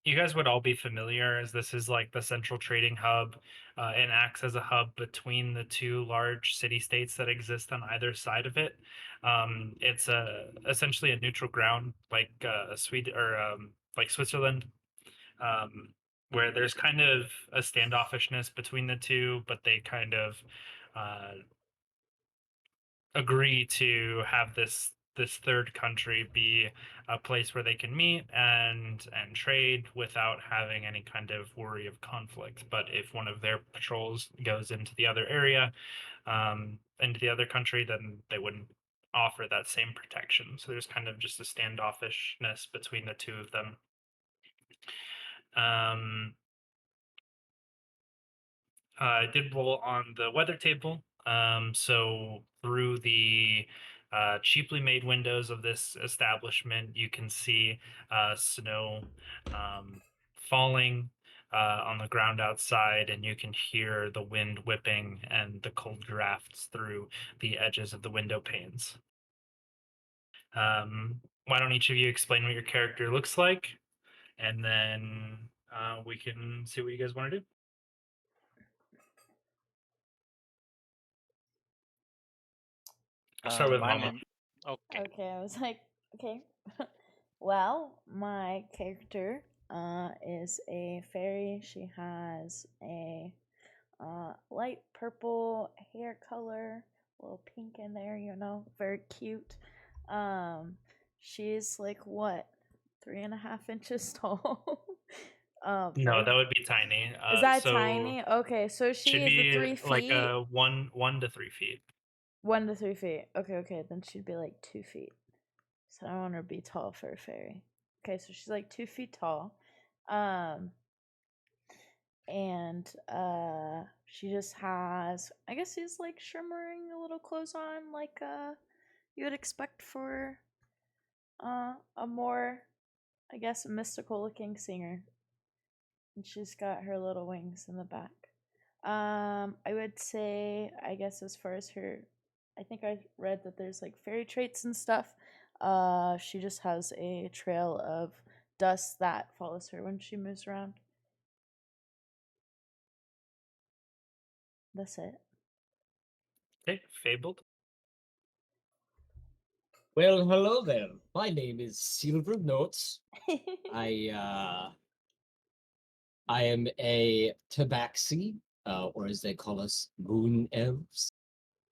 You guys would all be familiar as this is like the central trading hub and acts as a hub between the two large city states that exist on either side of it. It's essentially a neutral ground like Sweden or like Switzerland, um, where there's kind of a standoffishness between the two, but they kind of uh, agree to have this third country be a place where they can meet and trade without having any kind of worry of conflict. But if one of their patrols goes into the other area, into the other country, then they wouldn't offer that same protection. So there's kind of just a standoffishness between the two of them. Um, I did roll on the weather table. So through the cheaply made windows of this establishment, you can see snow falling on the ground outside, and you can hear the wind whipping and the cold drafts through the edges of the window panes. Why don't each of you explain what your character looks like, and then we can see what you guys want to do. Start with My Mama. name. Okay. Okay, I was like, okay. Well, my character is a fairy. She has a light purple hair color, a little pink in there, very cute. Um, she's like what, 3.5 inches tall. No, Very. that would be tiny. Is that So tiny? Okay, so should she is the be three like feet. a one to 3 feet. 1 to 3 feet. Okay, then she'd be like 2 feet. So I don't want her to be tall for a fairy. Okay, so she's like 2 feet tall. Um and she just has, I guess, she's like shimmering a little clothes on, like you would expect for a more, I guess, mystical looking singer. And she's got her little wings in the back. I would say, I guess, as far as her, I think I read that there's like fairy traits and stuff. She just has a trail of dust that follows her when she moves around. That's it. Okay, fabled. Well, hello there. My name is Silver Notes. I am a tabaxi, or as they call us, moon elves.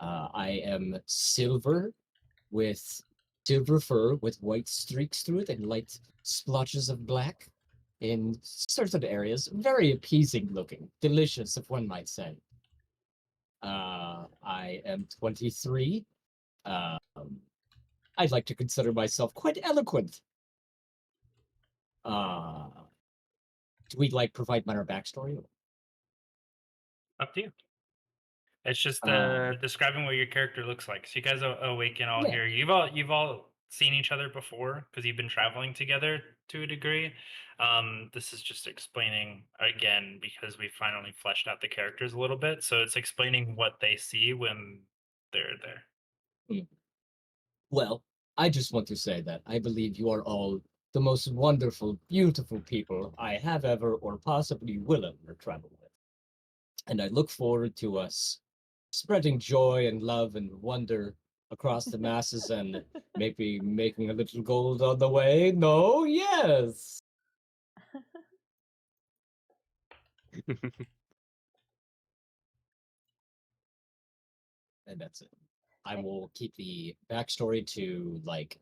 I am silver with silver fur with white streaks through it and light splotches of black in certain areas. Very appeasing looking, delicious, if one might say. I am 23. Um, I'd like to consider myself quite eloquent. Uh, do we like provide minor backstory? Up to you. It's just Um, describing what your character looks like. So you guys awaken all yeah. here. You've all seen each other before because you've been traveling together to a degree. This is just explaining again because we finally fleshed out the characters a little bit. So it's explaining what they see when they're there. Hmm. Well, I just want to say that I believe you are all the most wonderful, beautiful people I have ever or possibly will ever travel with. And I look forward to us spreading joy and love and wonder across the masses and maybe making a little gold on the way. No, yes. And that's it. I will keep the backstory to like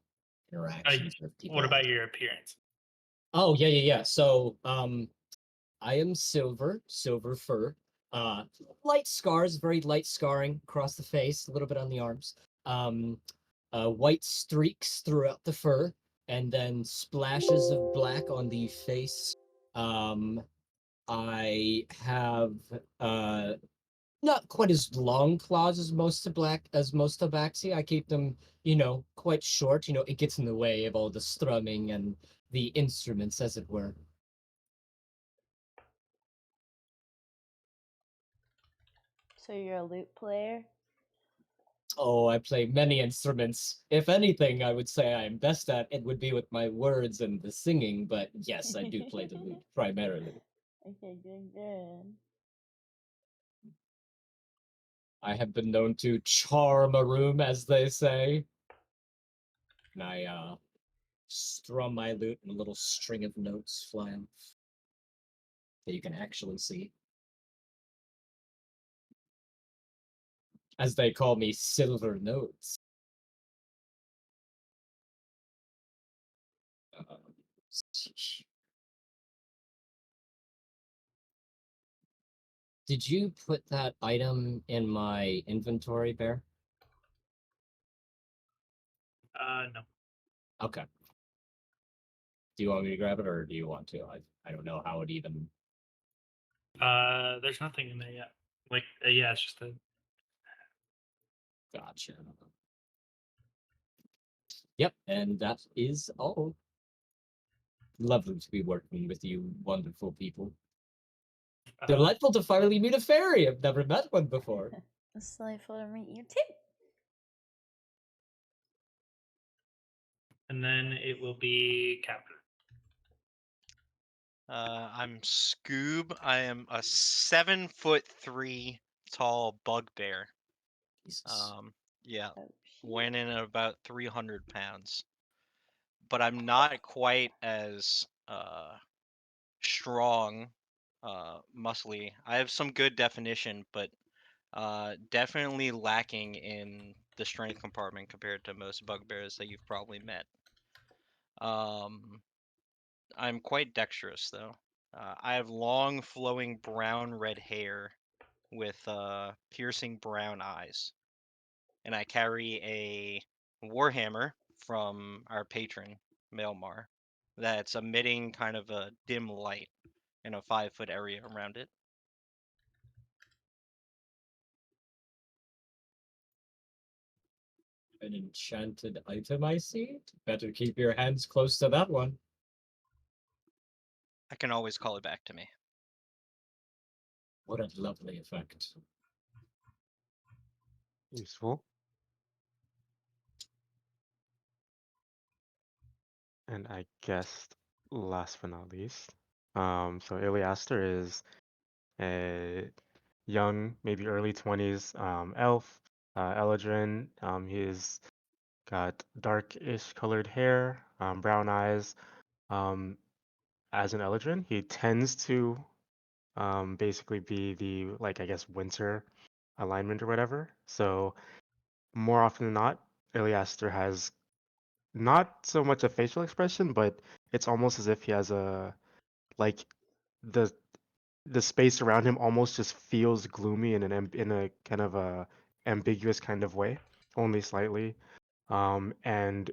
Uh, interactions with what people. about your appearance? Oh yeah. So I am silver fur. Light scars, very light scarring across the face, a little bit on the arms. Um, white streaks throughout the fur, and then splashes of black on the face. Um, I have not quite as long claws as most tabaxi. I keep them, quite short. It gets in the way of all the strumming and the instruments, as it were. So you're a lute player? Oh, I play many instruments. If anything, I would say I am best at it would be with my words and the singing, but yes, I do play the lute primarily. Okay, good. I have been known to charm a room, as they say. And I strum my lute and a little string of notes fly off that you can actually see. As they call me, silver notes. Uh, Did you put that item in my inventory, Bear? No. Okay. Do you want me to grab it, or do you want to? I don't know how it even. There's nothing in there yet. Like, yeah, it's just a. Gotcha. Yep, and that is all. Lovely to be working with you, wonderful people. Delightful to finally meet a fairy. I've never met one before. It's delightful to meet you too. And then it will be Captain. I'm Skubbe. I am a 7'3" tall bugbear. Jesus. Yeah, Oh, weighing in at about 300 pounds. But I'm not quite as strong, muscly. I have some good definition, but definitely lacking in the strength compartment compared to most bugbears that you've probably met. I'm quite dexterous though. I have long, flowing brown-red hair with piercing brown eyes, and I carry a warhammer from our patron Mielmar that's emitting kind of a dim light in a 5-foot area around it. An enchanted item, I see. Better keep your hands close to that one. I can always call it back to me. What a lovely effect. Useful. And I guess last but not least, so Iliaster is a young, maybe early 20s elf, Eladrin. He's got darkish colored hair, brown eyes. As an Eladrin, he tends to basically be the, like, I guess, winter alignment or whatever. So more often than not, Iliaster has not so much a facial expression, but it's almost as if he has a, like, the space around him almost just feels gloomy in in a kind of a ambiguous kind of way, only slightly. And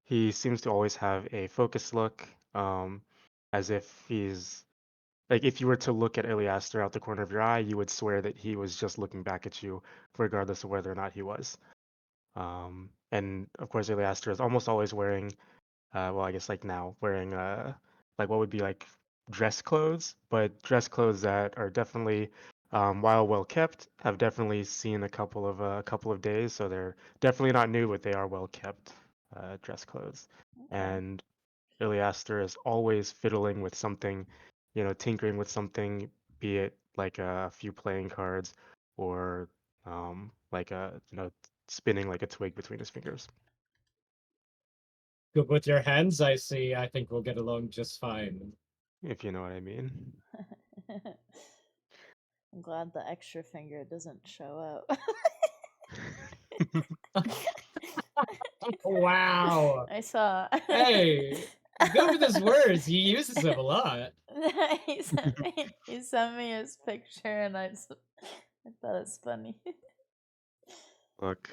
he seems to always have a focused look, as if he's like, if you were to look at Iliaster out the corner of your eye, you would swear that he was just looking back at you, regardless of whether or not he was. And of course, Iliaster is almost always wearing, well, I guess like now, wearing like what would be like dress clothes, but dress clothes that are definitely, while well kept, have definitely seen a couple of days, so they're definitely not new, but they are well kept dress clothes. Okay. And Iliaster is always fiddling with something, tinkering with something, be it like a few playing cards or like spinning like a twig between his fingers. Good with your hands, I see. I think we'll get along just fine. If you know what I mean. I'm glad the extra finger doesn't show up. Wow. I saw. Hey, good with his words. He uses them a lot. He sent me his picture, and I thought it's funny. Look,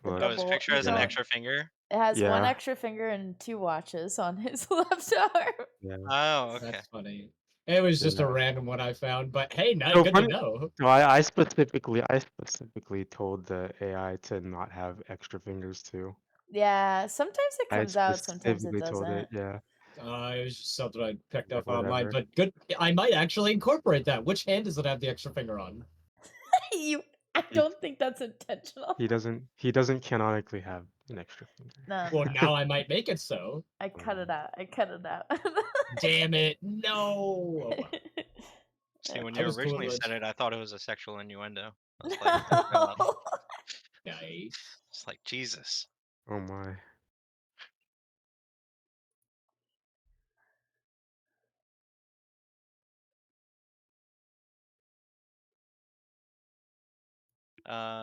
The look. Oh, his double. picture You has an know, extra finger? it has one Yeah, extra finger and 2 watches on his left arm. yeah, Oh, okay. That's funny. It was just a yeah. random one I found, but hey, now So good to funny. know. No, I specifically told the AI to not have extra fingers too. Yeah, sometimes it I comes out, sometimes it specifically told it, doesn't. yeah. It was just something I picked Like up online, whatever. but good. I might actually incorporate that. Which hand does it have the extra finger on? You I don't think that's intentional. He doesn't canonically have an extra finger. No, Well, no. now I might make it so. I cut it out. I cut it out. Damn it! No. Oh, well. See, when I you was cool originally with said it, I thought it was a sexual innuendo. I was like, oh god. No. Nice. It's like Jesus. Oh my.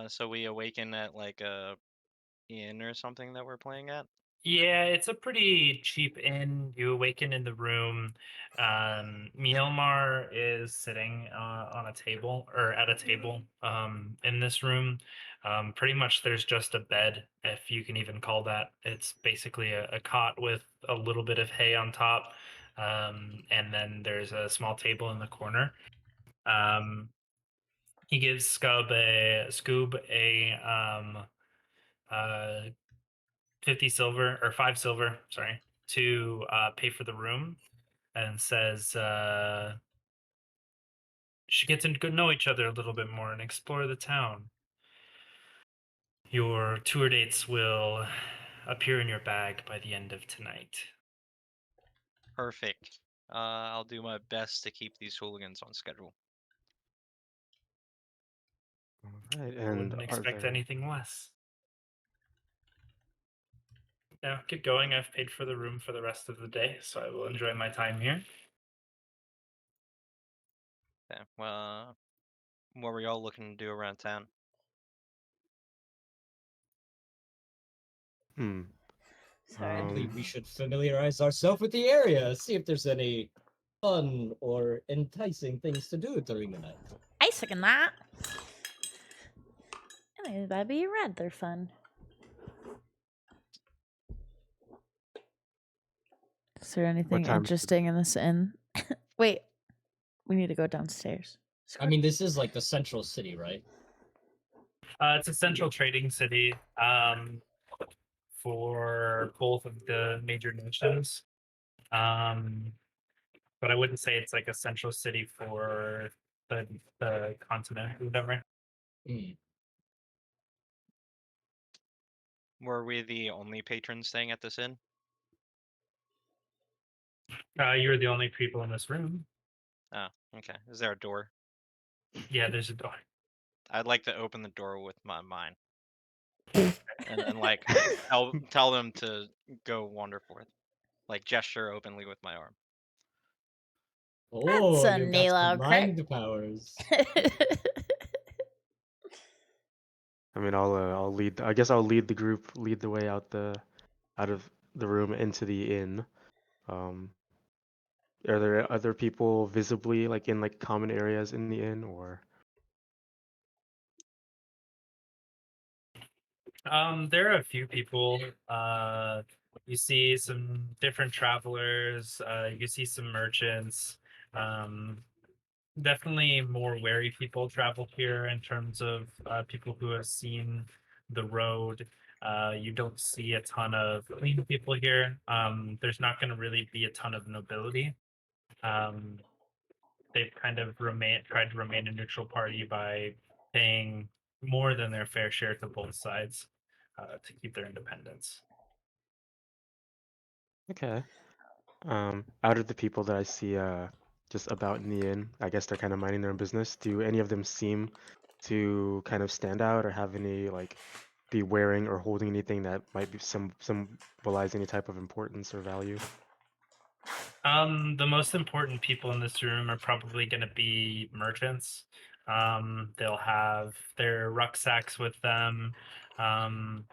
So we awaken at like a inn or something that we're playing at. Yeah, it's a pretty cheap inn. You awaken in the room. Mielmar is sitting on a table or at a table in this room. Pretty much there's just a bed, if you can even call that. It's basically a cot with a little bit of hay on top. And then there's a small table in the corner. He gives Skubbe a uh, 50 silver or 5 silver, sorry, to pay for the room, and says should get to know each other a little bit more and explore the town. Your tour dates will appear in your bag by the end of tonight. Perfect. I'll do my best to keep these hooligans on schedule. All right. I And wouldn't are expect there... anything less. Now, keep going. I've paid for the room for the rest of the day, so I will enjoy my time here. Okay. Well, what were y'all looking to do around town? Hmm. Sorry. I believe we Um, should familiarize ourselves with the area, see if there's any fun or enticing things to do during the night. I second that. I think that'd be rather fun. Is there anything time- interesting in this inn? Wait, we need to go downstairs. I mean, this is like the central city, right? It's a central trading city for both of the major nations. But I wouldn't say it's like a central city for the continent or whatever. Hmm. Were we the only patrons staying at this inn? You're the only people in this room. Oh, okay. Is there a door? Yeah, there's a door. I'd like to open the door with my mind. And then like tell them to go wander forth. Like gesture openly with my arm. Oh, a you got Nilo, some okay? mind powers. I mean, I'll lead. I guess I'll lead the group, lead the way out of the room into the inn. Um, are there other people visibly like in like common areas in the inn, or? There are a few people. You see some different travelers. You see some merchants. Definitely more wary people travel here in terms of people who have seen the road. You don't see a ton of clean people here. There's not going to really be a ton of nobility. Um, they've kind of tried to remain a neutral party by paying more than their fair share to both sides to keep their independence. Okay. Out of the people that I see just about in the inn, I guess they're kind of minding their own business. Do any of them seem to kind of stand out or have any like be wearing or holding anything that might be symbolize any type of importance or value? The most important people in this room are probably going to be merchants. They'll have their rucksacks with them. Um,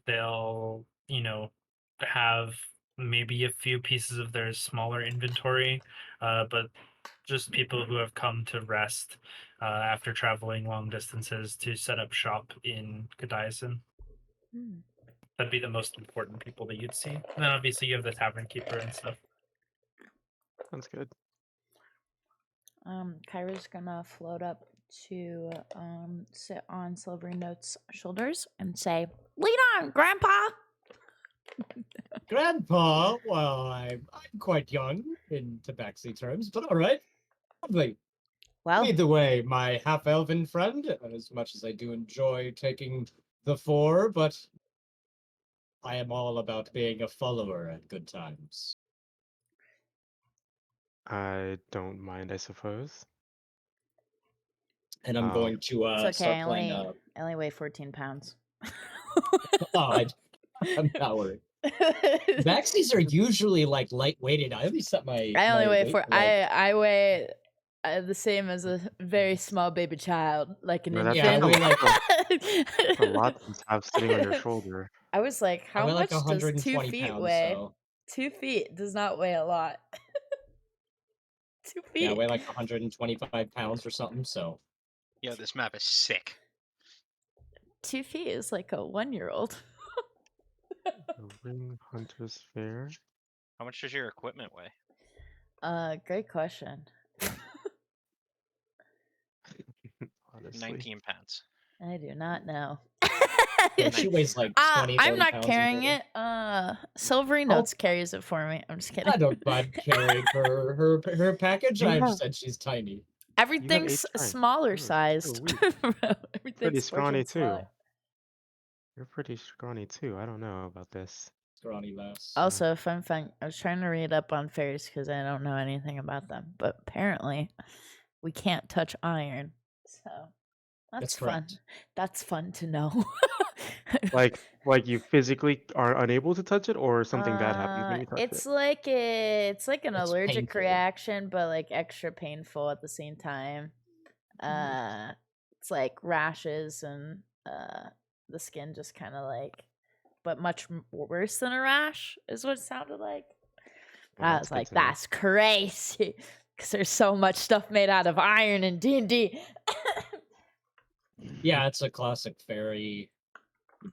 they'll, have maybe a few pieces of their smaller inventory, but just people who have come to rest after traveling long distances to set up shop in Kadaisen. Hmm. That'd be the most important people that you'd see. And then obviously you have the tavern keeper and stuff. Sounds good. Kyra's gonna float up to sit on Silvery Note's shoulders and say, "Lead on, Grandpa." Grandpa, well, I'm quite young in tabaxi terms, but all right. Lovely. Well, Lead the way, my half-elven friend, as much as I do enjoy taking the fore, but I am all about being a follower at good times. I don't mind, I suppose. And I'm Um, going to it's okay. start playing. I only weigh 14 pounds. Oh, I'm not worried. Maxis are usually like lightweighted. I only set my. I only my weigh weight four. to, like, I weigh the same as a very small baby child, like an No, that's Yeah, I infant. weigh like a lot to have sitting on your shoulder. I was like, I how weigh like much does 2 120 feet pounds. weigh? So 2 feet does not weigh a lot. 2 yeah, I feet. weigh like 125 pounds or something. So Yo, this map is sick. 2 feet is like a 1-year-old. The Ring Hunter's Fair. How much does your equipment weigh? Great question. Honestly. 19 pounds. I do not know. yeah, she weighs like 20, 30 I'm not pounds carrying in it. Silvery Notes carries it for me. I'm just kidding. I don't mind carrying her package. You I have- just said she's tiny. Everything's 8 strength. smaller You're so sized. weak. Everything's Pretty scrawny portioned smaller. too. You're pretty scrawny too. I don't know about this. Scrawny lass. Also, fun fact, I was trying to read up on fairies because I don't know anything about them, but apparently we can't touch iron. So that's fun. correct. That's fun to know. Like you physically are unable to touch it, or something bad happens when you touch it's it. like it's like an It's allergic painful. reaction, but like extra painful at the same time. It's like rashes and the skin just kind of like, but much worse than a rash is what it sounded like. Well, I that's was good like, to know. that's crazy, because there's so much stuff made out of iron in D&D. Yeah, it's a classic fairy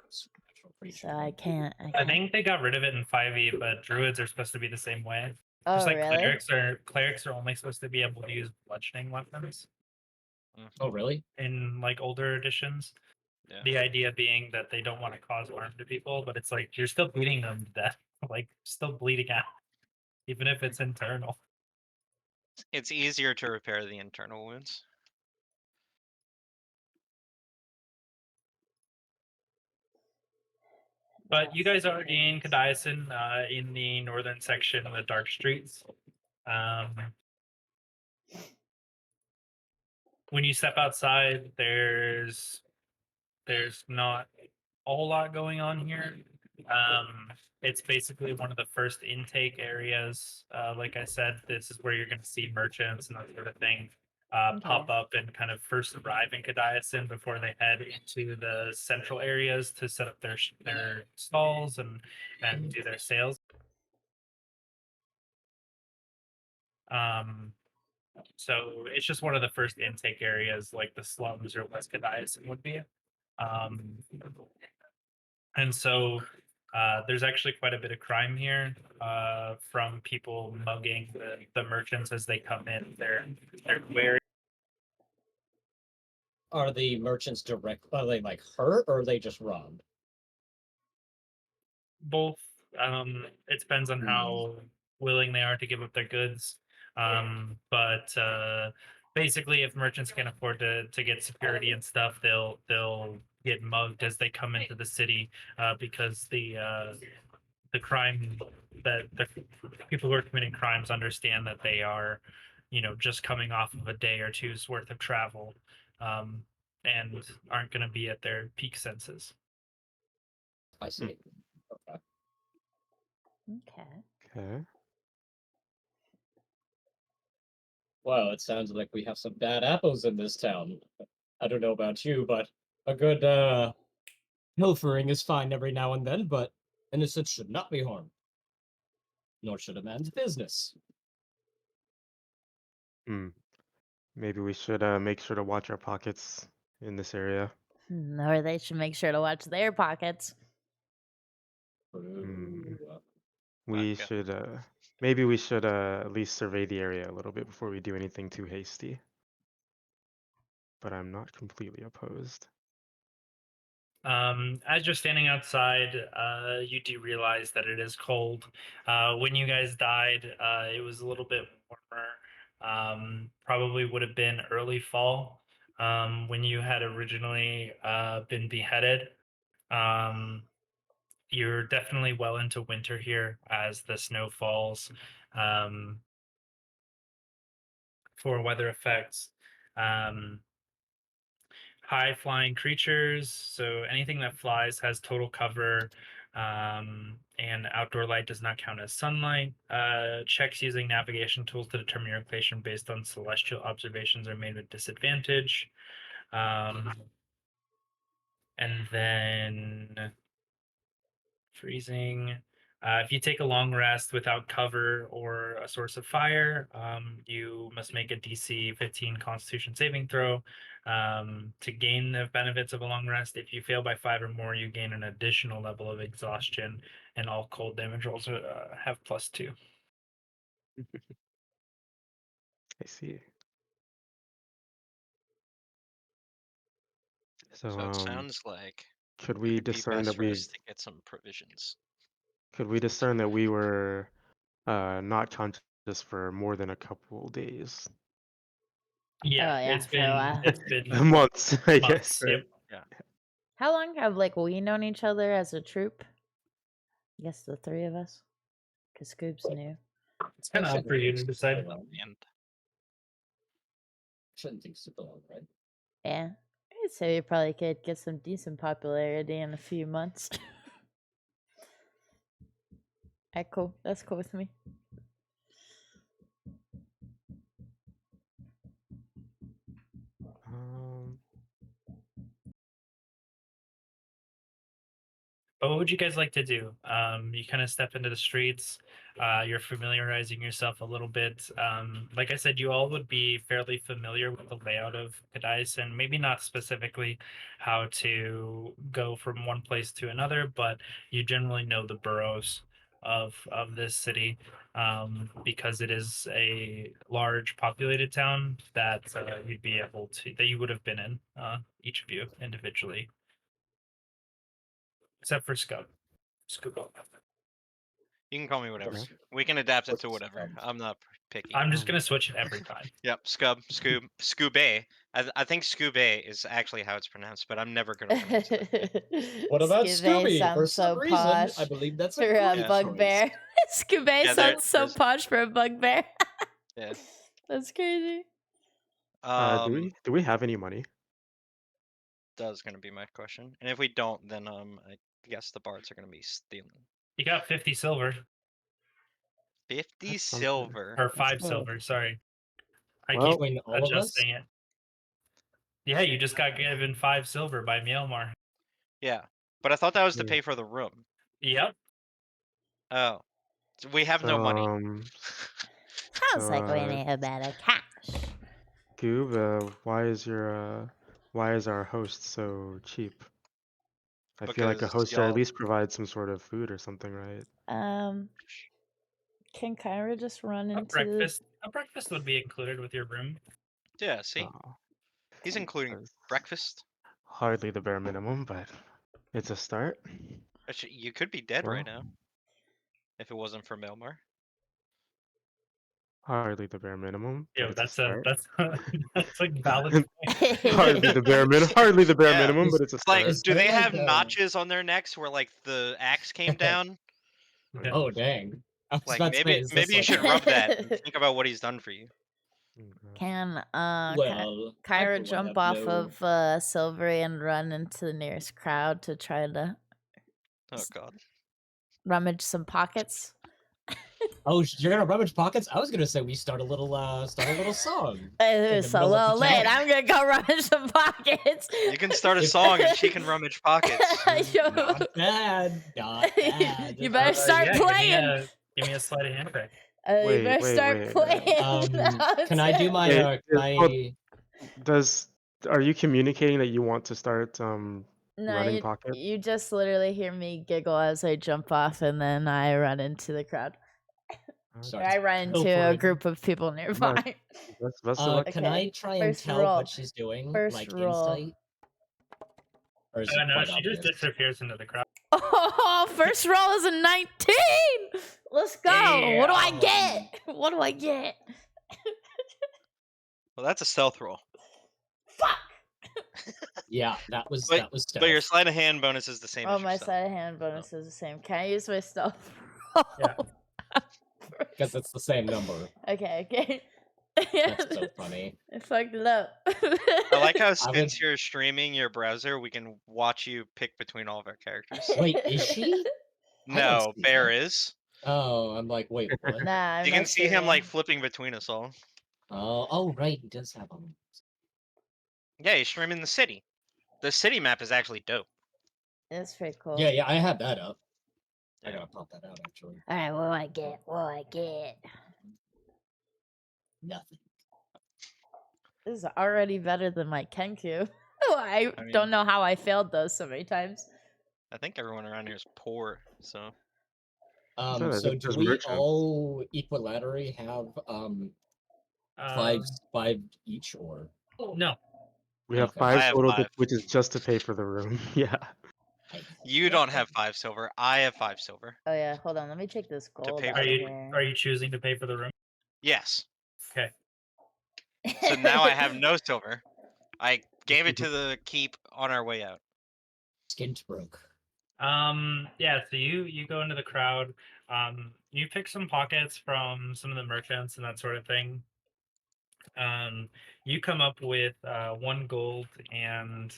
supernatural creature. So I can't. I think they got rid of it in 5e, but druids are supposed to be the same way. Oh, Just like really? clerics are only supposed to be able to use bludgeoning weapons Oh, really? in like older editions. Yeah. The idea being that they don't want to cause harm to people, but it's like you're still beating them to death, like still bleeding out, even if it's internal. It's easier to repair the internal wounds. But you guys are already in Kadiasin, in the northern section of the Dark Streets. When you step outside, there's not a whole lot going on here. It's basically one of the first intake areas. Like I said, this is where you're going to see merchants and that sort of thing pop up and kind of first arrive in Kadiasin before they head into the central areas to set up their stalls and do their sales. So it's just one of the first intake areas, like the slums or West Kadiasin would be. And so there's actually quite a bit of crime here from people mugging the merchants as they come in. They're wary. Are the merchants direct? Are they like hurt, or are they just robbed? Both. It depends on how willing they are to give up their goods. But basically, if merchants can afford to get security and stuff, they'll get mugged as they come into the city because the crime that the people who are committing crimes understand that they are, just coming off of a day or two's worth of travel, and aren't going to be at their peak senses. I see. Okay. Okay. Okay. Well, it sounds like we have some bad apples in this town. I don't know about you, but a good pilfering is fine every now and then, but innocents should not be harmed. Nor should a man's business. Maybe we should make sure to watch our pockets in this area. Or they should make sure to watch their pockets. We Vodka. should maybe we should at least survey the area a little bit before we do anything too hasty. But I'm not completely opposed. As you're standing outside, you do realize that it is cold. When you guys died, it was a little bit warmer. Probably would have been early fall when you had originally been beheaded. You're definitely well into winter here as the snow falls. For weather effects, high flying creatures, so anything that flies has total cover, and outdoor light does not count as sunlight. Checks using navigation tools to determine your location based on celestial observations are made with disadvantage. And then freezing. If you take a long rest without cover or a source of fire, you must make a DC 15 Constitution saving throw to gain the benefits of a long rest. If you fail by 5 or more, you gain an additional level of exhaustion, and all cold damage rolls have +2. I see. So So it sounds like could it we would be discern best that for we us to get some provisions. were not conscious for more than a couple days? Yeah, Oh, yeah, it's for a while. been Months, I guess, months. right? Yep. How long have we known each other as a troop? I guess the three of us, because Scoob's new. It's kind of up for you to decide. And Shouldn't take super long, right? Yeah, I'd say we probably could get some decent popularity in a few months. Alright, cool. That's cool with me. But what would you guys like to do? You kind of step into the streets. You're familiarizing yourself a little bit. Like I said, you all would be fairly familiar with the layout of Cadiz, and maybe not specifically how to go from one place to another, but you generally know the boroughs of this city because it is a large populated town that you'd be able to that you would have been in, each of you individually, except for Skubbe. you can call me whatever. Okay. We can adapt it What's to whatever. Scubbe? I'm not picky. I'm just gonna switch it every time. Yep, Skubbe. I think Skubbe is actually how it's pronounced, but I'm never gonna pronounce it that way. What about Skubbe Scooby? For sounds some so reason, I posh believe that's a for a great bugbear. choice. Skubbe Yeah, sounds so there's- posh for a bugbear. Yeah. That's crazy. Do we have any money? That's gonna be my question. And if we don't, then I guess the bards are gonna be stealing. You got 50 silver 50 That's something. silver. or 5 Oh. silver. Sorry, I Well- keep Between all of us? adjusting it. Yeah, you just got given 5 silver by Mielmar. Yeah, but I thought that was to Hmm. pay for the room. Yep. Oh, so we have no money. Sounds like we need a bit of cash. Goob, why is our host so cheap? I feel like a Because host should y'all- at least provide some sort of food or something, right? Can Kyra just run A into breakfast would be included with your room. Yeah, see, Oh, he's including that's breakfast. hardly the bare minimum, but it's a start. Actually, you could be dead right Well. now if it wasn't for Mielmar. Hardly the bare minimum. Yo, But it's that's a start. that's like valid. Hardly the bare minimum. Hardly the bare Yeah. minimum, but it's a It's like, start. Is do there they like have a- notches on their necks where like the axe came down? Yeah. Oh, dang. I was Like about to say, maybe is this maybe you like- should rub that and think about what he's done for you. Okay. Can Well, I Kyra for one jump have off no- of Silvery and run into the nearest crowd to try to Oh god. rummage some pockets? Oh, you're gonna rummage pockets? I was gonna say we start a little song. It's a middle of little the late. jam. I'm gonna go rummage some pockets. You can start a song and she can rummage pockets. Yo. Not bad. Not bad. You better start yeah, playing. Give me a sleight of hand check. You Wait, better wait, start wait. playing. Can I do my Wait, can I are you communicating that you want to start No, running pocket? you just literally hear me giggle as I jump off, and then I run into the crowd. Sorry. Or I run into a group of people nearby. Best of luck. Can Okay, I try and first tell roll. what she's doing? First like roll. insight? Or is it No, quite she just obvious? disappears into the crowd. Oh, first roll is a 19. Let's go. What do I Damn. get? What do I get? Well, that's a stealth roll. Fuck! Yeah, that was But your stealth. sleight of hand bonus is the same Oh, as your my stealth. sleight of hand bonus is the same. Can I use my stealth? Yeah. Because it's the same number. Okay. That's so funny. I fucked it up. I like how I would. since you're streaming your browser, we can watch you pick between all of our characters. Wait, is she? I don't No, see Bear that. is. Oh, I'm like, wait, what? Nah, I'm You can not see him like streaming. flipping between us all. Oh, right, he does have them. Yeah, he's streaming the city. The city map is actually dope. It's pretty cool. Yeah, I have that up. I gotta pop that out actually. Alright, what do I get? What do I get? Nothing. This is already better than my Kenku. I I mean- don't know how I failed those so many times. I think everyone around here is poor, so So So do there's we merchants. all equilaterally have five each or? No. We have Okay. 5 I have total, 5. which is just to pay for the room. Yeah. You don't have 5 silver. I have 5 silver. Oh yeah, hold on. Let me take this gold pay out for of Are you here. are you choosing to pay for the room? Yes. Okay. So now I have no silver. I gave it to the keep on our way out. Skint broke. Yeah, so you go into the crowd. You pick some pockets from some of the merchants and that sort of thing. You come up with 1 gold, and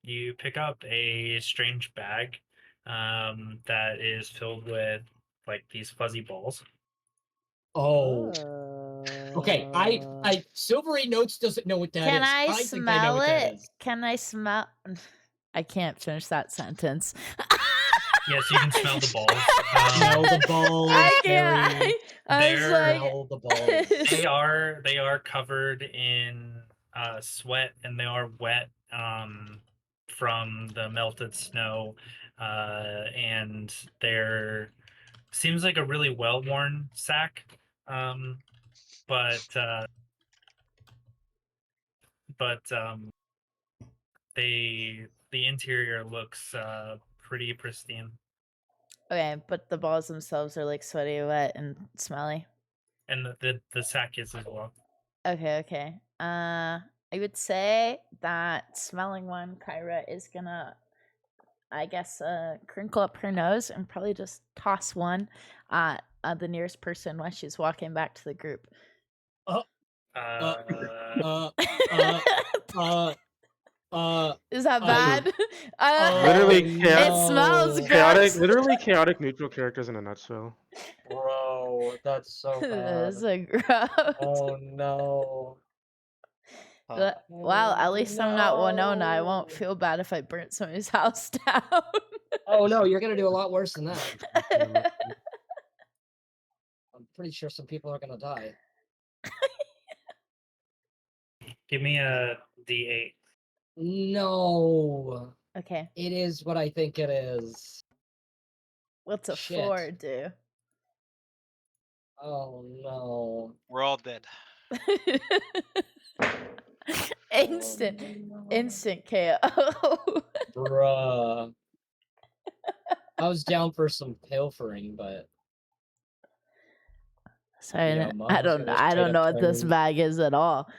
you pick up a strange bag that is filled with like these fuzzy balls. Oh. Okay, I Silvery Notes doesn't know what that is. Can I think I know smell what that it? is. Can I smell? I can't finish that sentence. Yes, you can smell the balls. Smell the balls. I can't. Harry. I was They're- like, Smell the balls. They are covered in sweat, and they are wet from the melted snow, and they're seems like a really well worn sack, but the interior looks pretty pristine, okay, but the balls themselves are like sweaty, wet, and smelly. and the sack is as well. Okay. I would say that smelling one, Kyra is gonna, I guess, crinkle up her nose and probably just toss one at the nearest person while she's walking back to the group. Is that bad? Literally It smells gross. literally chaotic neutral characters in a nutshell. Bro, that's so It's a gross. Oh no. Well, at least I'm not Winona. I won't feel bad if I burnt somebody's house down. Oh no, you're gonna do a lot worse than that. I'm pretty sure some people are gonna die. Give me a D8. No. Okay, It is what I think it is. what's a Shit. 4 do? Oh no. We're all dead. Instant KO. Bruh. I was down for some pilfering, but Sorry, Yeah, I Mom's don't gonna I straight don't up know what this turn- bag is at all.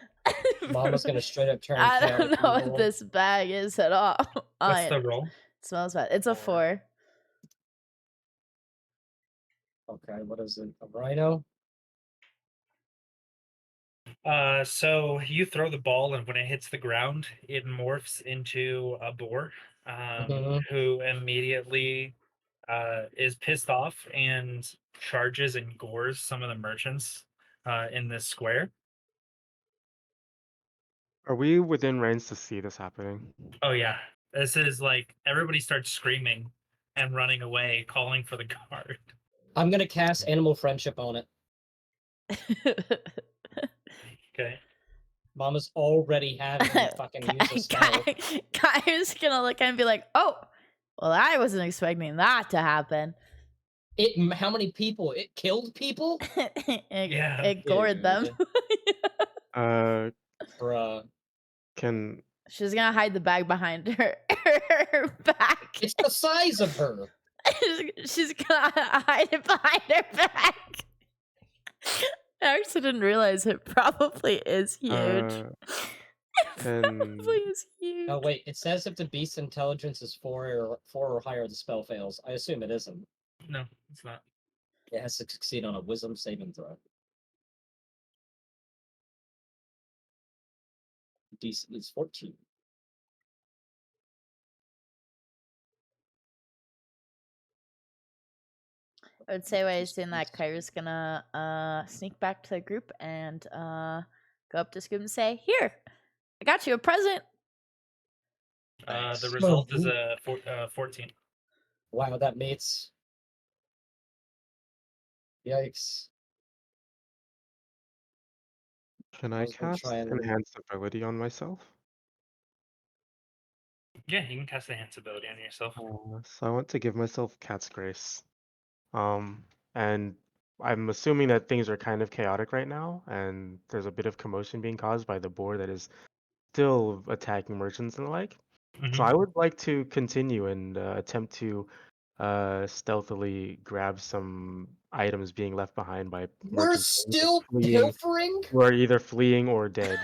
Mama's gonna straight up turn. I don't chaotic know what evil. this bag is at all. What's the roll? It smells bad. It's a 4. Okay, what is it? A rhino? So you throw the ball, and when it hits the ground, it morphs into a boar, Mhm. who immediately is pissed off and charges and gores some of the merchants in this square. Are we within range to see this happening? Oh yeah, this is like everybody starts screaming and running away, calling for the guard. I'm gonna cast animal friendship on it. Okay. Mama's already having me fucking use a spell. Kai's gonna look and be like, "Oh, well, I wasn't expecting that to happen." How many people? It killed people? Yeah. It gored them. Bruh. Can She's gonna hide the bag behind her back. It's the size of her. She's gonna hide it behind her back. I actually didn't realize it probably is huge. Uh, It and probably is huge. Oh wait, it says if the beast's intelligence is 4 or higher, the spell fails. I assume it isn't. No, it's not. It has to succeed on a wisdom saving throw. DC is 14. I would say while he's doing that, Kyra's gonna sneak back to the group and go up to Skubbe and say, "Here, I got you a present." Thanks. The result is Ooh. a 14. Wow, that mates. Yikes. can I I was gonna cast try and enhance ability on myself? Yeah, you can cast enhance ability on yourself. So I want to give myself Cat's Grace. And I'm assuming that things are kind of chaotic right now, and there's a bit of commotion being caused by the boar that is still attacking merchants and the like. So I would like to continue and attempt to stealthily grab some items being left behind by we're merchants who are still fleeing, pilfering? who are either fleeing or dead.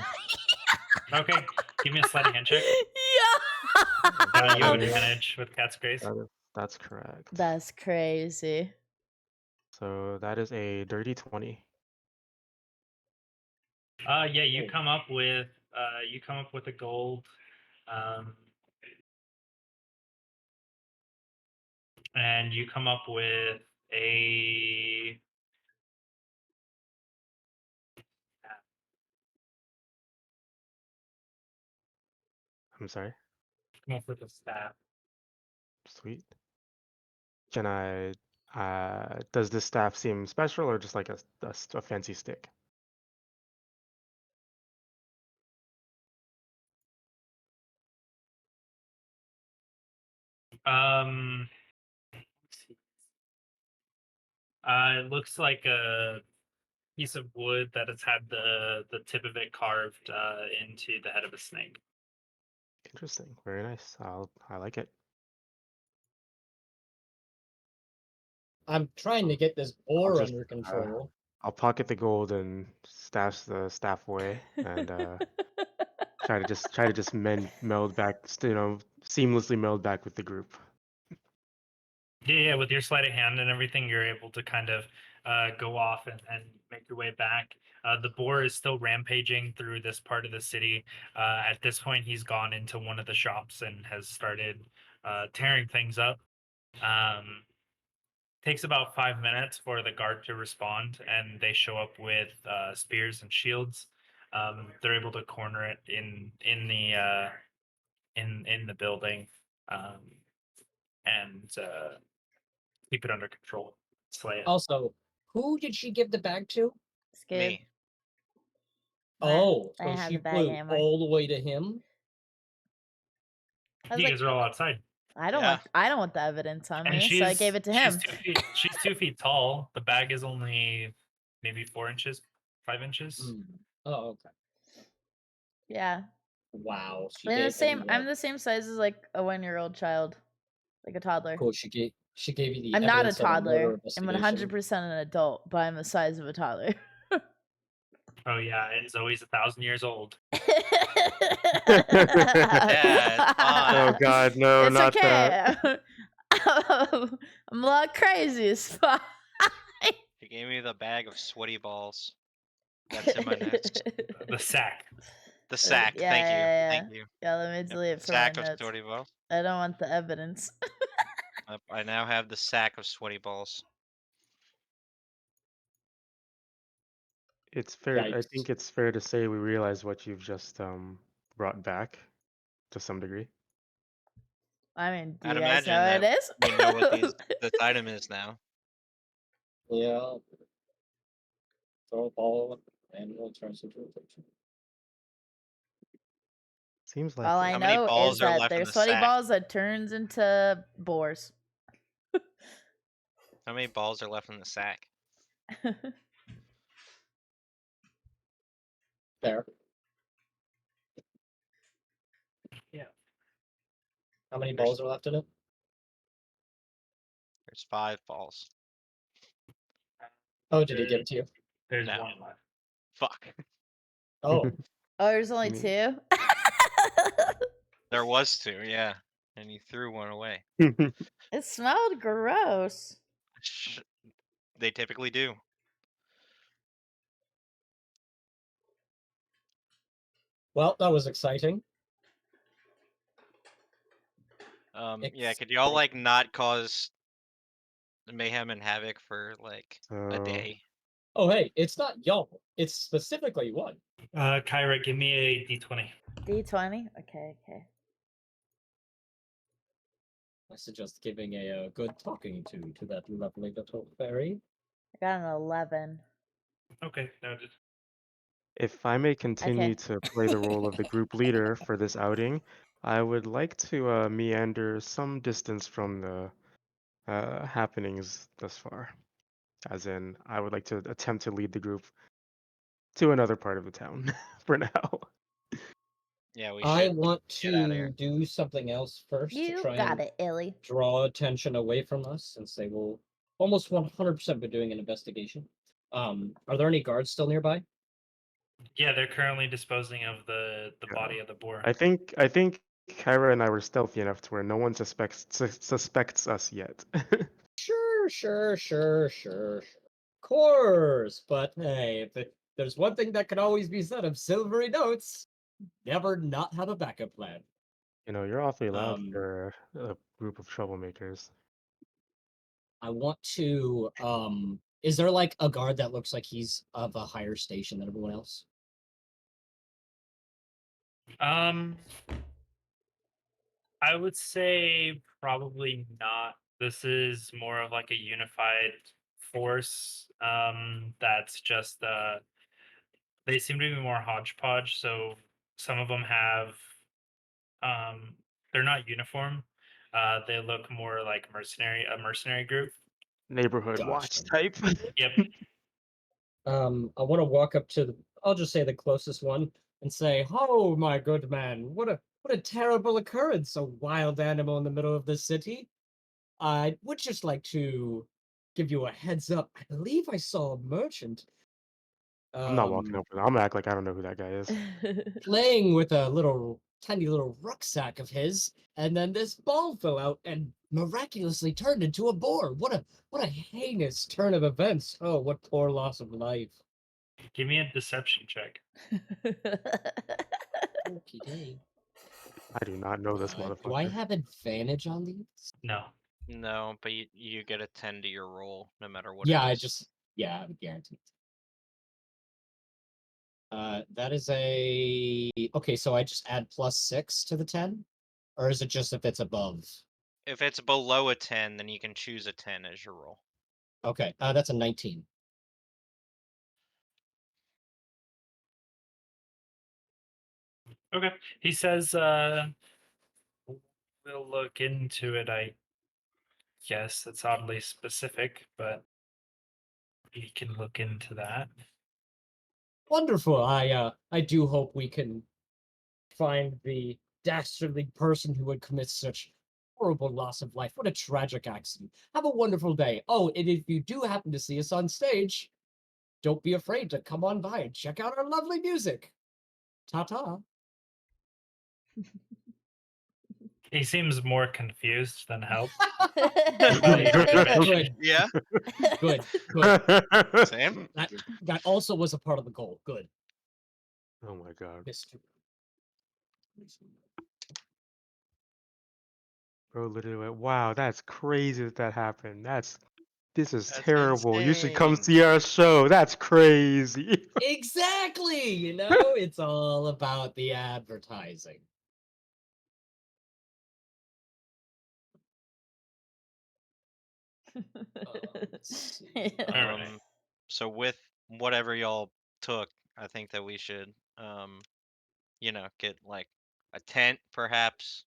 Okay, give me a sleight of hand check. Yeah. You have That is- advantage with Cat's Grace. That's correct. That's crazy. So that is a dirty 20. Yeah, you come up with a gold, and you come up with a I'm sorry. come up with a staff. Sweet. Can I? Does this staff seem special or just like a fancy stick? Let's see. It looks like a piece of wood that has had the tip of it carved into the head of a snake. Interesting. Very nice. I like it. I'm trying to get this I'll boar just under control. I'll pocket the gold and stash the staff away and try to just meld back, seamlessly meld back with the group. Yeah, with your sleight of hand and everything, you're able to kind of go off and make your way back. The boar is still rampaging through this part of the city. At this point, he's gone into one of the shops and has started tearing things up. Takes about 5 minutes for the guard to respond, and they show up with spears and shields. They're able to corner it in the building, and keep it under control. Slay it. Also, who did she give the bag to? Skubbe. Me. Oh, I so have she the bag flew hammer. all the way to him? I was You like, guys are all outside, I don't Yeah. want the evidence on and me, so I gave it to him. She's 2 feet tall. The bag is only maybe 4 inches, 5 inches. Hmm. Oh, okay. Yeah. Wow. She I'm the gave same. him, I'm the same size as like a 1-year-old child, like a toddler. cool. She gave you the I'm not a evidence of a murder toddler. I'm investigation. 100% an adult, but I'm the size of a toddler. Oh yeah, and Zoe's 1,000 years old. Yeah, it's fine. Oh God, no, It's not that. okay. I'm a lot crazy. It's fine. She gave me the bag of sweaty balls. That's in my notes. The sack. The sack. Yeah, Thank you. yeah, Thank you. Yeah, let me Yep, delete it the from my sack of notes. sweaty balls. I don't want the evidence. I now have the sack of sweaty balls. It's fair. I Yikes. think it's fair to say we realize what you've just brought back to some degree. I mean, do I'd you guys know imagine what it is? We know what this item is now. Yeah. Throw a ball and we'll turn into a picture. Seems like All it. I How many know balls is are that left in there's the sweaty sack? balls that turns into boars. How many balls are left in the sack? Fair. Yeah. How many There's- balls are left in it? There's 5 balls. Oh, did he give it to you? There's No. one left. Fuck. Oh, Oh, there's only I mean- two? There was two, yeah. And you threw one away. It smelled gross. They typically do. well, that was exciting. Yeah, could y'all like not cause mayhem and havoc for like a So day? Oh, hey, it's not y'all. It's specifically one. Kyra, give me a d20. D20? Okay, okay. I suggest giving a good talking to that lovely little fairy. I got an 11. Okay, noted. if I may continue Okay. to play the role of the group leader for this outing, I would like to meander some distance from the happenings thus far. As in, I would like to attempt to lead the group to another part of the town for now. Yeah, we I should want get out of to here. do something else first to You try got and it, Illy. draw attention away from us, since they will almost 100% be doing an investigation. Are there any guards still nearby? Yeah, they're currently disposing of the Yeah. body of the boar. I think Kyra and I were stealthy enough to where no one suspects us yet. Sure. Course, but hey, if there's one thing that can always be said of silvery notes, never not have a backup plan. You know, you're awfully loud Um, for a group of troublemakers. I want to, is there like a guard that looks like he's of a higher station than everyone else? Um, I would say probably not. This is more of like a unified force. That's just they seem to be more hodgepodge. So some of them have they're not uniform. They look more like a mercenary group. Neighborhood Gotcha. watch type. Yep. I want to walk up to the, I'll just say the closest one and say, "Oh, my good man, what a terrible occurrence! A wild animal in the middle of the city. I would just like to give you a heads up. I believe I saw a merchant I'm not walking um over there. I'm gonna act like I don't know who that guy is. playing with a little tiny little rucksack of his, and then this ball fell out and miraculously turned into a boar. What a heinous turn of events. Oh, what poor loss of life. Give me a deception check. Okay. I do not know this Do I motherfucker. have advantage on these? No. No, but you get a 10 to your roll, no matter what Yeah, it is. I'm guaranteed. That is a okay. So I just add +6 to the 10, or is it just if it's above? If it's below a 10, then you can choose a 10 as your roll. Okay, that's a 19. Okay. He says, we'll look into it. I guess it's oddly specific, but we can look into that. Wonderful. I do hope we can find the dastardly person who would commit such horrible loss of life. What a tragic accident. Have a wonderful day. Oh, and if you do happen to see us on stage, don't be afraid to come on by and check out our lovely music. Ta-ta. He seems more confused than helped. Good, Yeah, good. Sam? That also was a part of the goal. Good. Oh my god. Mr. Bro literally went, wow, that's crazy that happened. This is That's terrible. You should come insane. see our show. That's crazy. Exactly. It's all about the advertising. Let's see. Alright. So with whatever y'all took, I think that we should, get like a tent, perhaps,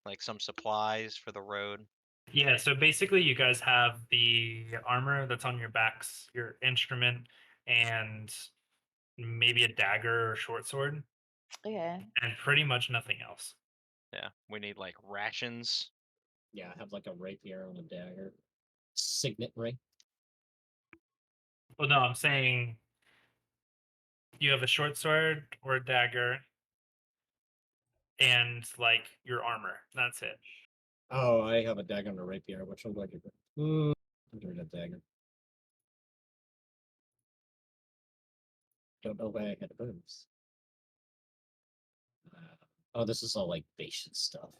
like some supplies for the road. Yeah, so basically, you guys have the armor that's on your backs, your instrument, and maybe a dagger or short sword, Okay. and pretty much nothing else. Yeah, we need like rations. Yeah, I have like a rapier and a dagger. Signet ring. Well, no, I'm saying You have a short sword or a dagger, and like your armor. That's it. Oh, I have a dagger and a rapier. Which one do I give it? I'm doing a dagger. Don't know why I had boobs. Oh, this is all like basic stuff.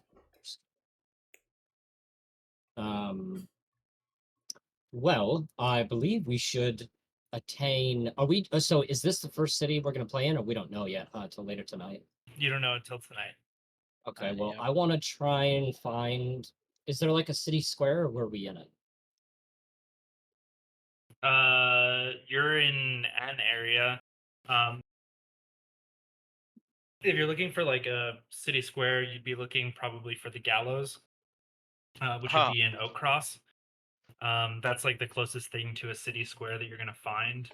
Well, I believe we should attain. Are we? So, is this the first city we're going to play in, or we don't know yet until later tonight? You don't know until tonight. Okay. Well, Yeah. I want to try and find. Is there like a city square, or were we in it? You're in an area. If you're looking for like a city square, you'd be looking probably for the gallows, which would Huh. be in Oak Cross. That's like the closest thing to a city square that you're gonna find.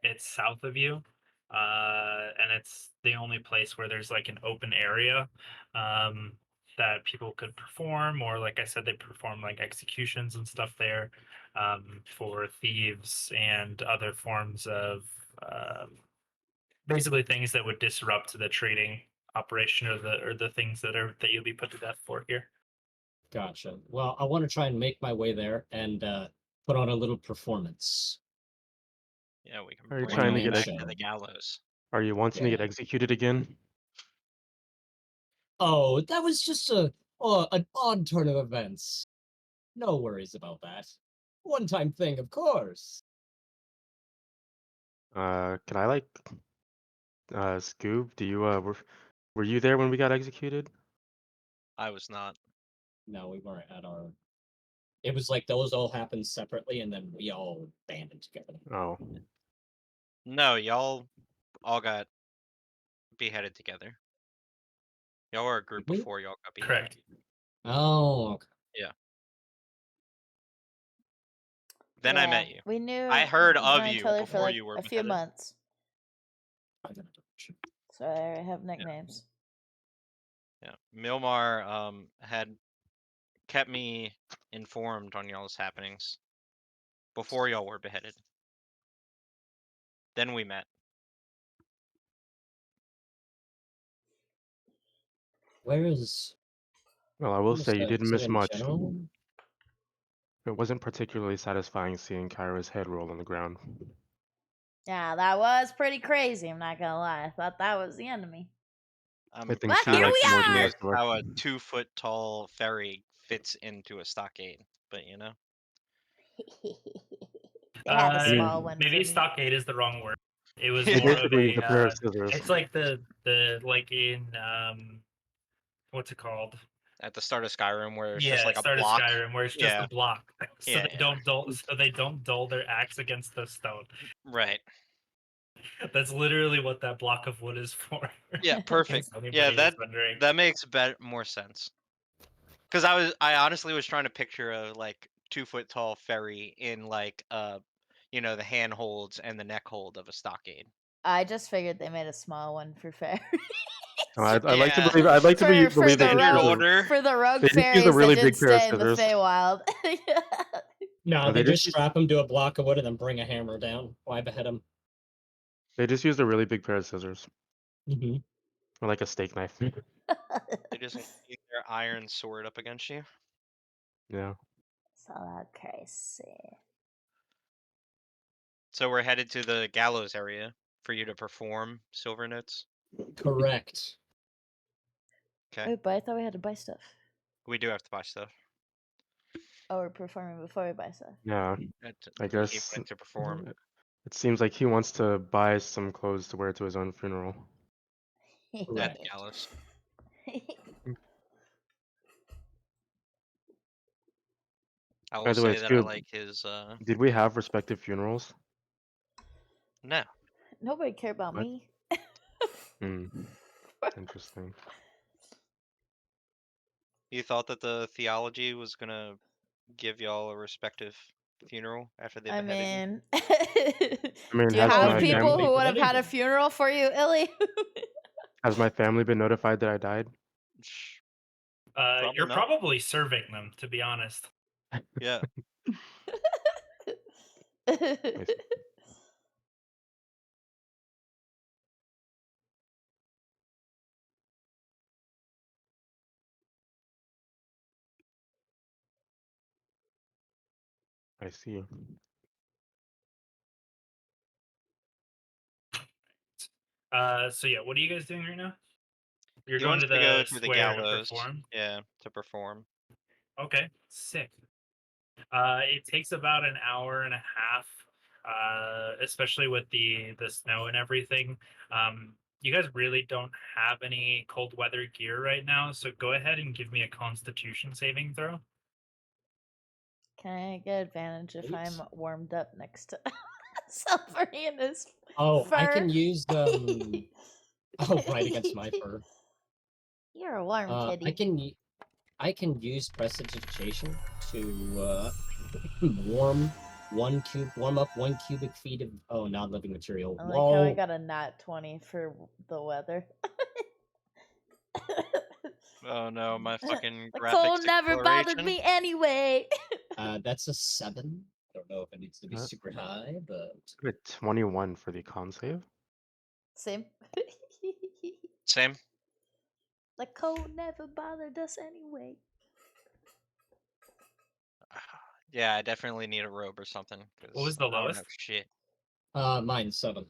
It's south of you, and it's the only place where there's like an open area that people could perform, or like I said, they perform like executions and stuff there for thieves and other forms of basically things that would disrupt the trading operation or the things that you'll be put to death for here. Gotcha. Well, I want to try and make my way there and put on a little performance. Yeah, we can Are you bring trying to you get back show. to the gallows. Are you wanting to get Yeah. executed again? Oh, that was just an odd turn of events. No worries about that. One-time thing, of course. Can I like Scoob? Do you were you there when we got executed? I was not. No, we weren't at our. It was like those all happened separately, and then we all banded together. Oh, No, y'all all got beheaded together. Y'all were a group We? before y'all got beheaded. Correct. Oh, okay. Then I met you. We knew. I heard we've of known each you other for before like you were a few beheaded. months, I gotta double check. so I have nicknames. Yeah, Mielmar had kept me informed on y'all's happenings before y'all were beheaded. Then we met. Where is? well, I will What is say you that? didn't Is it miss in much. general? It wasn't particularly satisfying seeing Kyra's head roll on the ground. Yeah, that was pretty crazy. I'm not gonna lie. I thought that was the enemy. I I'm think But she here liked we more than the are! rest of us. how a 2-foot tall fairy fits into a stockade, but you know. They had a I mean, small one for Maybe me. stockade is the wrong word. It was They He more of basically used a pair a. of scissors. It's like the like in what's it called? At the start of Skyrim, where it's just Yeah, like a start of block. Skyrim, where it's just Yeah, a block, so yeah, they don't dull their axe against the stone. right. That's literally what that block of wood is for. Yeah, in perfect. case anybody Yeah, is wondering. that makes more sense. Because I honestly was trying to picture a like 2-foot tall fairy in like the handholds and the neck hold of a stockade. I just figured they made a small one for fairies. I'd like to Yeah. believe. I'd like to for believe they the just use rogue a, for the rogue they just use a fairies that really did big pair of stay in the scissors. Feywild. No, No, they they just just use, strap him to a block of wood and then bring a hammer down. Why behead him? they just used a really big pair of scissors Mm-hmm. or like a steak knife. They just lean their iron sword up against you. Yeah. So crazy. So we're headed to the gallows area for you to perform silver notes. Correct. Okay. Wait, but I thought we had to buy stuff. We do have to buy stuff. Oh, we're performing before we buy stuff. Yeah. I He guess wanted to perform. it seems like he wants to buy some clothes to wear to his own funeral. At Right. the gallows. I By will the way, say that I Scoob, like his did we have respective funerals? no. Nobody cared about What? me. Hmm. Interesting. You thought that the theology was gonna give y'all a respective funeral after they I beheaded you? mean, I mean, do you has have my people family who would have had a anything. funeral for you, Illy? been notified that I died? Probably You're not. probably serving them, to be honest. Yeah. I see. I see. So yeah, what are you guys doing right now? You're He going wants to to go the to the square to gallows. perform? Yeah, to perform. Okay, sick. It takes about an hour and a half, especially with the snow and everything. You guys really don't have any cold weather gear right now, so go ahead and give me a Constitution saving throw. Can I get advantage if I'm Please. warmed up next to Selfie in his Oh, I fur? can use Oh, right, against my fur. You're a warm kitty. I can use prestidigitation to warm up 1 cubic feet of non-living material. I like how I Whoa. got a nat 20 for the weather. Oh no, my fucking The graphics cold never bothered acceleration. me anyway. That's a 7. I don't know if it needs to be Uh, super high, but A 21 for the con save. Same. Same. The cold never bothered us anyway. Yeah, I definitely need a robe or something. What was Cause the I don't lowest? have shit. mine's 7.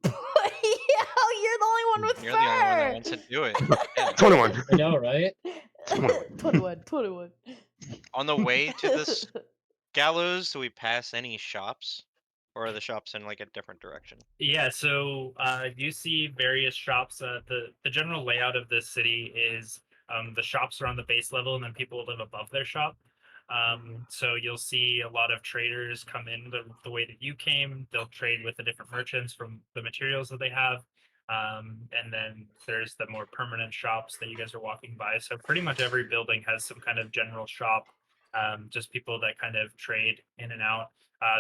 Yo, you're the only one with You're the only one that fur. wants to do it. Yeah. 21. I know, right? 21. On the way to this gallows, do we pass any shops? Or are the shops in like a different direction? Yeah, so you see various shops. The general layout of this city is the shops are on the base level, and then people live above their shop. So you'll see a lot of traders come in the way that you came. They'll trade with the different merchants from the materials that they have. And then there's the more permanent shops that you guys are walking by. So pretty much every building has some kind of general shop, just people that kind of trade in and out.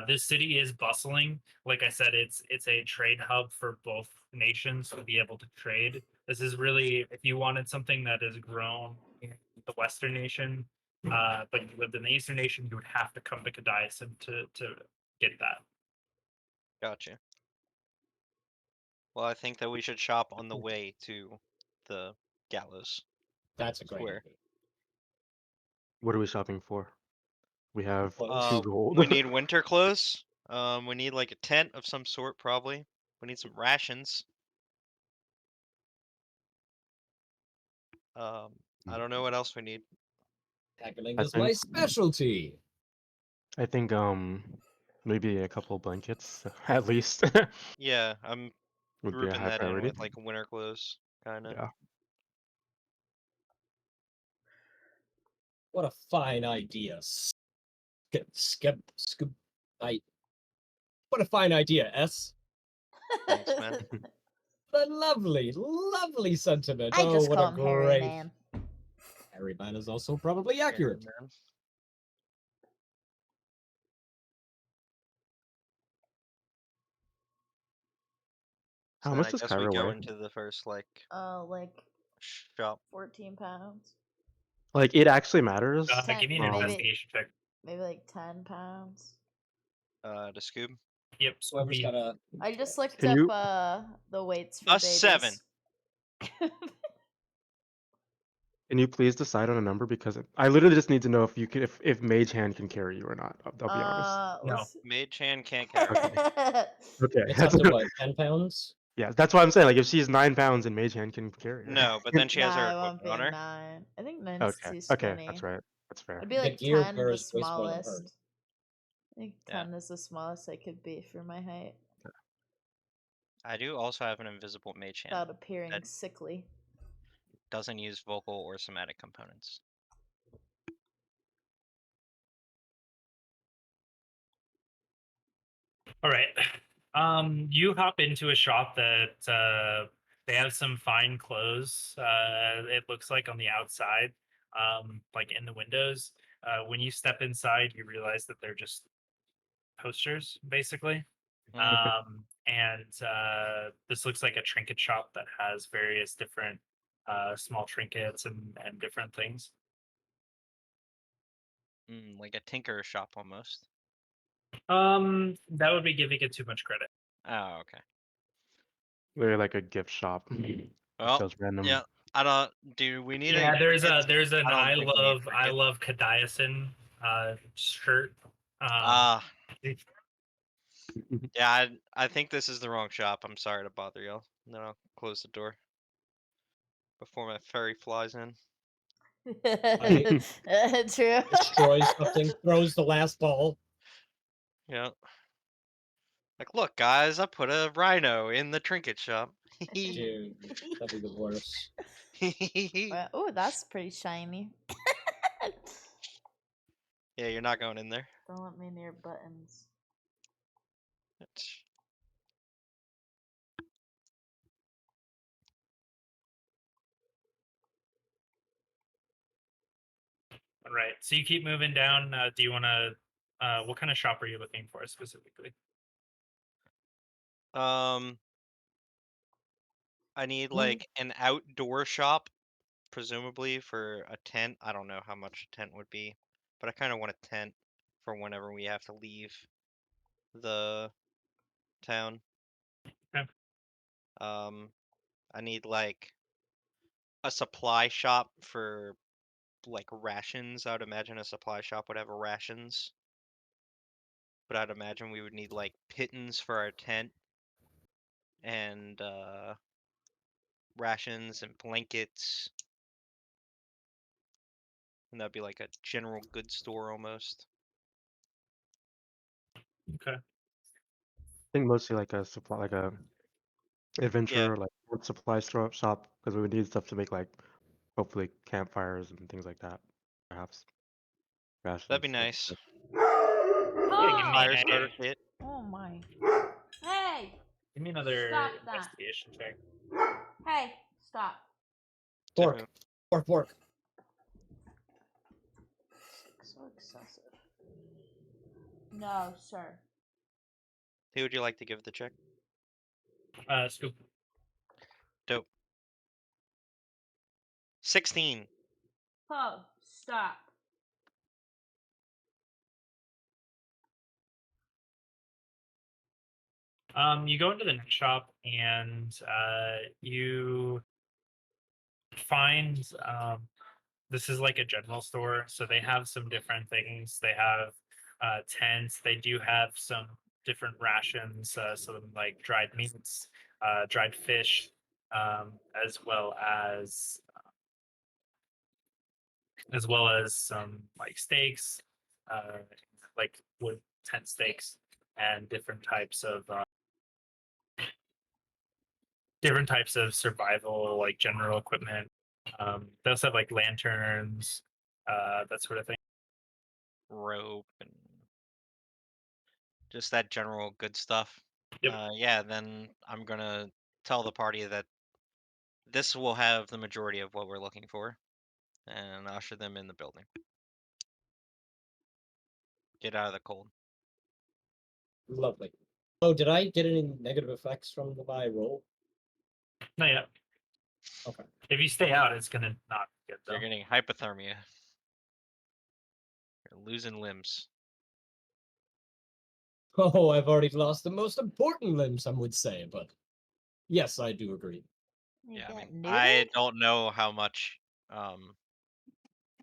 This city is bustling. Like I said, it's a trade hub for both nations to be able to trade. This is really, if you wanted something that is grown in the Western nation, but you lived in the Eastern nation, you would have to come to Kadaisen to get that. Gotcha. Well, I think that we should shop on the way to the gallows. That's a great Square. idea. What are we shopping for? We have Close. 2 gold. We need winter clothes. We need like a tent of some sort, probably. We need some rations. I don't know what else we need. Tackling I is my think specialty. I think maybe a couple blankets at least Yeah, I'm would be a grouping high that in priority. with like winter clothes, kind of. Yeah. What a fine idea. What a fine idea, S. Thanks, man. A lovely, lovely sentiment. I Oh, just what call a him Harry great. Man. Harry Man is also probably Yeah, accurate. man. How So then much I does guess we Kyra go weigh? into the first like Like shop. 14 pounds. Like it actually matters. Give me an 10, maybe investigation check. maybe like 10 pounds. To Scoob. Yep. So whoever's got a. I just looked Can up you the weights for A 7. babies. can you please decide on a number because I literally just need to know if you can if Mage Hand can carry you or not. I'll be honest. No. Let's see. Mage Hand can't carry. Okay. Okay. It's up to what, 10 pounds? Yeah, that's why I'm saying like if she's 9 pounds and Mage Hand can carry her. No, but then she has her Nah, it won't equipment be on a her. 9. I think 9's Okay. too Okay, skinny. that's right. That's fair. It'd be The like gear 10, the bears weighs more than her. smallest. I think Yeah. 10 is the smallest I could be for my height I do also have an invisible Mage Hand without appearing that sickly. doesn't use vocal or somatic components. All right. You hop into a shop that they have some fine clothes. It looks like on the outside, like in the windows. When you step inside, you realize that they're just posters, basically. And this looks like a trinket shop that has various different small trinkets and different things. Like a tinker shop almost. That would be giving it too much credit. Oh, okay. Literally like a gift shop. Well, Sells random. yeah. I don't. Do we need? Yeah, any there's trinkets? an I don't think we need I trinkets. love Kadaisen shirt Ah, the- yeah, I think this is the wrong shop. I'm sorry to bother y'all. Then I'll close the door before my fairy flies in. True. Destroys something, throws the last ball. Yeah. Like, look, guys, I put a rhino in the trinket shop. Dude, that'd be the worst. Oh, that's pretty shiny. Yeah, you're not going in there. Don't let me near buttons. It's- All right. So you keep moving down. Do you want to? What kind of shop are you looking for specifically? I need Hmm. like an outdoor shop, presumably for a tent. I don't know how much a tent would be, but I kind of want a tent for whenever we have to leave the town. Okay. I need like a supply shop for like rations. I would imagine a supply shop would have rations, but I'd imagine we would need like pittance for our tent and rations and blankets, and that'd be like a general goods store almost. Okay. I think mostly like a supply, like a adventure, like wood supply store shop, because we would need stuff to make like hopefully campfires and things like that. Perhaps That'd be rations. nice. Yeah. Give me Fire a. starter kit. Oh my. Hey! Give me another Stop that. investigation check. Hey! Stop. To Pork. whom? Pork. So excessive. No, sir. Who would you like to give the check? Scoop. Dope. 16. Oh, stop. You go into the next shop and you find this is like a general store, so they have some different things. They have tents. They do have some different rations, some like dried meats, dried fish, as well as some like steaks, uh, like wood tent steaks, and different types of survival like general equipment. They also have like lanterns, that sort of thing. Rope and just that general good stuff. Yep. Yeah, then I'm gonna tell the party that this will have the majority of what we're looking for, and usher them in the building. Get out of the cold. Lovely. Oh, did I get any negative effects from the my roll? Not yet. Okay. If you stay out, it's gonna not be good though. You're getting hypothermia. You're losing limbs. Oh, I've already lost the most important limb, some would say, but yes, I do agree. You Yeah, I get mean, neutered? I don't know how much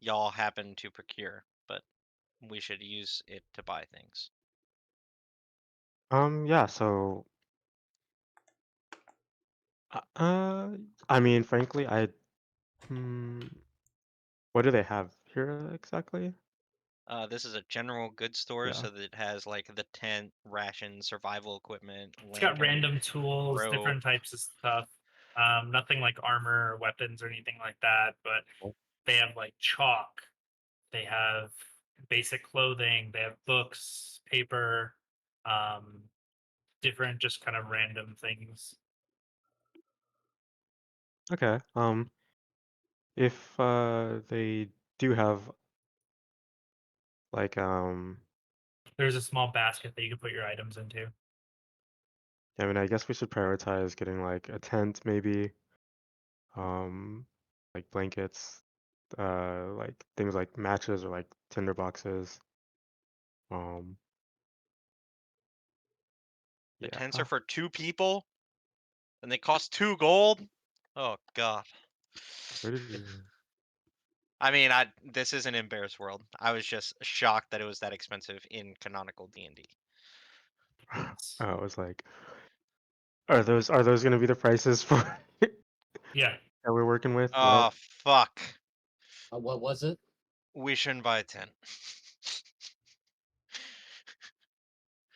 y'all happen to procure, but we should use it to buy things. Yeah. So, I mean, frankly, hmm, what do they have here exactly? This is a general goods store, Yeah. so that it has like the tent, rations, survival equipment, It's got lantern, random tools, rope. different types of stuff. Nothing like armor or weapons or anything like that, but Oh. they have like chalk. They have basic clothing. They have books, paper, um, different just kind of random things. Okay. If they do have like There's a small basket that you can put your items into. I mean, I guess we should prioritize getting like a tent maybe, um, like blankets, like things like matches or like tinder boxes. Um, The yeah. tents are for 2 people, and they cost 2 gold. Oh god. Where did you? I mean, this isn't in Bear's World. I was just shocked that it was that expensive in canonical D&D. Yes. I was like, are those going to be the prices for Yeah. that we're working with? Oh, Well, fuck. What was it? We shouldn't buy a tent.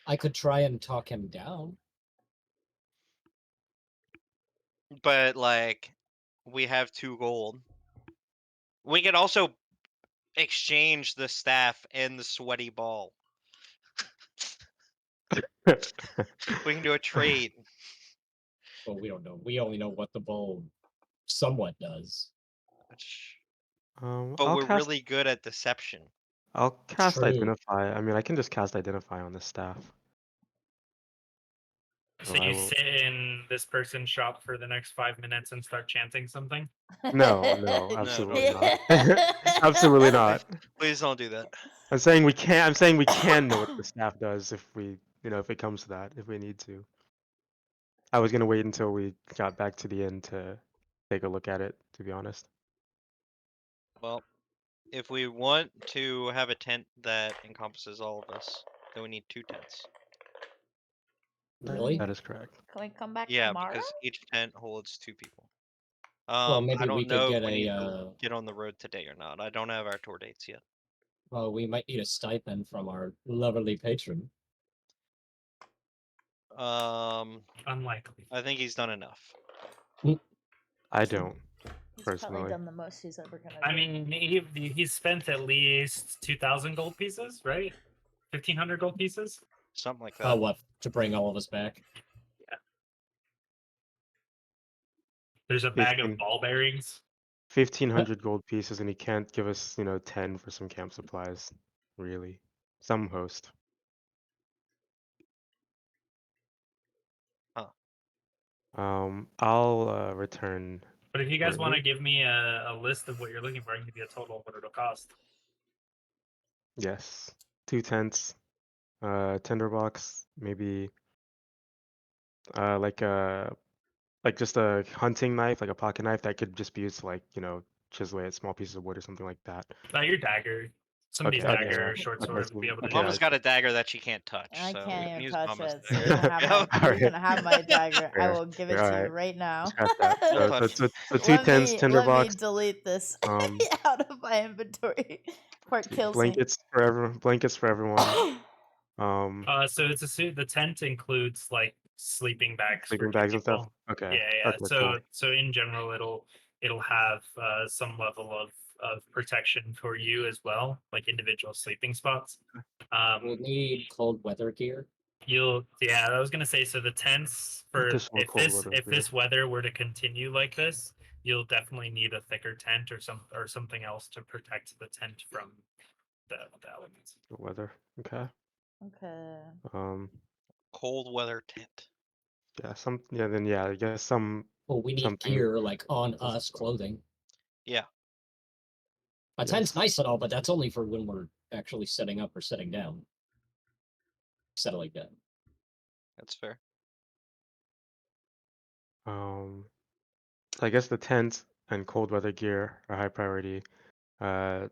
I could try and talk him down. But, like, we have 2 gold. We could also exchange the staff and the sweaty ball. We can do a trade. Well, we don't know. We only know what the bowl somewhat does. But I'll we're cast really good at deception. True. Identify. I mean, I can just cast identify on the staff. So I you will. sit in this person's shop for the next 5 minutes and start chanting something? No, No, absolutely don't not. do that. Absolutely not. Please don't do that. I'm saying we can. I'm saying we can know what the staff does if we, if it comes to that, if we need to. I was gonna wait until we got back to the end to take a look at it. To be honest. Well, if we want to have a tent that encompasses all of us, then we need 2 tents. Really? That is correct. Can we come back Yeah, tomorrow? because each tent holds 2 people. Well, maybe I we don't could know get if we need a. to get on the road today or not. I don't have our tour dates yet. Well, we might need a stipend from our lovely patron. Unlikely. I think he's done enough. I don't He's personally. probably done the most he's ever gonna do. I mean, he's spent at least 2,000 gold pieces, right? 1,500 gold pieces. Something like Oh, that. what? To bring all of us back? There's a bag 15 of ball bearings. 1,500 gold pieces, and he can't give us, 10 for some camp supplies. Really, some host. I'll return. But if you guys want to shortly. give me a list of what you're looking for, I can give you a total of what it'll cost. Yes, 2 tents, tinderbox, maybe like just a hunting knife, like a pocket knife that could just be used to chisel away at small pieces of wood or something like that. Your dagger. Somebody's Okay, dagger or yeah. short Okay, sword will be able to do Mama's that. got a dagger that she can't touch, I so we can't can even use touch Mama's it, so you dagger. can have Yep. my you can have my dagger. I Fair, will give it fair, to you alright. right now. Scratch that. Don't So, touch. so 2 tents, let tinderbox, me delete this um, out of my inventory before it kills me. blankets for everyone. So it's a suit. The tent includes like sleeping bags for Sleeping 2 bags and stuff. people. Okay. Yeah. Okay, So cool. so in general, it'll have some level of protection for you as well, like individual sleeping spots. We'll need cold weather gear. I was gonna say, so the tents for Additional if cold this weather if gear. this weather were to continue like this, you'll definitely need a thicker tent or something else to protect the tent from the elements. The weather. Okay. Okay. Cold weather tent. Yeah, I guess Well, we need something. gear like on us, clothing. Yeah. A Yes. tent's nice and all, but that's only for when we're actually setting up or setting down. Settling down. That's fair. So I guess the tent and cold weather gear are high priority. I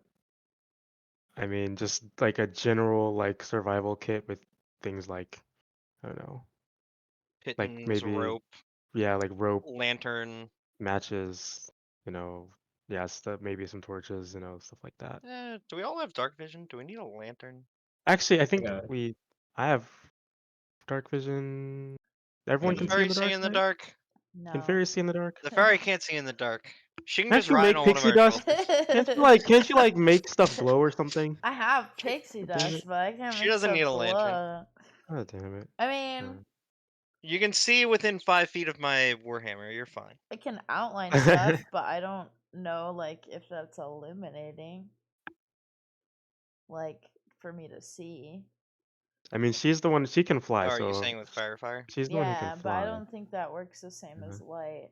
mean, just like a general survival kit with things like, I don't know, like Pittons, maybe, rope, yeah, like rope, lantern. matches, yeah, stuff, maybe some torches, stuff like that. Do we all have dark vision? Do we need a lantern? Actually, I think Yeah. I have dark vision. Can Everyone the can see in fairy the see dark, in the right? dark? Can No. fairies see in the dark? The fairy can't see in the dark. She can Can't just you ride make on one of pixie our dust? shoulders. Can't you make stuff glow or something? I have pixie God damn dust, it. but I can't She make doesn't stuff need a lantern. glow. God damn it. I mean, You can see within 5 feet of my warhammer. You're fine. I can outline stuff, but I don't know if that's eliminating for me to see. I mean, she's the one, she can fly, Oh, are you so saying with fire? she's the one who can Yeah, but I fly. don't think that works the same as light.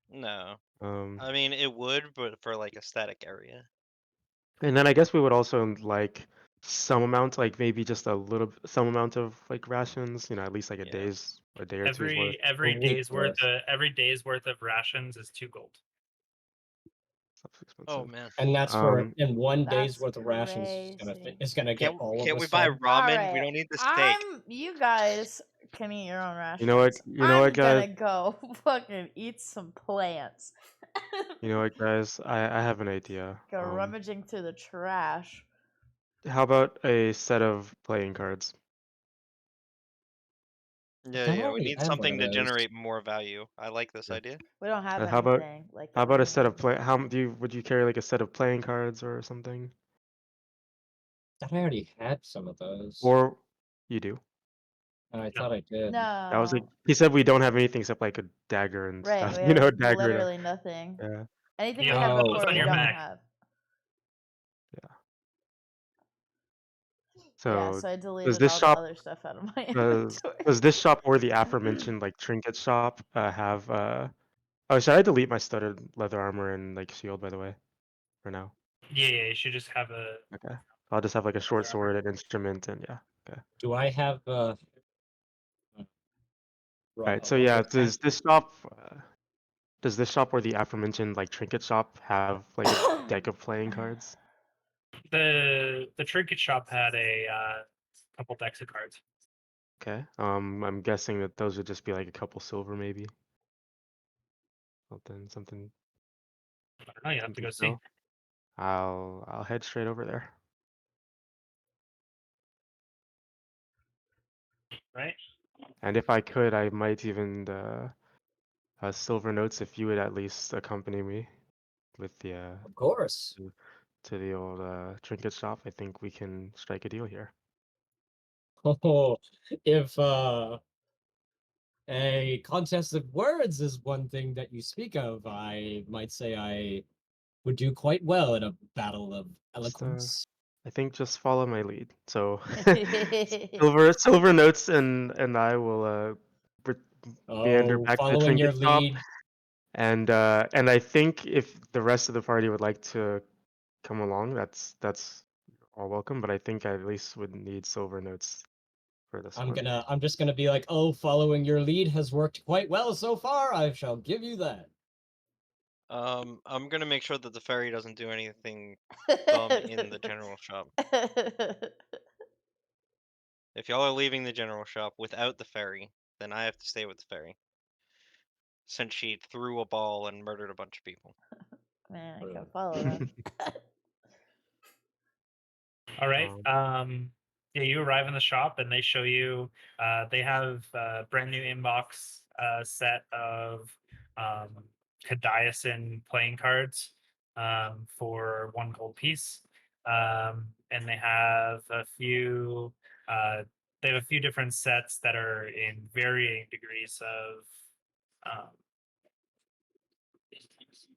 No. Um, I mean, it would, but for a static area. and then I guess we would also like some amount, like maybe just some amount of rations, at least like a Yeah. day or two's worth. Every A week's day's worth of rations is 2 gold. Stuff's Oh expensive. man. And that's for Um, in one day's That's worth of rations crazy. is gonna get all of Can't us we buy fed. ramen? We Alright, don't need the steak. you guys can eat your own you know what? rations. You know what, I'm guys? gonna go fucking eat some plants. You know what, guys? I have an idea. Go rummaging through the trash. How about a set of playing cards? Yeah, I yeah. We already need have one something of to those. generate more value. I like this Yeah. idea. We don't have And how about anything like how about a set everything. of play? How do you would you carry like a set of playing cards or something? Thought I already had some of those. Or you do? I No. thought I did. I was like, No. he said we don't have anything except like a dagger and Right, stuff. we You know, have dagger. literally nothing. Yeah, Anything You we have had to put Oh, those before on we your don't okay. back. have. yeah. Yeah, So so I does deleted this all the shop other stuff out of my does inventory. does this shop or the aforementioned like trinket shop have oh, should I delete my studded leather armor and like shield, by the way, for now? Yeah, you should just have a Okay. I'll just have like a short leather armor. sword, an instrument, and yeah. Okay. Do I have All right. So yeah, does this shop or the aforementioned like trinket shop have like a deck of playing cards? The trinket shop had a couple decks of cards. Okay. I'm guessing that those would just be like a couple silver, maybe. Something, I don't know. You have to something go see. so. I'll head straight over there. Right? And if I could, I might even silver notes if you would at least accompany me with the Of course. to the old trinket shop. I think we can strike a deal here. Oh, if a contest of words is one thing that you speak of, I might say I would do quite well in a battle of Just, eloquence. I think just follow my lead. So silver notes and I will re- meander Oh, back to the following trinket your shop. lead. And I think if the rest of the party would like to come along, that's all welcome. But I think I at least would need silver notes for this one. I'm just gonna be like, oh, following your lead has worked quite well so far. I shall give you that. I'm gonna make sure that the ferry doesn't do anything dumb in the general shop. If y'all are leaving the general shop without the ferry, then I have to stay with the ferry. Since she threw a ball and murdered a bunch of people. Man, I can follow that. All right. Um, Yeah, you arrive in the shop and they show you. They have a brand new inbox set of um, Kadiasin playing cards for 1 gold piece, and they have a few. Uh, they have a few different sets that are in varying degrees of um,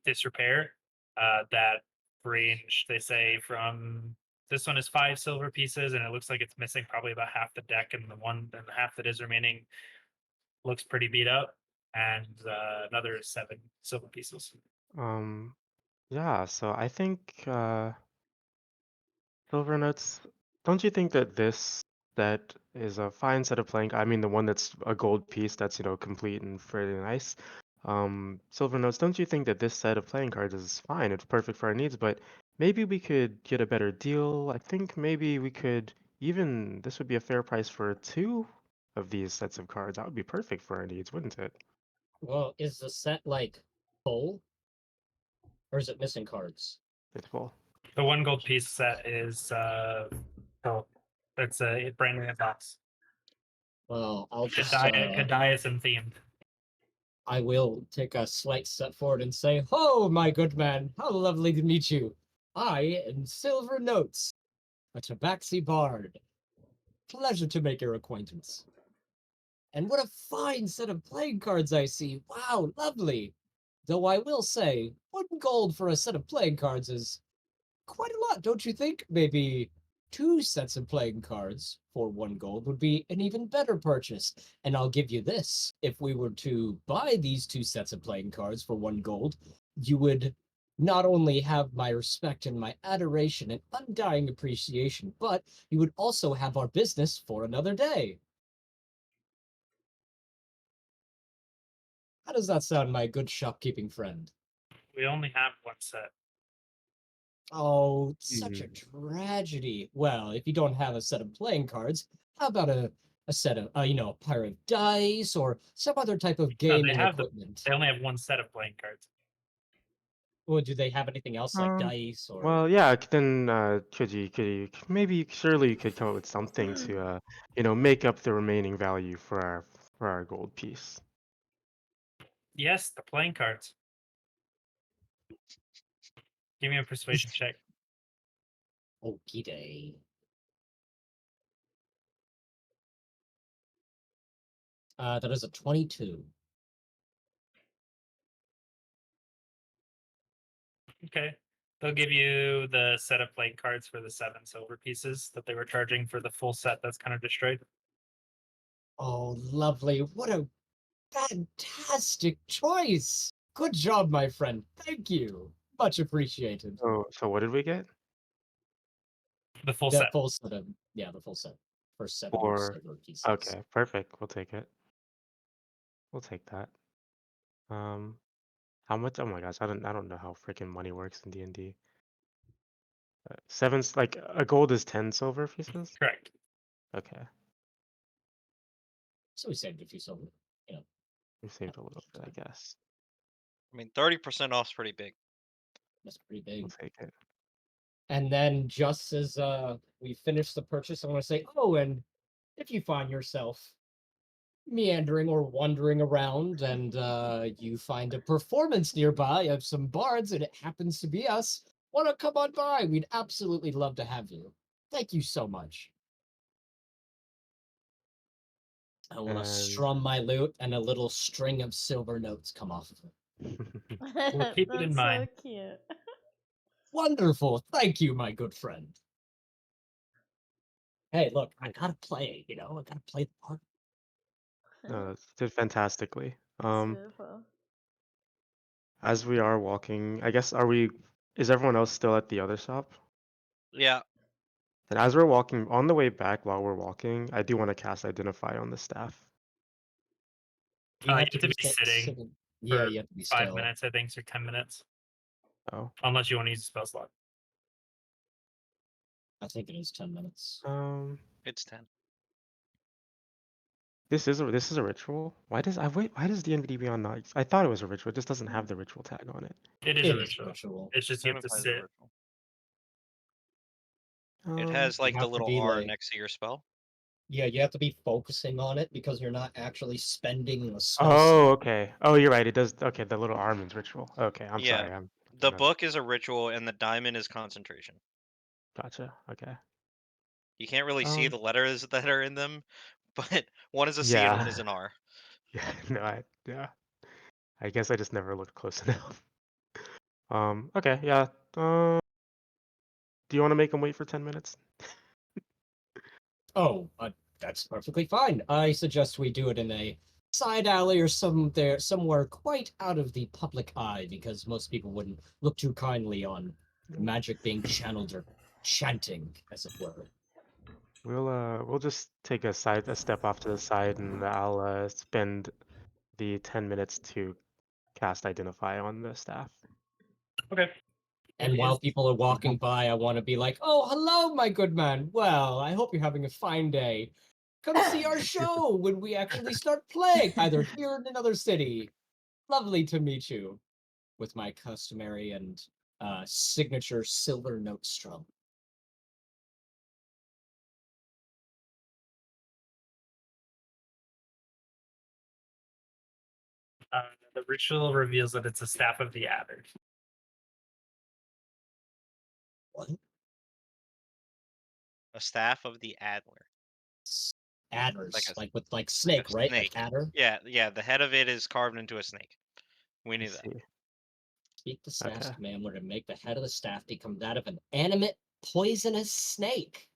disrepair. That range, they say, from this one is 5 silver pieces, and it looks like it's missing probably about half the deck, and the one and the half that is remaining looks pretty beat up. And another is 7 silver pieces. yeah, so I think silver notes. Don't you think that this set is a fine set of playing? I mean, the one that's a gold piece that's, complete and fairly nice. Silver notes, don't you think that this set of playing cards is fine? It's perfect for our needs, but maybe we could get a better deal. I think maybe we could even, this would be a fair price for 2 of these sets of cards. That would be perfect for our needs, wouldn't it? Well, is the set like full, or is it missing cards? It's full. The 1 gold piece set is oh, that's a brand new inbox. Well, I'll just Kadiasin themed. I will take a slight step forward and say, "Oh, my good man, how lovely to meet you. I am Silver Notes, a Tabaxi bard. Pleasure to make your acquaintance. And what a fine set of playing cards I see. Wow, lovely. Though I will say, 1 gold for a set of playing cards is quite a lot, don't you think? Maybe 2 sets of playing cards for 1 gold would be an even better purchase. And I'll give you this. If we were to buy these 2 sets of playing cards for 1 gold, you would not only have my respect and my adoration and undying appreciation, but you would also have our business for another day. How does that sound, my good shopkeeping friend? We only have 1 set. Oh, such a Mhm. tragedy. Well, if you don't have a set of playing cards, how about a set of, a pair of dice or some other type of No, they gaming have equipment? they only have one set of playing cards. Or do they have anything else like Um, dice or? well, yeah, then maybe surely you could come up with something to make up the remaining value for our gold piece. Yes, the playing cards. Give me a persuasion check. Okie day. That is a 22. Okay. They'll give you the set of playing cards for the 7 silver pieces that they were charging for the full set that's kind of destroyed. Oh, lovely. What a fantastic choice. Good job, my friend. Thank you. Much appreciated. So what did we get? The full The set. full set of, yeah, the full set for 7 Or silver pieces. okay, perfect. We'll take it. We'll take that. How much? Oh my gosh, I don't know how freaking money works in D&D. Seven's like a gold is 10 silver pieces. Correct. Okay, So we saved a few silver. You know, we saved a little bit, I guess. I mean, 30% off's pretty big. that's pretty We'll big. take it. And then just as we finish the purchase, I want to say, oh, and if you find yourself meandering or wandering around and you find a performance nearby of some bards and it happens to be us, want to come on by? We'd absolutely love to have you. Thank you so much. I want to And strum my lute and a little string of silver notes come off of it. We'll keep it in That's so mind. cute. Wonderful. Thank you, my good friend. Hey, look, I gotta play, I gotta play the part. no, it did fantastically. That's beautiful. As we are walking, I guess is everyone else still at the other shop? Yeah. And as we're walking on the way back while we're walking, I do want to cast Identify on the staff. You You have have to to be be sitting Yeah, for you have to be 5 still. minutes, I think, or 10 minutes, Oh. unless you want to use a spell slot. I think it is 10 minutes. It's 10. This is a ritual. Why does D&D Beyond not? I thought it was a ritual. It just doesn't have the ritual tag on it. It is It a is a ritual. ritual. It's just you have to Identifies a sit. ritual. It has You like the have to little be R like, next to your spell. yeah, you have to be focusing on it because you're not actually spending a spell Oh, slot. okay. Oh, you're right. It does. Okay, the little Armin's ritual. Okay, I'm Yeah. sorry. I'm The thinking of- book is a ritual and the diamond is concentration. Gotcha. Okay. You can't really see the letters that are in them, but one is a C and one is Yeah. an R. Yeah. No. Yeah. I guess I just never looked close enough. Okay. Yeah. Do you want to make him wait for 10 minutes? Oh, that's perfectly fine. I suggest we do it in a side alley or somewhere quite out of the public eye because most people wouldn't look too kindly on magic being channeled or chanting, as it were. We'll just take a step off to the side, and I'll spend the 10 minutes to cast Identify on the staff. Okay. And It while is. people are walking by, I want to be like, oh, hello, my good man. Well, I hope you're having a fine day. Come see our show when we actually start playing, either here in another city. Lovely to meet you. With my customary and signature silver note strum. The ritual reveals that it's a staff of the adder. What? A staff of the Adler. Adders, Like a- with Like snake, a right? snake. Like adder. Yeah. The head of it is carved into a snake. We I knew that. see. Speak the staff's Okay. command were to make the head of the staff become that of an animate, poisonous snake.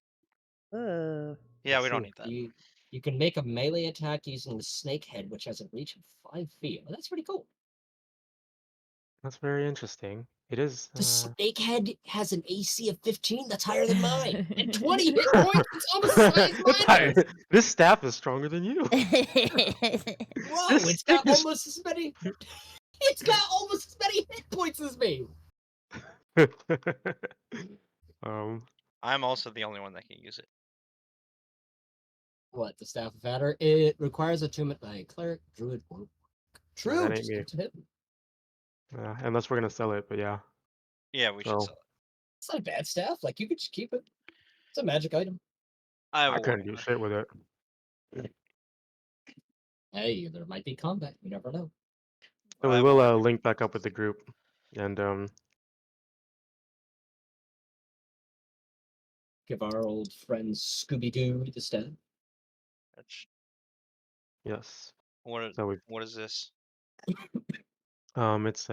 Ugh. Yeah, I we don't see. need that. You can make a melee attack using the snake head, which has a reach of 5 feet. Well, that's pretty cool. That's very interesting. It is. The snake head has an AC of 15. That's higher than mine. And 20 hit points. It's almost as high as It's mine is. This staff is stronger than you. Whoa! This It's stick got is. almost as many. It's got almost as many hit points as me. um, I'm also the only one that can use it. What, the Staff of Adder? It requires attunement by a cleric, druid, or warlock. True, that ain't just me. give it to him. Unless we're gonna sell it, but yeah. Yeah, we should So sell it. It's not a bad staff. Like, you could just keep it. It's a magic item. I have I a couldn't do warhammer. shit with it. Hey, there might be combat. You never know. So I we have a will warhammer. link back up with the group, and Give our old friend Scooby-Doo the staff. That's- yes. What is this? It's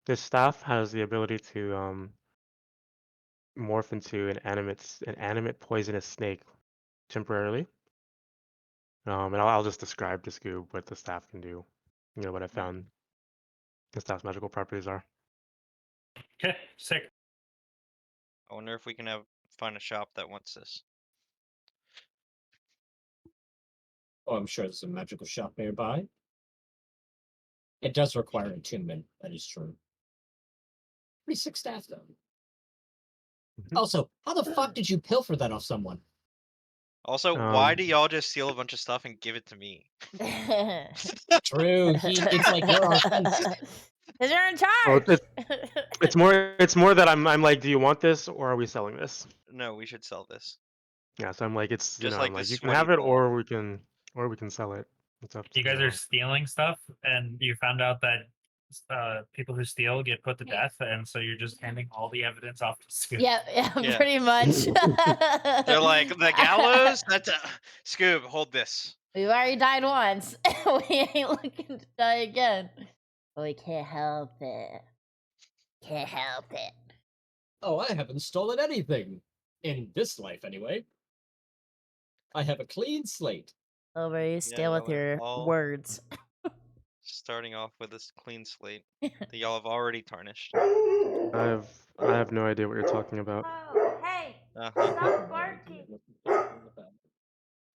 this staff has the ability to morph into an animate poisonous snake temporarily. And I'll just describe to Scoob what the staff can do. You know what I found the staff's magical properties are. Okay, sick. I wonder if we can find a shop that wants this. Oh, I'm sure there's a magical shop nearby. It does require attunement, that is true. Pretty sick staff, though. Mhm. Also, how the fuck did you pilfer that off someone? Also, why Um, do y'all just steal a bunch of stuff and give it to me? True, it's like you're our fence. Because you're in Well, charge. it's more that I'm like, do you want this or are we selling this? No, we should sell this. Yeah, so I'm like, it's Just I'm like like, this you can sweaty have it ball. or we can sell it. It's up to You guys are stealing stuff, and you found out that people who steal get put to death, and so you're just handing all the evidence off to Scoop. Yeah, Yeah. pretty much. They're like, the gallows? That's Scoob, hold this. We've already died once. We ain't looking to die again. But we can't help it. Can't help it. Oh, I haven't stolen anything. In this life, anyway. I have a clean slate. Over, you steal y'all with are your all words. starting off with this clean slate that y'all have already tarnished. I have no idea what you're talking about. Oh, hey! Uh-huh. Stop barking!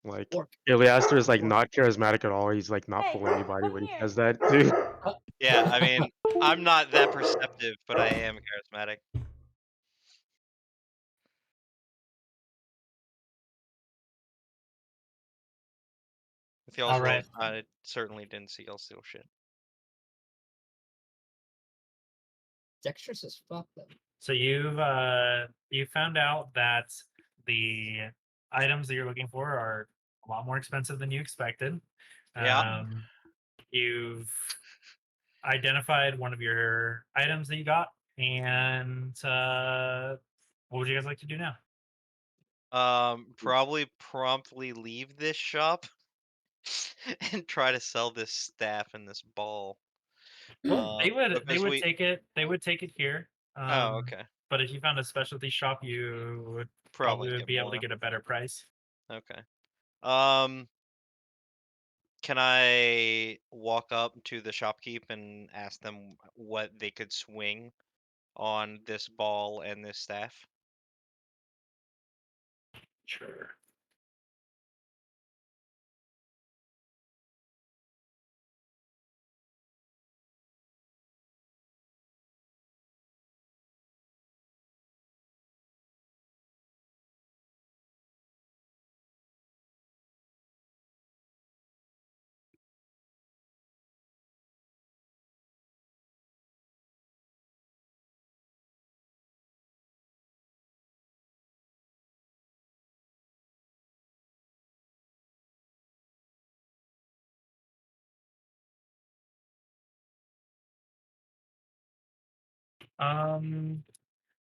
Like, Orc. Iliaster is like not charismatic at all. He's like not Hey, fooling anybody come when he here. says that, dude. Yeah, I mean, I'm not that perceptive, but I am charismatic. With y'all's All right. rolls, I certainly didn't see y'all steal shit. Dexterous as fuck, though. So you found out that the items that you're looking for are a lot more expensive than you expected. Yeah. You've identified one of your items that you got, and what would you guys like to do now? Probably promptly leave this shop and try to sell this staff and this ball. They Because would take it. They would take it here. Oh, okay. But if you found a specialty shop, you would Probably probably get be able to more. get a better price. Okay. Can I walk up to the shopkeep and ask them what they could swing on this ball and this staff? Sure.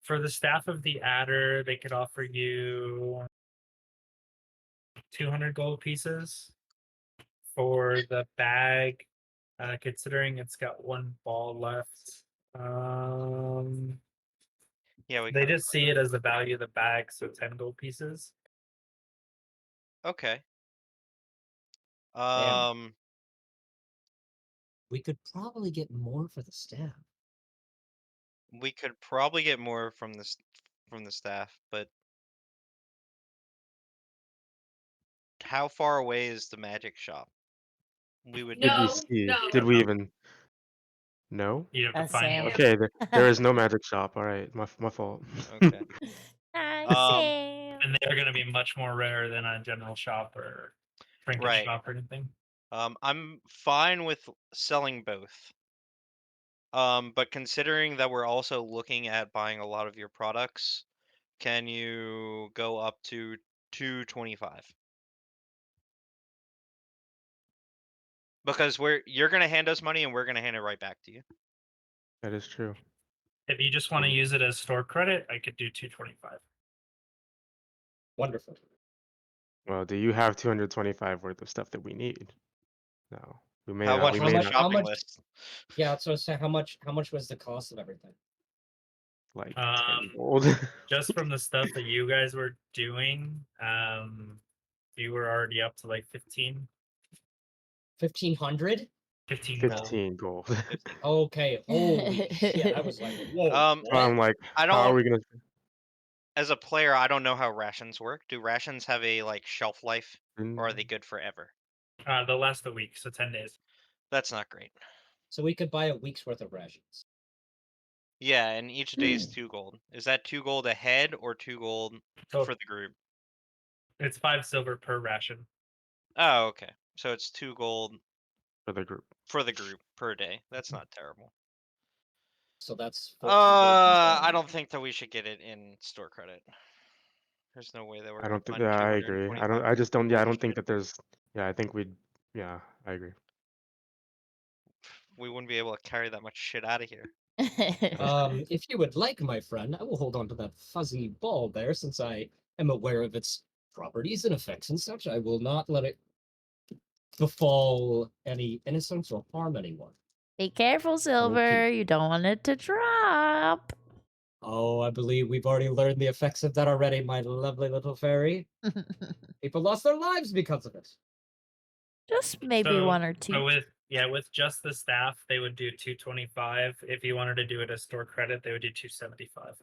For the staff of the adder, they could offer you 200 gold pieces. For the bag, considering it's got one ball left, Yeah, we they kind of. just see it as the value of the bag, so 10 gold pieces. Okay. Damn. We could probably get more for the staff. We could probably get more from the staff, but how far away is the magic shop? We would. Did we No, see? no. Did we even? No. You'd have to That's find Sam. one. Okay, there is no magic shop. All right, my fault. Okay. Sam. And they're going to be much more rare than a general shop or trinket Right. shop or anything. I'm fine with selling both. But considering that we're also looking at buying a lot of your products, can you go up to 225? Because you're gonna hand us money and we're gonna hand it right back to you. That is true. If you just want to Mm. use it as store credit, I could do 225. Wonderful. Well, do you have 225 worth of stuff that we need? No, we may How not. much We was may the not. shopping list? Yeah, so say how much was the cost of everything? Like 10 Um, gold. just from the stuff that you guys were doing, you were already up to like 15 1500? gold. 15 gold. Okay, holy shit. I was like, whoa, So I'm what? like, I how are don't. we gonna? As a player, I don't know how rations work. Do rations have a like shelf life, or are they good forever? They'll last a week, so 10 days. That's not great. So we could buy a week's worth of rations. Yeah, and each day is 2 gold. Is that 2 gold a head or 2 gold So for the group? it's 5 silver per ration. Oh, okay. So it's 2 gold For the group. for the group per day. That's not terrible. So that's 14 gold per I day. don't think that we should get it in store credit. There's no way that we're I gonna don't think. find Yeah, I agree. I don't. I just don't. Yeah, I don't think shit. that there's. Yeah, I think we'd. Yeah, I agree. We wouldn't be able to carry that much shit out of here. If you would like, my friend, I will hold on to that fuzzy ball there since I am aware of its properties and effects and such. I will not let it befall any innocents or harm anyone. Be careful, Silver. You don't want it to drop. Oh, I believe we've already learned the effects of that already, my lovely little fairy. People lost their lives because of it. Just maybe So- one or two. So with just the staff, they would do 225. If you wanted to do it as store credit, they would do 275.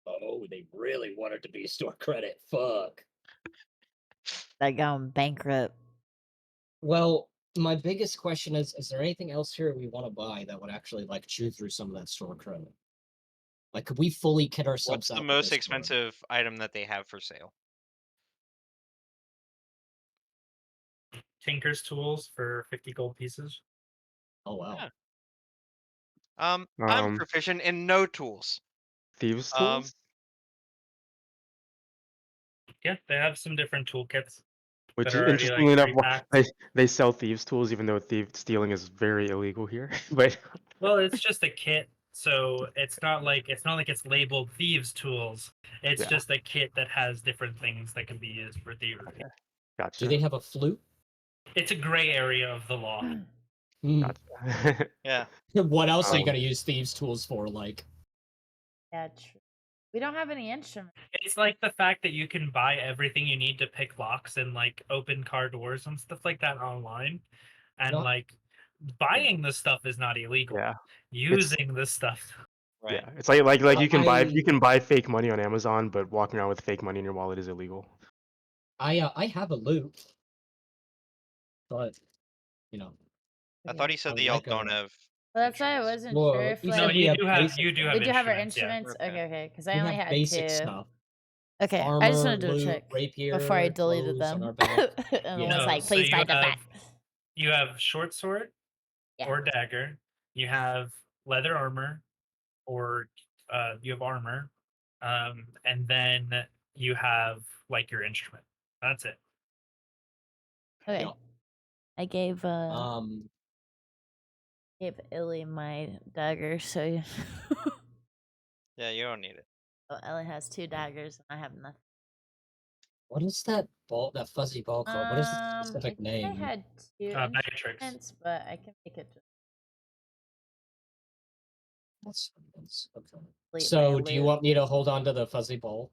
Oh, they really wanted to be store credit. Fuck. They're going bankrupt. Well, my biggest question is there anything else here we want to buy that would actually like chew through some of that store credit? Like, could we fully kit ourselves What's out the with most this card? expensive item that they have for sale? Tinker's tools for 50 gold pieces. Oh wow. Yeah. I'm proficient in no tools. Thieves' Um, tools, Yeah, they have some different toolkits which that is are already like interestingly enough, pre-packed. they sell thieves' tools, even though thief stealing is very illegal here. But Well, it's just a kit, so it's not like it's labeled thieves' tools. It's Yeah. just a kit that has different things that can be used for thievery. gotcha. Do they have a flute? It's a gray area of the law. Hmm. Gotcha. yeah. What else are you Um, gonna use thieves' tools for? Like, Yeah, true. We don't have any instruments. It's like the fact that you can buy everything you need to pick locks and like open car doors and stuff like that online, and Not- like buying the stuff is not illegal. yeah, Using the stuff. Right. yeah. It's like Well, you can buy fake money on Amazon, but walking around with fake money in your wallet is illegal. I have a loot, but you know, I thought he said I that y'all like don't a- have. Well, that's why I instruments. wasn't Well, sure if you No, said like we you have do have basic. you do have we do have our instruments, instruments. Okay. Okay, because I We only have had basic two. stuff. Okay, Armor, I just wanted to loot, check rapier, before I deleted clothes on them. our back. And Yeah. was like, so please you buy the have back. you have short sword Yeah. or dagger. You have leather armor, or you have armor, and then you have like your instrument. That's it. Okay. Yeah. I gave Um, gave Illy my dagger, so Yeah, you don't need it. oh, Ellie has 2 daggers and I have nothing. what is that ball? That fuzzy ball called? What is the I specific think name? I had 2 Matrix. instruments, but I can make it just That's okay. delete So, my do you loot. want me to hold on to the fuzzy ball?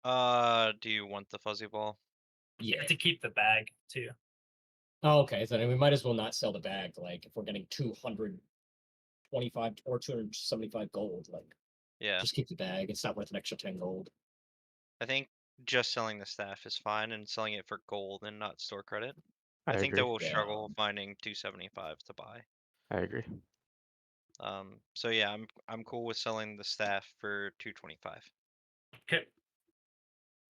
Do you want the fuzzy ball? You have to keep the bag too. Oh, okay. So then we might as well not sell the bag. Like, if we're getting 225 or 275 gold, like, Yeah. just keep the bag. It's not worth an extra 10 gold. I think just selling the staff is fine and selling it for gold and not store credit. I I think agree. that we'll Yeah. struggle finding 275 to buy. I agree. So yeah, I'm cool with selling the staff for 225. Okay.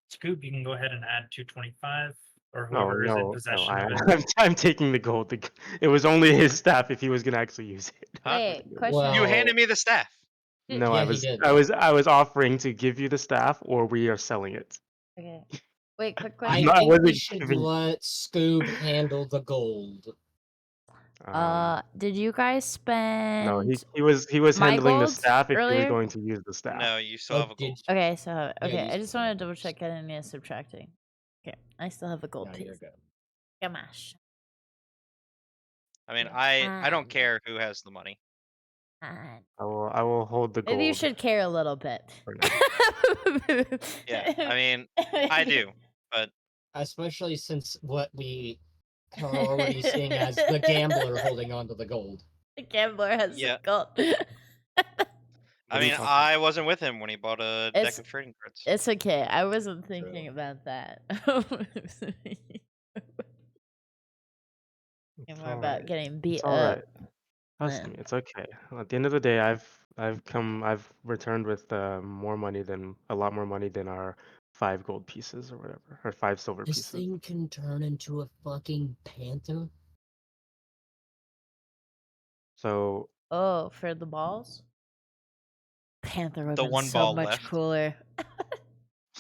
Scoop, you can go ahead and add 225, or Oh whoever is in no, possession of it. I'm taking the gold. It was only his staff if he was gonna actually use it. Huh? Wait, question. Well, You handed me the staff. No, Yeah, he did. I was offering to give you the staff, or we are selling it. Okay. Wait, quick I question. I think we wasn't should giving. let Scoob handle the gold. Did you guys No, spend he was my handling the gold staff if he was earlier? going to use the staff. No, you still Oh, have a gold. did Okay, so Yeah, okay, you I just still want to have double gold. check any of subtracting. Okay, I still have a gold No, piece. you're good. Gamash. I mean, Yeah. I don't care who has the money. I will hold the Maybe you gold should care a little bit. for now. Yeah, I mean, I do, but Especially since what we are already seeing as the gambler holding on to the gold. The gambler has Yeah. the gold. I are you mean, talking I wasn't with him when he bought a deck It's- of trading cards. It's okay. I wasn't thinking True. about that. It's More all about right. getting beat It's all up. right. Trust Yeah. me, it's okay. At the end of the day, I've returned with a lot more money than our 5 gold pieces or whatever, or 5 silver This pieces. thing can turn into a fucking panther? So Oh, for the balls? Panther would The have been one so ball much left. cooler.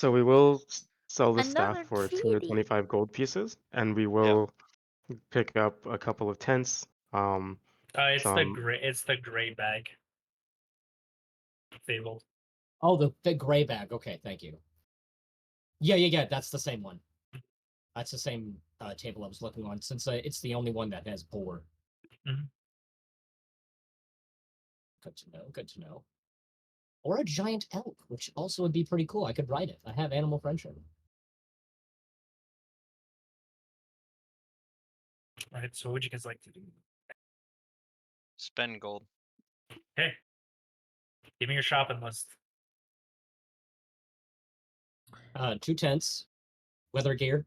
we will sell the staff Another for kitty. 225 gold pieces, and we will pick up a couple of tents. It's Some the gray bag. Fabled. Oh, the gray bag. Okay, thank you. Yeah, that's the same one. That's the same table I was looking on, since it's the only one that has boar. Mhm. Good to know, good to know. Or a giant elk, which also would be pretty cool. I could ride it. I have animal friendship. Right. So, what would you guys like to do? Spend gold. Okay. Give me your shopping list. 2 tents, weather gear.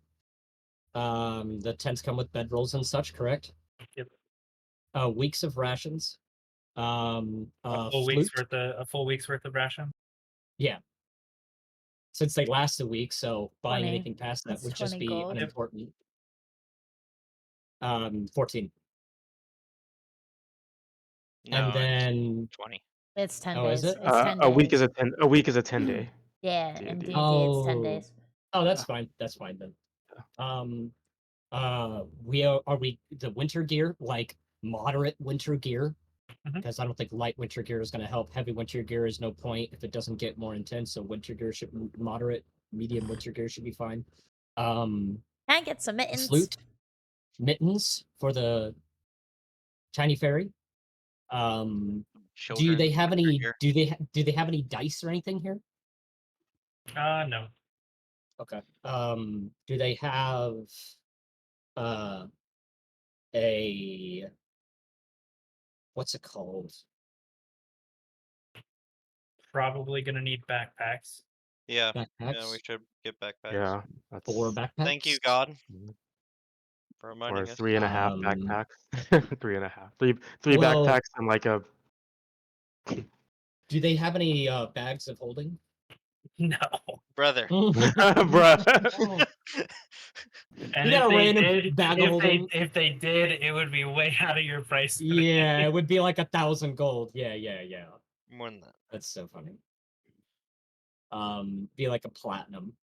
The tents come with bedrolls and such, correct? Yep. Weeks of rations. A full week's worth of ration. Yeah. Since they last a week, so buying 20. anything past that That's would just 20 be gold. Yep. unimportant. 14. No, And it's then 20. It's 10 Oh, is days. it? It's 10 a week days. is a week is a 10-day. Yeah, D&D. in D&D it's 10 Oh. days. Oh, that's fine. That's fine then. We are we the winter gear, like moderate winter gear? Mhm. Because I don't think light winter gear is going to help. Heavy winter gear is no point if it doesn't get more intense. So winter gear should moderate, medium winter gear should be fine. Can I get some A mittens? sloot, mittens for the tiny fairy. Do Children's they have winter any? gear. Do they have any dice or anything here? No. Okay. Do they have a what's it called? Probably gonna need backpacks. Yeah, Backpacks? we should get backpacks. Yeah, that's 4 backpacks. Thank you, God, Mhm. for Or reminding us. 3.5 backpacks. 3.5. Three Well- backpacks and like a Do they have any bags of holding? No. Brother. bruh. And You got a random did, bag of holding? if they did, it would be way out of your price. for the Yeah, game. it would be like 1,000 gold. Yeah. More than that. That's so funny. Be like a platinum,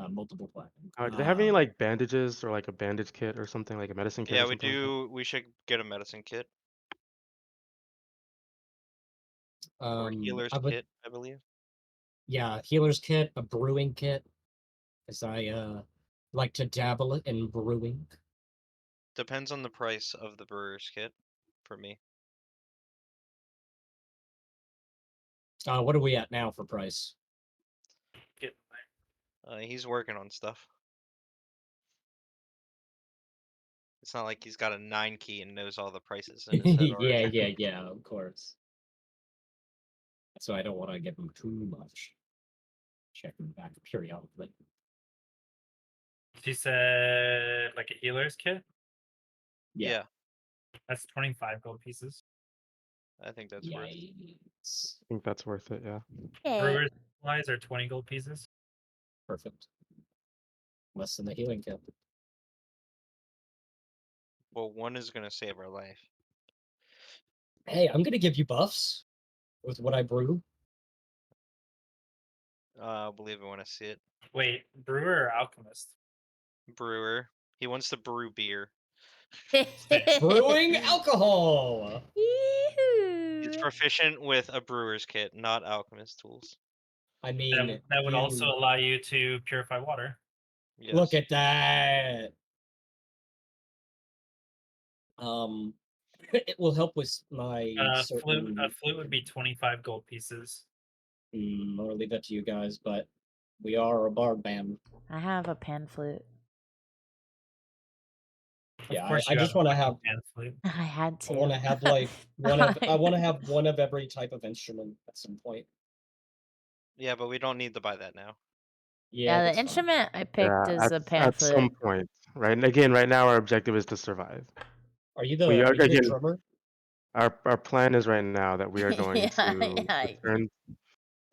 multiple platinum. Do they have any like bandages or like a bandage kit or something, like a medicine kit Yeah, or we something like that? do. We should get a medicine kit or a healer's I would, kit, I believe. yeah, healer's kit, a brewing kit, because I like to dabble in brewing. Depends on the price of the brewer's kit for me. What are we at now for price? Get- He's working on stuff. It's not like he's got a 9 key and knows all the prices in his head already. yeah, of course. So I don't want to give him too much. Checking back periodically. She said like a healer's kit. Yeah. That's 25 gold pieces. I think that's worth it. Yikes. I think that's worth it. Yeah. Okay. Brewer's supplies are 20 gold pieces. Perfect. Less than the healing kit. Well, one is gonna save our life. Hey, I'm gonna give you buffs with what I brew. Believe it when I see it. Wait, brewer or alchemist? Brewer. He wants to brew beer. Brewing alcohol. He's Yee-hoo. proficient with a brewer's kit, not alchemist tools. I That, mean, that would also you allow you to purify water. Yes. look at that. It will help with my A certain. flute would be 25 gold pieces. I'll leave that to you guys, but we are a bard band. I have a pan flute. Yeah, Of course, I you just have a want to fucking have. pan flute. I had to. I want to have like one of. I want to have one of every type of instrument at some point. Yeah, but we don't need to buy that now. Yeah, Yeah, that's the fine. instrument I picked Yeah. is a pan At flute. some point, right? And again, right now our objective is to survive. Are you We the are again. drummer? Our plan is right now that we are going Yeah, to yeah. return.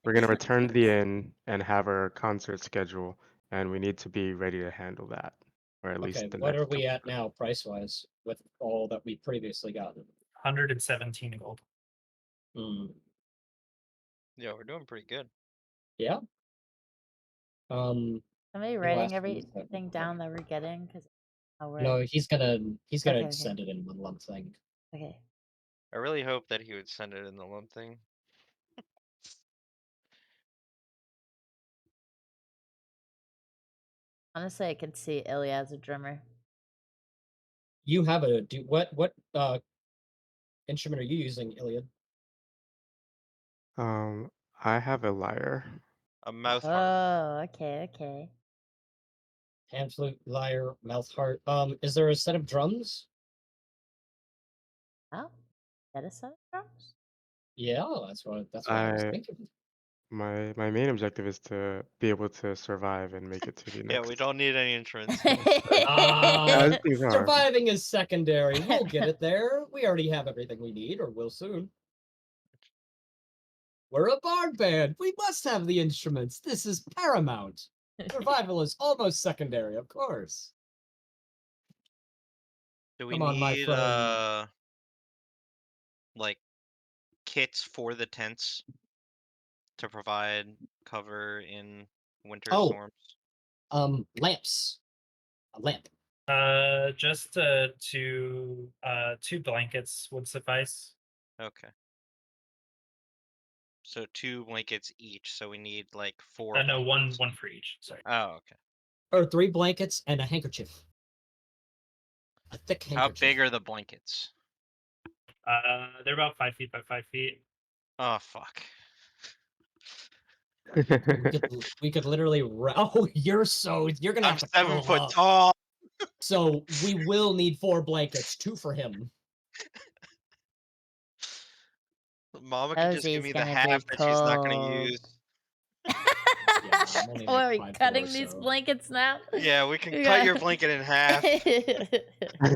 We're going to return to the inn and have our concert schedule, and we need to be ready to handle that, or at least Okay, the what next are we couple. at now, price wise, with all that we previously gotten? 117 gold. Hmm. Yeah, we're doing pretty good. Yeah. Somebody the writing last one was that everything one. down that we're getting because we're No, he's gonna Okay. send it in one lump thing. okay. I really hope that he would send it in the lump thing. Honestly, I could see Ilya as a drummer. You have what instrument are you using, Iliad? I have a lyre. A mouth harp. Oh, okay. Hand flute, lyre, mouth harp. Is there a set of drums? Oh, that is some drums. Yeah, that's what I was thinking. My main objective is to be able to survive and make it to the Yeah, next. we don't need any insurance. Ah, As things are. surviving is secondary. We'll get it there. We already have everything we need, or will soon. We're a bard band. We must have the instruments. This is paramount. Survival is almost secondary, of course. Do we Come on, my need friend. like kits for the tents to provide cover in winter Oh. storms? Lamps. A lamp. Just two blankets would suffice. Okay. So 2 blankets each, so we need like 4 No, blankets. one for each. Sorry. Oh, okay. Or 3 blankets and a handkerchief. A thick handkerchief. How big are the blankets? They're about 5 feet by 5 feet. Oh, fuck. We could literally. Oh, you're gonna I'm have to 7 curl foot up. tall. So we will need 4 blankets, 2 for him. Mama can just give Rosie's me the gonna half be that she's not gonna cold. use. Yeah, I'm only Oh, like are we 5'4", cutting these so- blankets now? Yeah, we can Yeah. cut your blanket in half.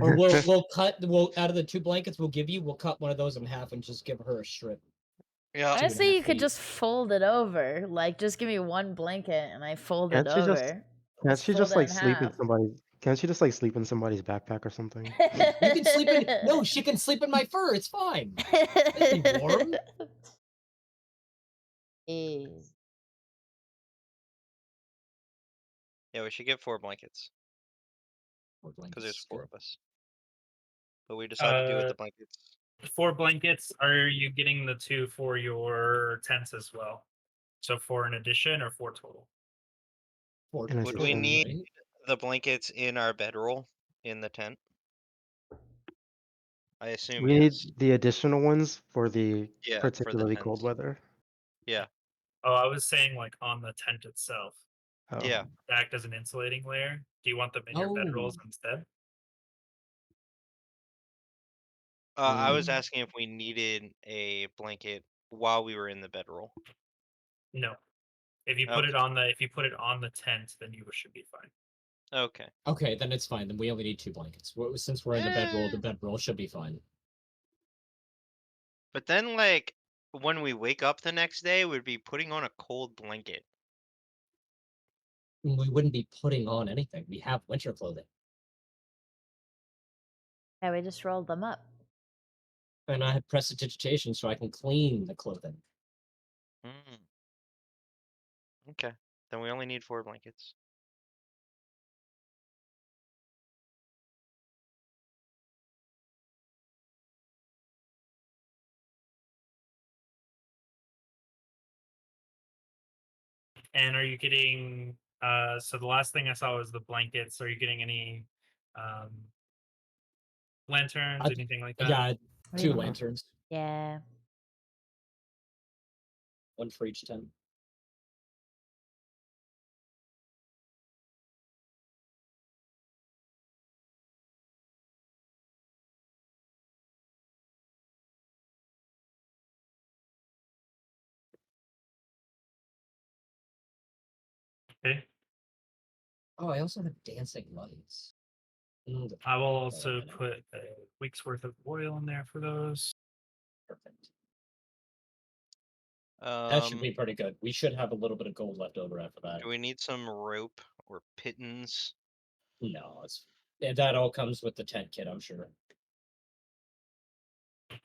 Or we'll out of the 2 blankets we'll cut one of those in half and just give her a strip. Yeah. Honestly, you could 2.5 just fold it over. Like, just give me one blanket and I fold it Can't she just over. can't Just she fold just it like in sleep in half. somebody's can't she just like sleep in somebody's backpack or something? You can sleep in. No, she can sleep in my fur. It's fine. It'll be warm. Jeez. Yeah, we should get 4 blankets. 4 blankets Because there's is 4 good. of us. But we decided to do with the Uh, blankets. 4 blankets. Are you getting the 2 for your tents as well? So 4 in addition or 4 total? 4 In Would total, we addition. need right? the blankets in our bedroll in the tent? I assume We yes. need the additional ones for the Yeah, for the particularly cold tents. weather. Yeah. Oh, I was saying like on the tent itself. Oh. Yeah. To act as an insulating layer. Do you want them in your bedrolls Oh. instead? I was Mm. asking if we needed a blanket while we were in the bedroll. No. If you put it on the tent, then you should be fine. Okay. Okay, then it's fine. Then we only need 2 blankets. Since we're in the bedroll should be fine. But then, like, when we wake up the next day, we'd be putting on a cold blanket. We wouldn't be putting on anything. We have winter clothing. Yeah, we just rolled them up. And I have prestidigitation so I can clean the clothing. Mm. Okay. Then we only need 4 blankets. And are you getting? So the last thing I saw was the blankets. Are you getting any lanterns, anything like that? Yeah, I 2 mean, lanterns. yeah. 1 for each tent. Okay. Oh, I also have dancing lights. I will also put a week's worth of oil in there for those. Perfect. That should Um, be pretty good. We should have a little bit of gold left over after that. do we need some rope or pittons? No, that all comes with the tent kit, I'm sure.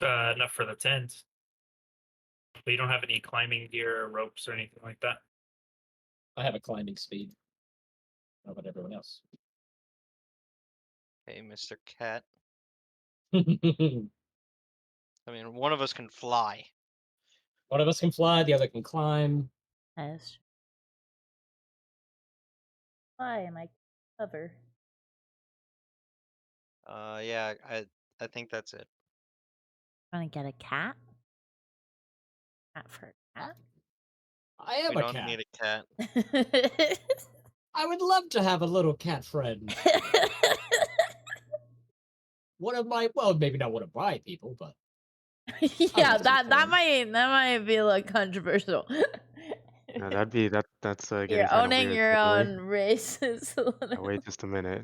Enough for the tent. But you don't have any climbing gear or ropes or anything like that. I have a climbing speed. How about everyone else? Hey, Mr. Cat. One I mean, one of us can fly. of us can fly, the other can climb. Nice. Why am I cover? Yeah, I think that's it. Want to get a cat? Cat for a cat? I am We a don't cat. need a cat. I would love to have a little cat friend. One of my, well, maybe not one of my people, but yeah, would that prefer. might be a little controversial. Yeah, that's getting You're kind of owning weird. your Suddenly. own race. Wait just a minute.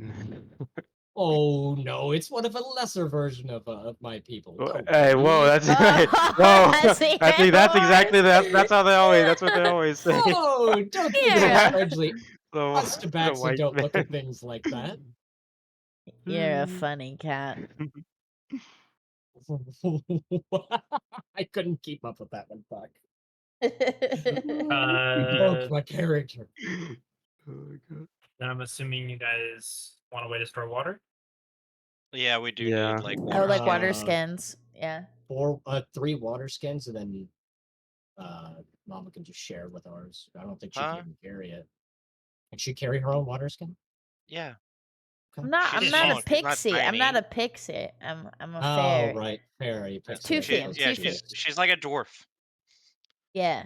Oh no, it's one of a lesser version of my people. Don't Hey, whoa, worry. that's Oh, no. that's I think that's exactly worse. that's how they always that's what they always say. Oh, don't think so Yeah. strangely. So Us the tabaxi white don't look man. at things like that. You're a funny cat. I couldn't keep up with that one. Fuck. Uh, My character. Oh my god. then I'm assuming you guys want a way to store water. Yeah, we do Yeah. need like I water would like water skins. skins. Yeah. 3 water skins, and then Mama can just share with ours. I don't think she Huh? can even carry it. Can she carry her own water skin? Yeah. Okay. I'm She's not small, a she's not pixie. I'm not tiny. a pixie. I'm a Oh, fairy. right. Fairy. Yeah. Pixie. Toothy. Yeah, Toothy. she's like a dwarf. Yeah,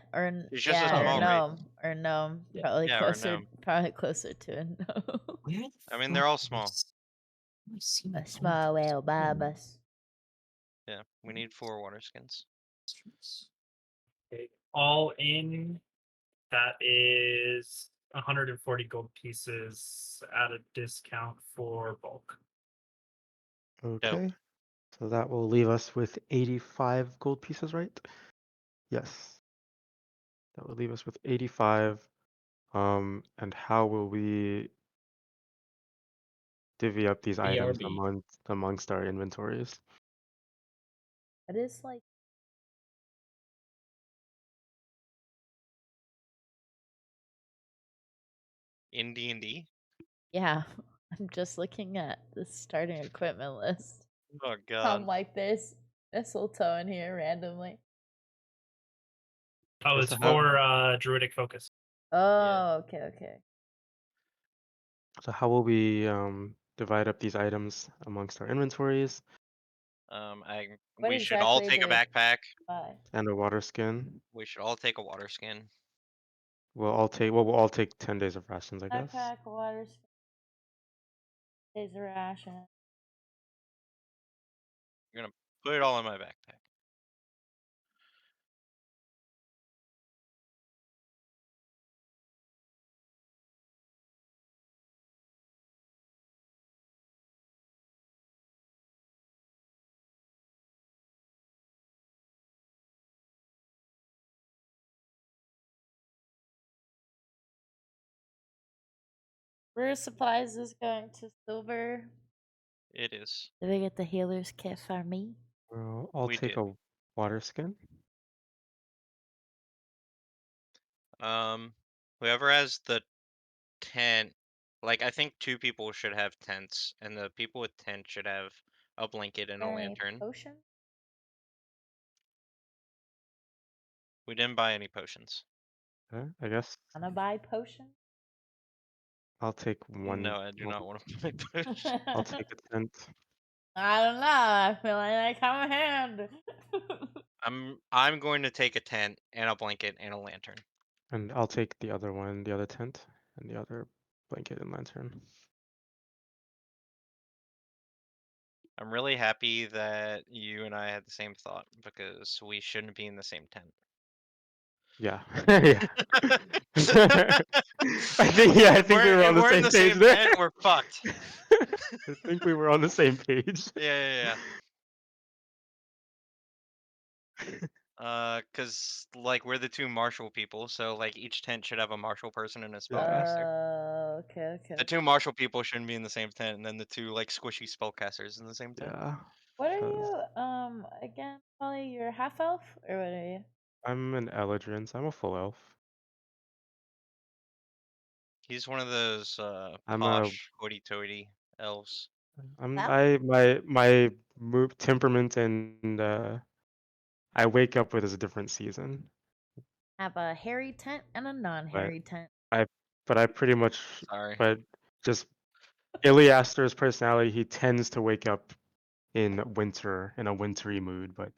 She's just a Oh, small race. or gnome. Yeah. Probably Yeah, or closer. gnome. Probably closer to a gnome. Where the I mean, they're all fuck have I small. seen A gold small whale, babas. Yeah, we need 4 water skins. monsters? Okay. All in, that is 140 gold pieces at a discount for bulk. Okay. So that will leave us with 85 gold pieces, right? Yes. That will leave us with 85. And how will we divvy up these items BRB. amongst our inventories? That is like In D&D? yeah. I'm just looking at the starting equipment list. Oh I'm god. like, there's mistletoe in here randomly. Oh, Yes, it's I have- for druidic focus. Oh, okay. So how will we divide up these items amongst our inventories What We should all exactly take a do we backpack. buy? and a water skin? We should all take a water skin. We'll all take 10 days of rations, I guess. Backpack, water, days of ration. I'm gonna put it all in my backpack. Rare supplies is going to silver. It is. Did we get the healer's kit for me? Well, I'll We take did. a water skin. Whoever has the tent, like I think 2 people should have tents, and the people with tent should have a blanket and a Any lantern. potion? We didn't buy any potions. Okay, I guess Wanna buy potion? I'll take one. No, I do not want to buy potions. I'll take a tent. I don't know. I feel like I come in hand. I'm going to take a tent and a blanket and a lantern. And I'll take the other one, the other tent, and the other blanket and lantern. I'm really happy that you and I had the same thought because we shouldn't be in the same tent. Yeah. Yeah. I think If we were if on the we're in same the page same there. tent, we're fucked. I think we were on the same page. Yeah. Cause like we're the 2 martial people, so like each tent should have a martial person and a spellcaster. Okay. The 2 martial people shouldn't be in the same tent, and then the 2 like squishy spellcasters in the same tent. Yeah. What are 'cause you? Again, Molly, you're half elf, or what are you? I'm an Eladrin, so I'm a full elf. He's one of those I'm a posh hoity-toity elves. I'm That I my move temperament and I wake up with is a different season. have a hairy tent and a But non-hairy tent. I pretty much Sorry. but just Iliaster's personality, he tends to wake up in winter in a wintry mood, but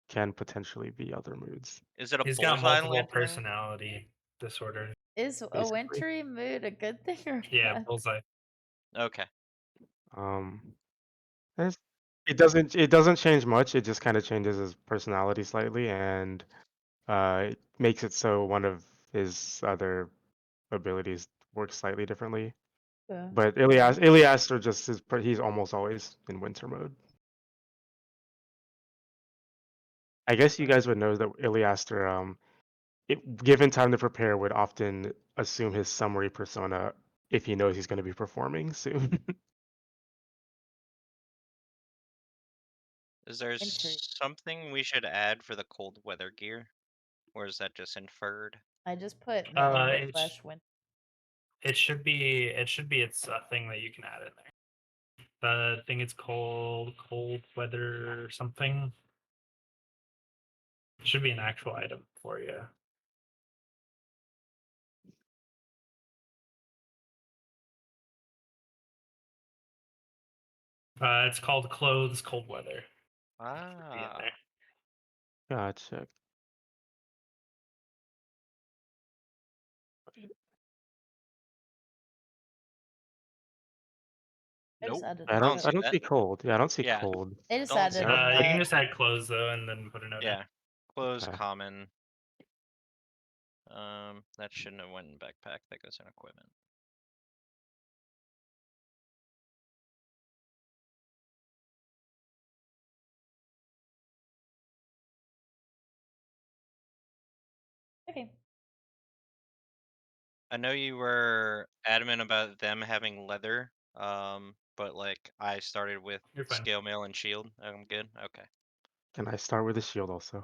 can potentially be other moods. Is it a He's got bullseye multiple lantern? personality disorder. Is a Basically. wintry mood a good thing or Yeah, bad? bullseye. Okay. It's- it doesn't change much. It just kind of changes his personality slightly, and it makes it so one of his other abilities works slightly differently. Yeah. But Iliaster just is he's almost always in winter mode. I guess you guys would know that Iliaster, given time to prepare, would often assume his summary persona if he knows he's going to be performing soon. Is there Wintry. something we should add for the cold weather gear? Or is that just inferred? I just put medium It's- slash winter. It should be it's a thing that you can add in there. The thing is called cold weather something. It should be an actual item for you. It's called clothes cold weather. Should be in Ah. there. Gotcha. I just Nope. added I a don't note. see that. cold. Yeah, I don't see Yeah. cold. I just Don't see added a that. You can note. just add clothes though, and then put a note in. Yeah. Clothes Okay. common. That shouldn't have went in backpack. That goes in equipment. Okay. I know you were adamant about them having leather, but like I started with You're fine. scale mail and shield. I'm good. Okay. Can I start with a shield also?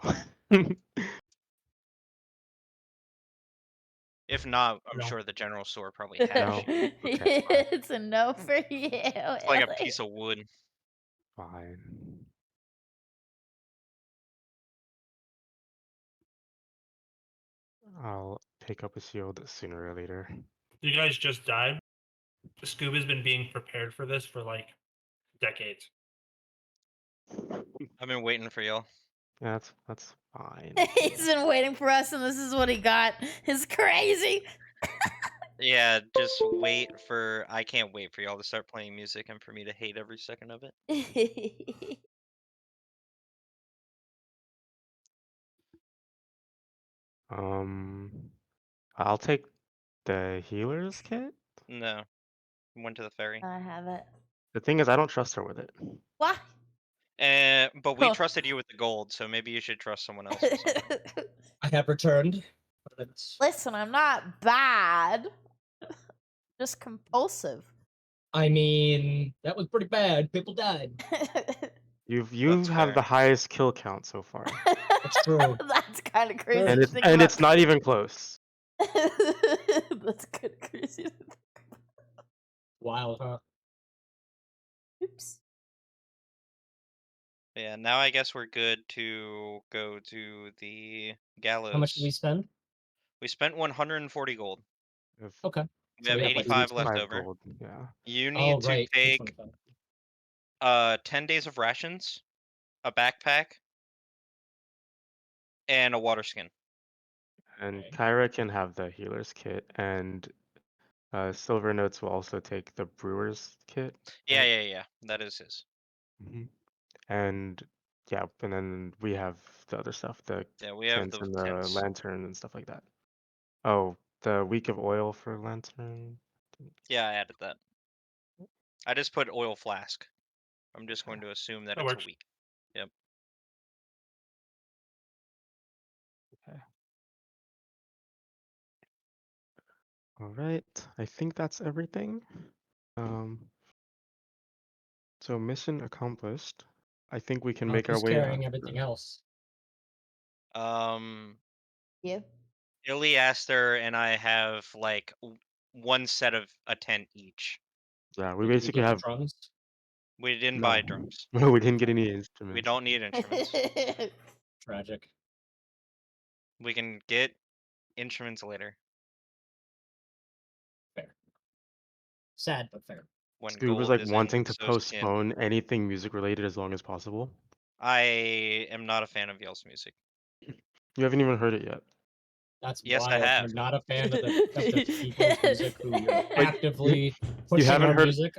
If not, I'm No. sure the general store probably has No. shield. Okay, fine. It's a no for you. It's like a piece of wood. Fine. I'll pick up a shield sooner or later. You guys just died. Skubbe's been being prepared for this for like decades. I've been waiting for y'all. Yeah, that's fine. He's been waiting for us, and this is what he got. It's crazy. Yeah, just wait for. I can't wait for y'all to start playing music and for me to hate every second of it. I'll take the healer's kit. No, went to the ferry. I have it. The thing is, I don't trust her with it. What? But we Huh. trusted you with the gold, so maybe you should trust someone else with something. I have returned. But Listen, I'm not bad. Just compulsive. I mean, that was pretty bad. People died. You That's have fair. the highest kill count so far, That's true. That's kind of crazy And to and think it's about. not even close. That's kind of crazy to think about. Wild, huh? Oops. Yeah, now I guess we're good to go to the gallows. How much did we spend? We spent 140 gold. If Okay. We So have we have, like, 85 left 5 over. gold, yeah. You Oh, need to right. take 225. 10 days of rations, a backpack, and a water skin. And Okay. Kyra can have the healer's kit, and Silver Notes will also take the brewer's kit. Yeah, right? yeah. That is his. And yeah, and then we have the other stuff, the Yeah, we have tents the and the tents. lantern and stuff like that. Oh, the week of oil for lantern. Yeah, I added that. I just put oil flask. I'm just going to assume that That it's works. a week. Yep. Okay. All right, I think that's everything. So mission accomplished. I think we can make our Who's way carrying out. everything else? Yeah. Iliaster and I have like one set of a tent each. Yeah, we Did we basically get have drums? We didn't no. buy drums. No, we didn't get any We instruments. don't need instruments. Tragic. We can get instruments later Fair. Sad, but fair. when Skubbe's gold like isn't wanting to so skin. postpone anything music related as long as possible. I am not a fan of Yale's music. You haven't even heard it yet. That's Yes, I wild. have. You're not a fan of the people's music who you're Like, actively you pushing haven't our heard music.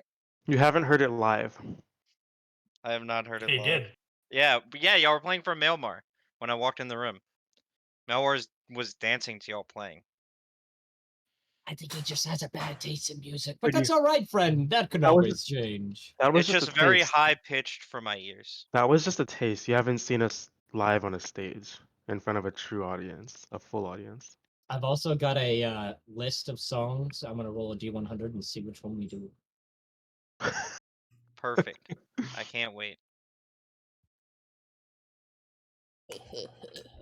you haven't heard it live. I have not heard it He live. did. Yeah, y'all were playing from Mielmar when I walked in the room. Mielmar was dancing to y'all playing. I think he just has a bad taste in music. But But that's all right, friend. That can That was always change. That was It's just a just very taste. high pitched for my ears. That was just a taste. You haven't seen us live on a stage in front of a true audience, a full audience. I've also got a list of songs. I'm gonna roll a D100 and see which one we do. Perfect. I can't wait.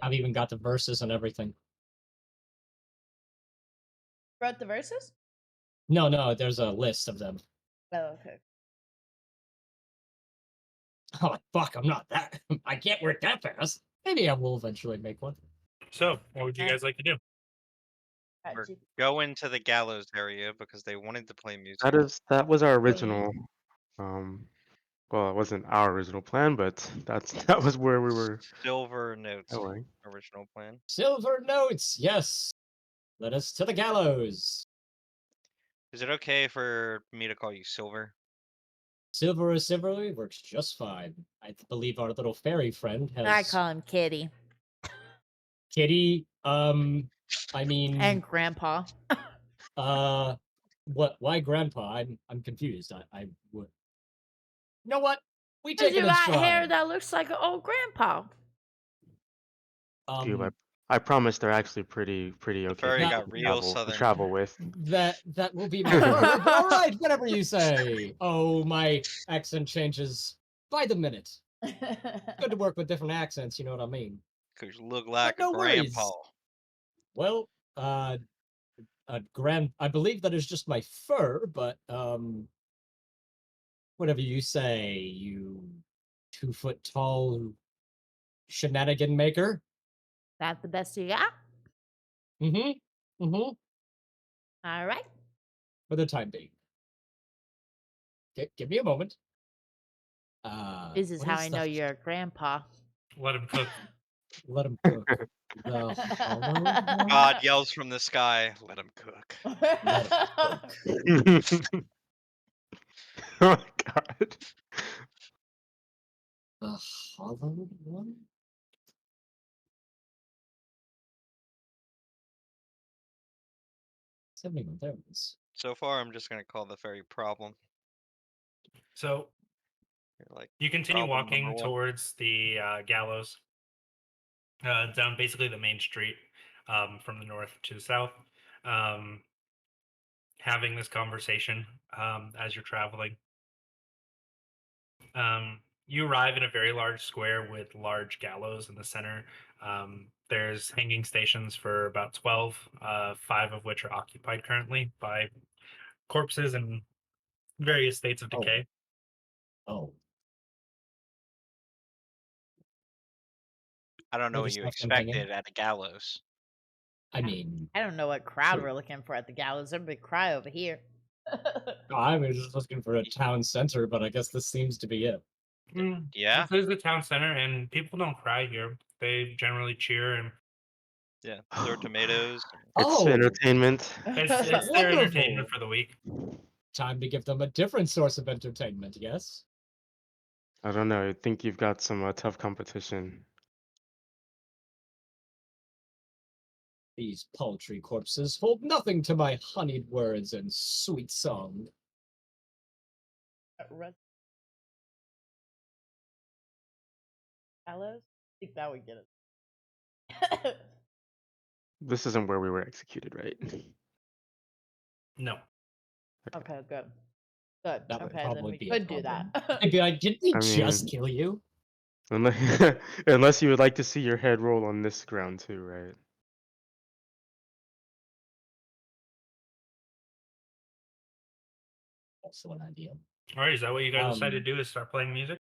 I've even got the verses and everything. Wrote the verses? No, there's a list of them. Oh, okay. Oh, fuck, I'm not that. I can't work that fast. Maybe I will eventually make one. So, what would you guys like to do? We're going to the gallows area because they wanted to play music. That was our original well, it wasn't our original plan, but that was where we were Silver Notes going. original plan. Silver notes, yes. Let us to the gallows. Is it okay for me to call you Silver? Silver is silverly works just fine. I believe our little fairy friend has I call him Kitty. Kitty. I mean, And Grandpa. what? Why Grandpa? I'm confused. I would. You know what? We Because take you it in got hair stride. that looks like an old grandpa. Dude, I promise they're actually pretty okay. furry people got to real to southern. travel with. That will be my preferred, but all right, whatever you say. Oh, my accent changes by the minute. Good to work with different accents. You know what I mean? Cause you look like no a worries. grandpa. Well, I believe that is just my fur, but whatever you say, you 2-foot tall shenanigan maker. That the best you got? Mm-hmm. All right. For the time being. Give me a moment. This is what how I know the- you're a grandpa. Let him cook. Let him cook. The hollow one? God yells from the sky, let him cook. Let him cook. Oh my god. The hollow one? Something there was. So far, I'm just gonna call the fairy problem. So, You're like, you continue problem number walking one. towards the gallows, down basically the main street from the north to the south. having this conversation as you're traveling. You arrive in a very large square with large gallows in the center. There's hanging stations for about 12, 5 of which are occupied currently by corpses in various states of Oh. decay. Oh, I don't know We'll what just you left them hanging. expected at a gallows. I mean, I don't know what crowd True. we're looking for at the gallows. There's a big cry over here. I was just looking for a town center, but I guess this seems to be it. Yeah, This is the town center, and people don't cry here. They generally cheer, and yeah. Throw tomatoes. It's Oh, entertainment. it's their Wonderful. entertainment for the week. Time to give them a different source of entertainment, yes? I don't know. I think you've got some tough competition. These paltry corpses hold nothing to my honeyed words and sweet song. Gallows? I think that would get it. This isn't where we were executed, right? No. Okay, good. Good. That would Okay, then probably we be a could do problem. that. I'd be like, didn't we I just mean- kill you? Unless you would like to see your head roll on this ground too, right? Also an idea. All right, is that what you guys decided Um, to do? Is start playing music?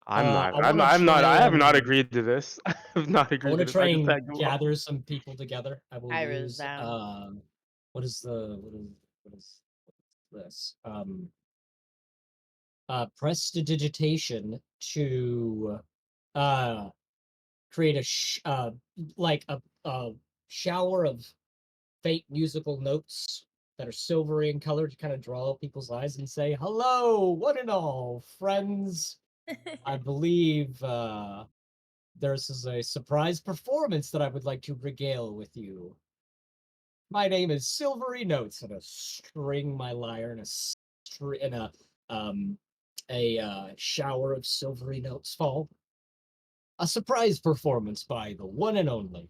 I'm not. I wanna I'm not. I try have not and- agreed to this. I have not I agreed want to to this. try I just and tagged along. gather some people together. I will Ira's use down. what is this? Prestidigitation to create like a shower of faint musical notes that are silvery in color to kind of draw people's eyes and say, "Hello, one and all, friends. I believe this is a surprise performance that I would like to regale with you. My name is Silvery Notes," and I string my lyre in a shower of silvery notes fall. A surprise performance by the one and only.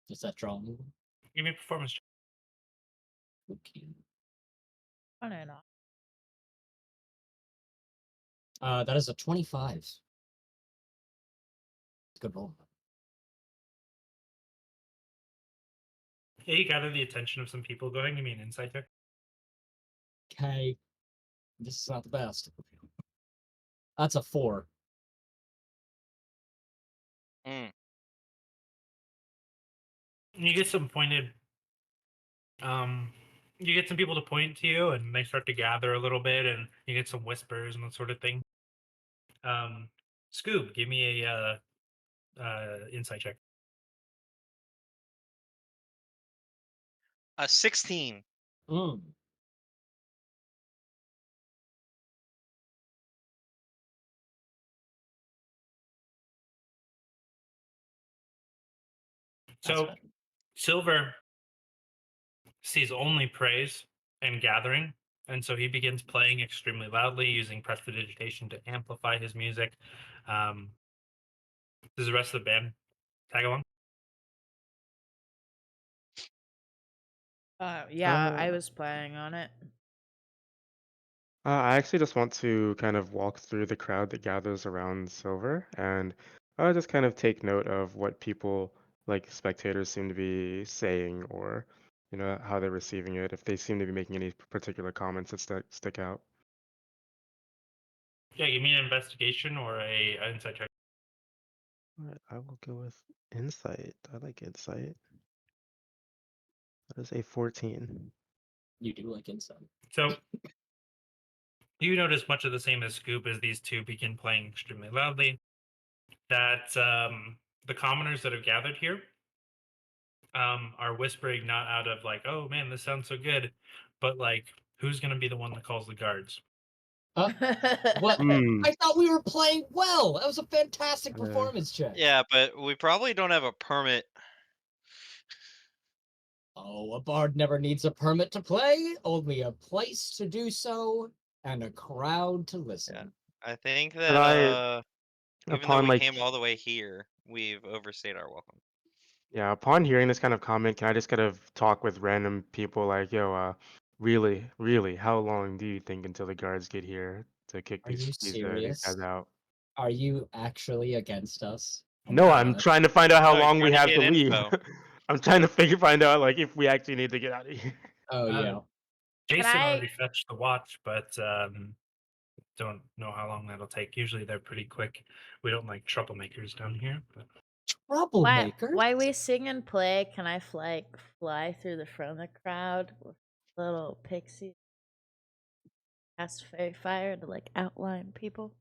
Does that draw me? Give me a performance check. Okay. Oh, no, no. That is a 25. Good roll. Yeah, you gather the attention of some people. Go ahead and give me an insight check. Okay. This is not the best. That's a 4. Mm. You get some pointed. You get some people to point to you, and they start to gather a little bit, and you get some whispers and that sort of thing. Scoob, give me a insight check. 16. Mm. That's So better. Silver sees only praise and gathering, and so he begins playing extremely loudly, using prestidigitation to amplify his music. Does the rest of the band tag along? Yeah, I was playing on it. I actually just want to kind of walk through the crowd that gathers around Silver and just kind of take note of what people, like spectators, seem to be saying, or how they're receiving it, if they seem to be making any particular comments that stick out. Yeah, give me an investigation or an insight check. Alright, I will go with insight. I like insight. That is a 14. You do like insight. So you notice much of the same as Scoob as these two begin playing extremely loudly. That the commoners that have gathered here are whispering not out of like, "Oh man, this sounds so good," but like, "Who's going to be the one that calls the guards?" What? Hmm. I thought we were playing well. That was a fantastic Yeah. performance check. Yeah, but we probably don't have a permit. Oh, a bard never needs a permit to play, only a place to do so, and a crowd to listen. I think But that even though upon we like came all the way here, we've overstayed our welcome. Yeah, upon hearing this kind of comment, can I just kind of talk with random people like, yo, really, how long do you think until the guards get here to kick Are you these guys serious? out? Are you actually against us? Oh my No, I'm god. trying to find out how No, he's long we trying to have get to leave. info. I'm trying to find out like if we actually need to get out of here. Oh yeah. Jason I- already fetched the watch, but don't know how long that'll take. Usually they're pretty quick. We don't like troublemakers down here. But... Troublemakers? Why we sing and play? Can I fly through the front of the crowd with little pixie cast fairy fire to like outline people?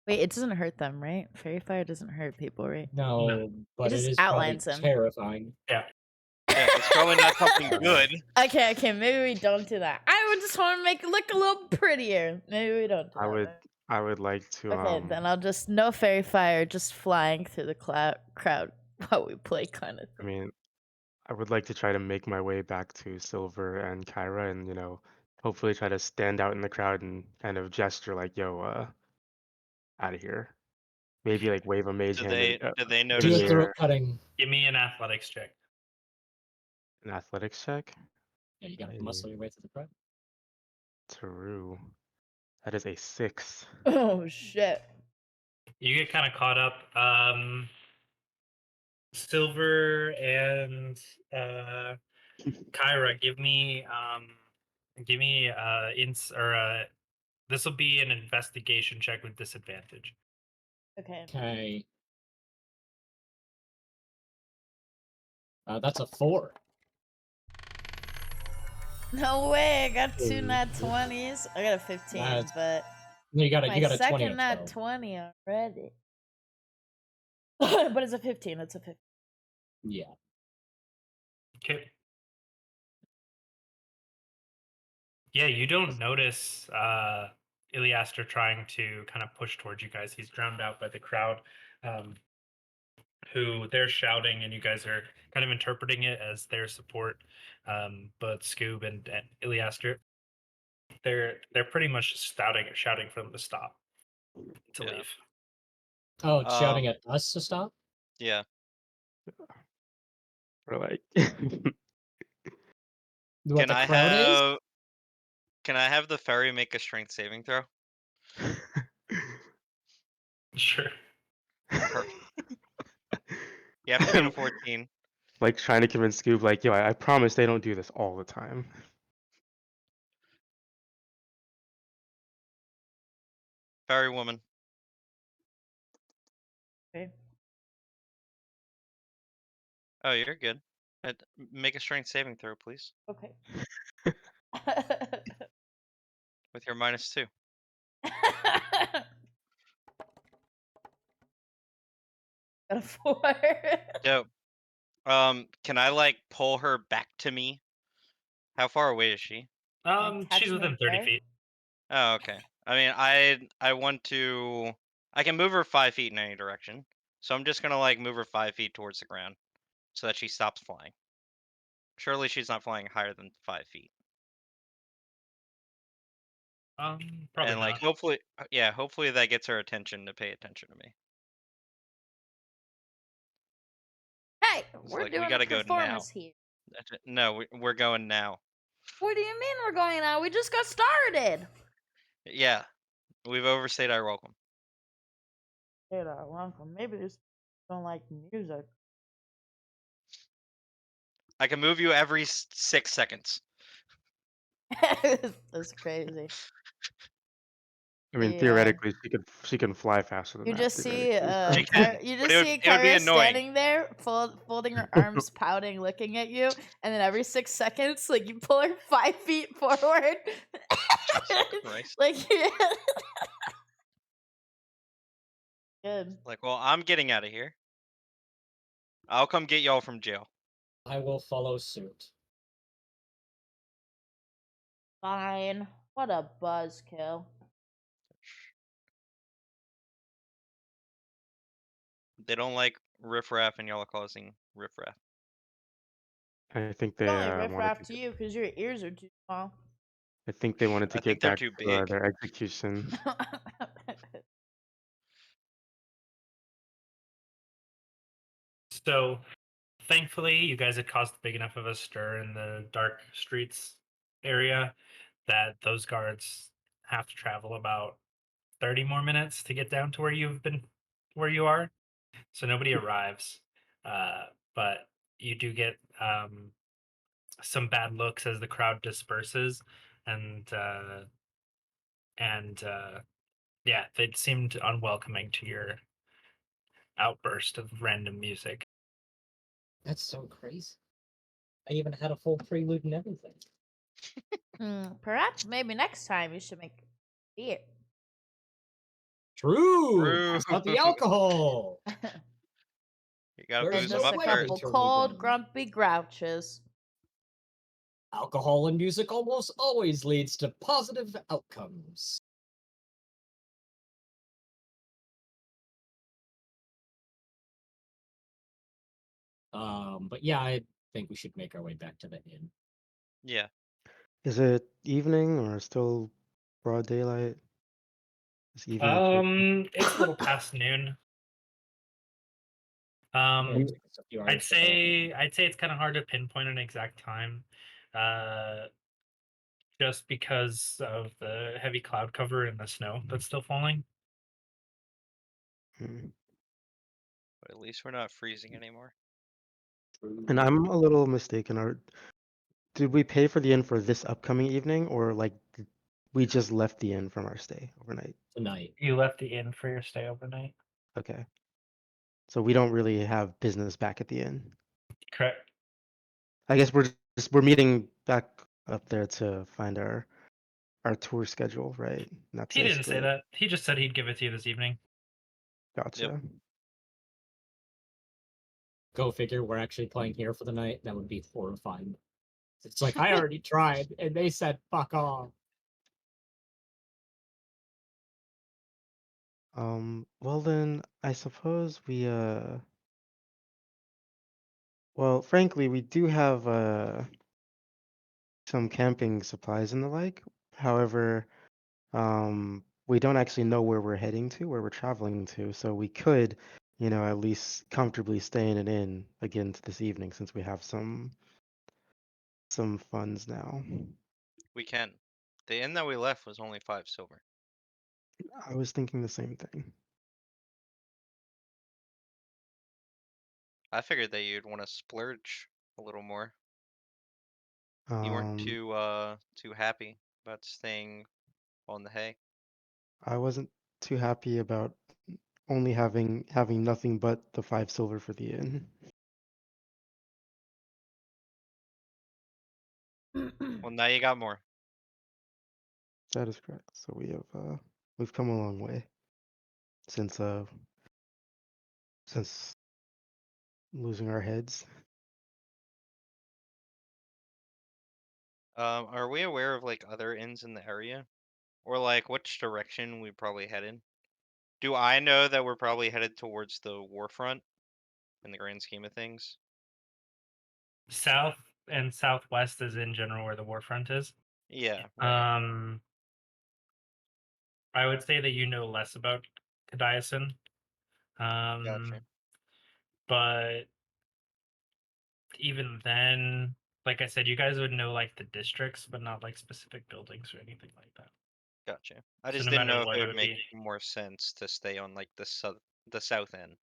Wait, it doesn't hurt them, right? Fairy fire doesn't hurt people, right? No, but it just is probably outlines them. terrifying. Yeah. Yeah, it's probably not something good. Okay, maybe we don't do that. I would just want to make it look a little prettier. Maybe we don't do that. I would like to Okay, then I'll just no fairy fire, just flying through the crowd while we play, kind of I thing. mean, I would like to try to make my way back to Silver and Kyra and, hopefully try to stand out in the crowd and kind of gesture like, yo, out of here. Maybe like wave a mage Do hand they in do they in Do notice a the you? throat air. cutting. Give me an athletics check. An athletics check. Yeah, you gotta Hey, muscle your way through the crowd. Taru. That is a 6. Oh shit! You get kind of caught up. Silver and Kyra, give me this will be an investigation check with disadvantage. Okay. Okay. That's a 4. No way! I got two Ooh. nat 20s. I got a 15, That's- but No, you got my a 20 second or nat 12. 20 already. But it's a 15. It's a 15. Yeah. Okay. Yeah, you don't notice Iliaster trying to kind of push towards you guys. He's drowned out by the crowd, who they're shouting, and you guys are kind of interpreting it as their support. But Scoob and Iliaster, they're pretty much just shouting for them to stop, to Yeah. leave. Oh, it's shouting Um, at us to stop? Yeah. Or like What the crowd is? Can I have the fairy make a strength saving throw? Sure. Perfect. You have to beat a 14. like trying to convince Scoob like, yo, I promise they don't do this all the time. Fairy woman. Okay. Oh, you're good. Make a strength saving throw, please. Okay. With your -2. Got a 4. Dope. Can I like pull her back to me? How far away is she? She's Catch within me 30 there? feet. Oh, okay. I mean, I want to. I can move her 5 feet in any direction, so I'm just gonna like move her 5 feet towards the ground, so that she stops flying. Surely she's not flying higher than 5 feet. Probably And like, not. hopefully, yeah, hopefully that gets her attention to pay attention to me. Hey, It's we're like, we doing a gotta go now. performance here. No, we're going now. What do you mean we're going now? We just got started. Yeah, we've overstayed our welcome. Hey, welcome. Maybe they just don't like music. I can move you every 6 seconds. That's crazy. I mean, Yeah. theoretically, she can fly faster than You that. just see theoretically. She can, you but just see it would be Kyra annoying. standing there, folding her arms, pouting, looking at you, and then every 6 seconds, like you pull her 5 feet forward. Christ. Like good. Like, well, I'm getting out of here. I'll come get y'all from jail. I will follow suit. Fine. What a buzzkill. They don't like riffraff, and y'all are causing riffraff. I think they It's only wanted riffraff to. to you because your ears are too small. I think they wanted to I think get they're back too to big. their execution. So thankfully, you guys had caused big enough of a stir in the dark streets area that those guards have to travel about 30 more minutes to get down to where you are. So nobody arrives. But you do get some bad looks as the crowd disperses, and yeah, they seemed unwelcoming to your outburst of random music. That's so crazy. I even had a full prelude and everything. Perhaps maybe next time you should make beer. True. True. Pass out the alcohol. You gotta There's booze Give them us no up a way couple first. to cold, win. grumpy grouches. Alcohol and music almost always leads to positive outcomes. But yeah, I think we should make our way back to the inn. Yeah. Is it evening or still broad daylight? Is evening approaching? It's a little past noon. Yeah, it Um, takes us a few hours to I'd say it's kind of hard to pinpoint an exact time, uh, just because of the heavy cloud cover and the snow that's still falling. Hmm. But at least we're not freezing anymore. And I'm a little mistaken. Did we pay for the inn for this upcoming evening, or like we just left the inn from our stay overnight? tonight. You left the inn for your stay overnight. Okay. So we don't really have business back at the inn. Correct. I guess we're meeting back up there to find our tour schedule, right? Not He to didn't say split. that. He just said he'd give it to you this evening. Gotcha. Go figure, we're actually playing here for the night. That would be horrifying. It's like, I already tried, and they said, fuck off. Well then, I suppose well, frankly, we do have some camping supplies and the like. However, we don't actually know where we're heading to, where we're traveling to, so we could, at least comfortably stay in an inn again this evening since we have some funds now. We can. The inn that we left was only 5 silver. I was thinking the same thing. I figured that you'd want to splurge a little more. You weren't Um, too happy about staying on the hay. I wasn't too happy about only having nothing but the 5 silver for the inn. Well, now you got more. That is correct. So we've come a long way since since losing our heads. Are we aware of like other inns in the area? Or like which direction we probably headed? Do I know that we're probably headed towards the warfront in the grand scheme of things? South and southwest is in general where the warfront is. Yeah, right. I would say that you know less about Kadiason. Gotcha. But even then, like I said, you guys would know like the districts, but not like specific buildings or anything like that. Gotcha. I So just no didn't matter know if what, it it would would make be. more sense to stay on like the south end.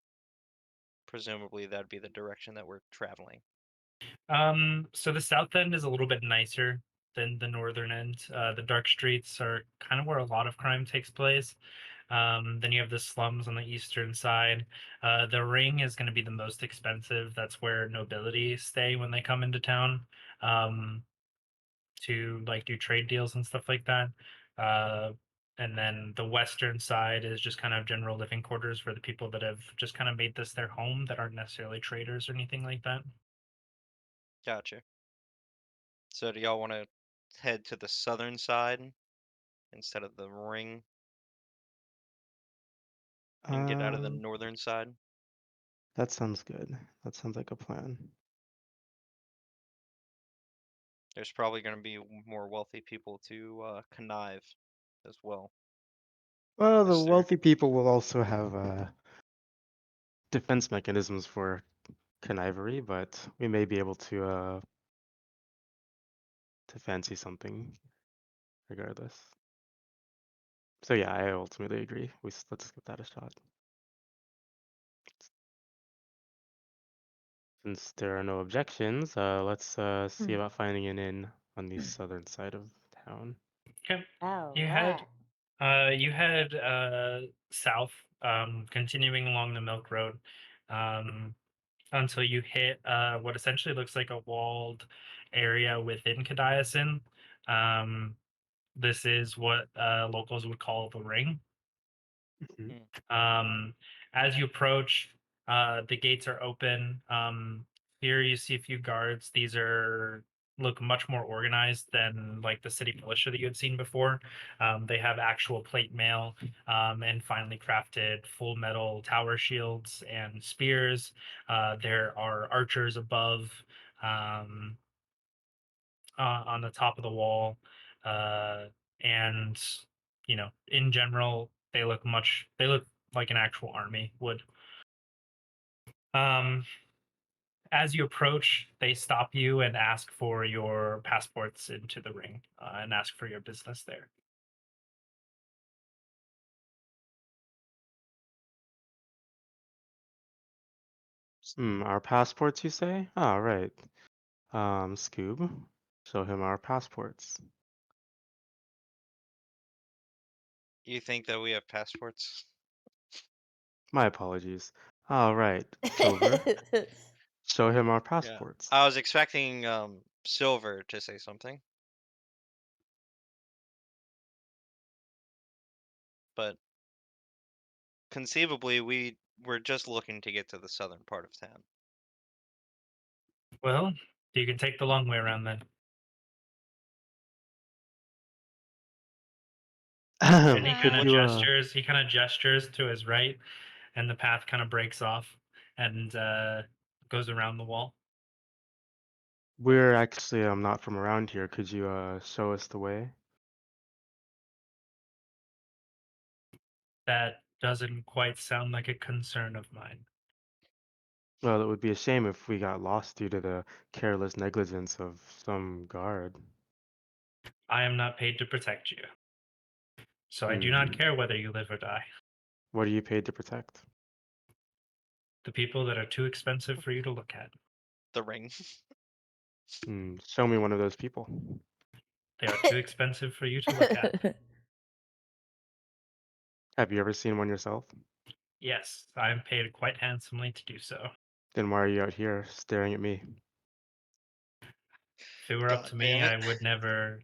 Presumably that'd be the direction that we're traveling. So the south end is a little bit nicer than the northern end. The dark streets are kind of where a lot of crime takes place. Then you have the slums on the eastern side. The ring is going to be the most expensive. That's where nobility stay when they come into town, to like do trade deals and stuff like that. Uh, and then the western side is just kind of general living quarters for the people that have just kind of made this their home that aren't necessarily traders or anything like that. Gotcha. So do y'all want to head to the southern side instead of the ring and get out of the Um, northern side? that sounds good. That sounds like a plan. There's probably going to be more wealthy people to connive as well. Well, the Yes, sir. wealthy people will also have defense mechanisms for connivery, but we may be able to fancy something regardless. So yeah, I ultimately agree. Let's give that a shot. Since there are no objections, let's see about finding an inn on the southern side of town. Okay. Oh, You head south, continuing along the Milk Road, until you hit what essentially looks like a walled area within Kadiasin. This is what locals would call the ring. As you approach, the gates are open. Here you see a few guards. These look much more organized than like the city militia that you had seen before. They have actual plate mail and finely crafted full metal tower shields and spears. There are archers above um, on the top of the wall, and in general, they look like an actual army would. Um, as you approach, they stop you and ask for your passports into the ring and ask for your business there. Our passports, you say? Oh, right. Scoob, show him our passports. You think that we have passports? My apologies. All right, Silver, show him our Yeah. passports. I was expecting Silver to say something. But conceivably we were just looking to get to the southern part of town. Well, you can take the long way around then. And he Could kind of you gestures. He kind of gestures to his right, and the path kind of breaks off and goes around the wall. We're actually not from around here. Could you show us the way? That doesn't quite sound like a concern of mine. Well, it would be a shame if we got lost due to the careless negligence of some guard. I am not paid to protect you, so I do not care whether you live or die. What are you paid to protect? The people that are too expensive for you to look at. The ring. Show me one of those people. They are too expensive for you to look at. Have you ever seen one yourself? Yes, I am paid quite handsomely to do so. Then why are you out here staring at me? If it were up God to me, damn it. I would never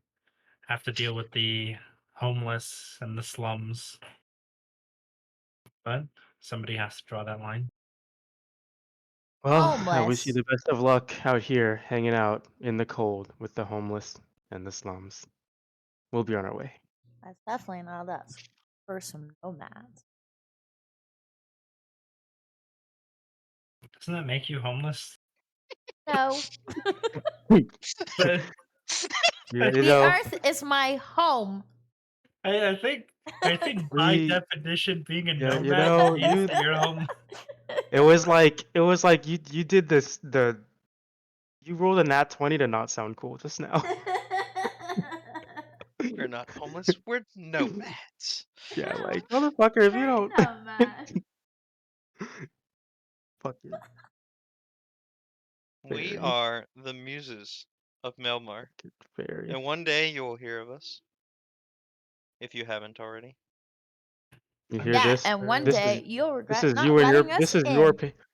have to deal with the homeless and the slums. But somebody has to draw that line. Well, I wish you Homeless. the best of luck out here hanging out in the cold with the homeless and the slums. We'll be on our way. That's definitely not us. For some nomads. Doesn't that make you homeless? No. But Yeah, you The know, earth is my home. I think by we, definition, being a yeah, you nomad know, means that you're home. it was like you did this you rolled a nat 20 to not sound cool just now. We're not homeless, we're nomads. Yeah, like motherfucker, if you We're don't nomads. fuck you. We Fairy, are the Muses of Mielmar. fairy. And one day you will hear of us. If you haven't already. You hear Yeah, this? and one This day is you'll this regret is not you and your letting us in.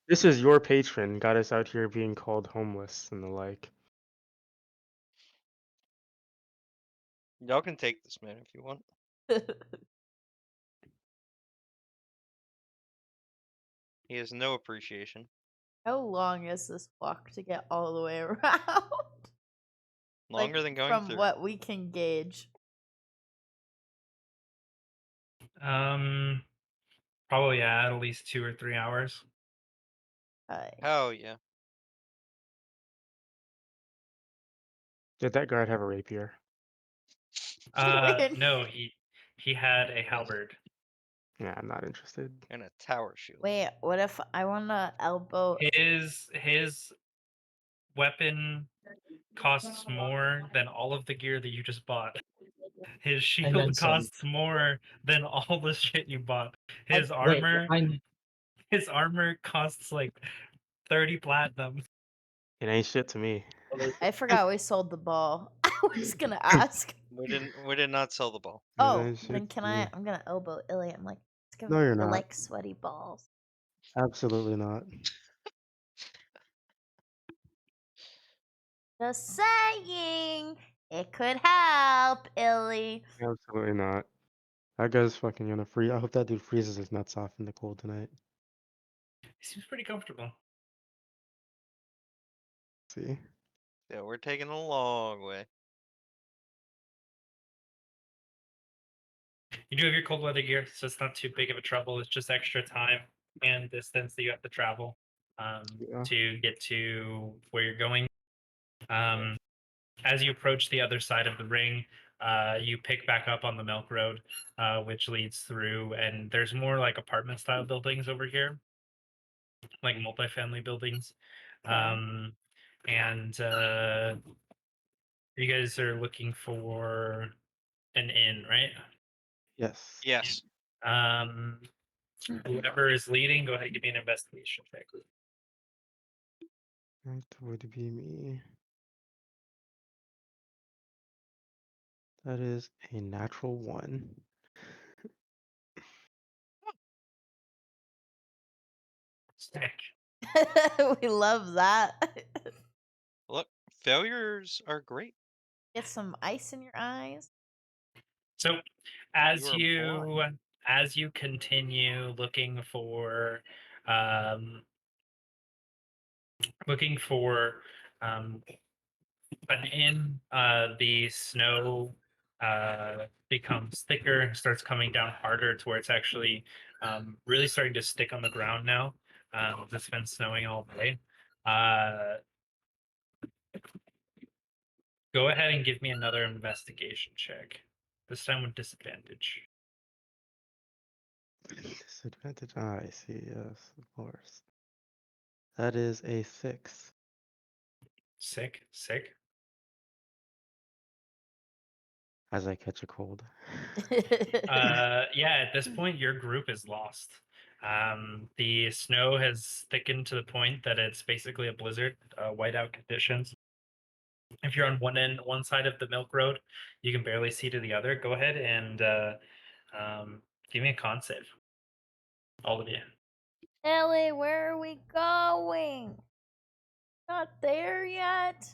this is your patron got us out here being called homeless and the like. Y'all can take this man if you want. He has no appreciation. How long is this walk to get all the way around? Longer Like, than going from through. what we can gauge. Probably at least 2 or 3 hours. Oh yeah. Did that guard have a rapier? No, he had a halberd. Yeah, I'm not interested. And a tower shield. Wait, what if I wanna elbow? His weapon costs more than all of the gear that you just bought. His then shield some. costs more than all the shit you bought. I- His wait, armor costs like 30 platinum. It ain't shit to me. I forgot we sold the ball. I was gonna ask. We did not sell the ball. It Oh, ain't shit then to can me. I'm gonna elbow Illy. I'm like, let's give No, him you're you not. like sweaty balls. Absolutely not. Just saying, it could help, Illy. Absolutely not. That guy's fucking gonna freeze. I hope that dude freezes his nuts off in the cold tonight. He seems pretty comfortable. See? Yeah, we're taking a long way. You do have your cold weather gear, so it's not too big of a trouble. It's just extra time and distance that you have to travel Yeah. to get to where you're going. As you approach the other side of the ring, you pick back up on the Milk Road, which leads through, and there's more like apartment style buildings over here, like multifamily buildings. Okay. And you guys are looking for an inn, right? Yes. Yes. Whoever is leading, go ahead and give me an investigation check. That would be me. That is a natural 1. Sick. We love that. Look, failures are great. Get some ice in your eyes. So as You are blind. you continue um, looking for an inn, the snow becomes thicker, starts coming down harder to where it's actually really starting to stick on the ground now. It's been snowing all day. Go ahead and give me another investigation check. This time with disadvantage. Disadvantage. Ah, I see. Yes, of course. That is a 6. Sick. As I catch a cold. Yeah, at this point, your group is lost. The snow has thickened to the point that it's basically a blizzard, whiteout conditions. If you're on one side of the Milk Road, you can barely see to the other. Go ahead and give me a con save. All of you. Ellie, where are we going? Not there yet.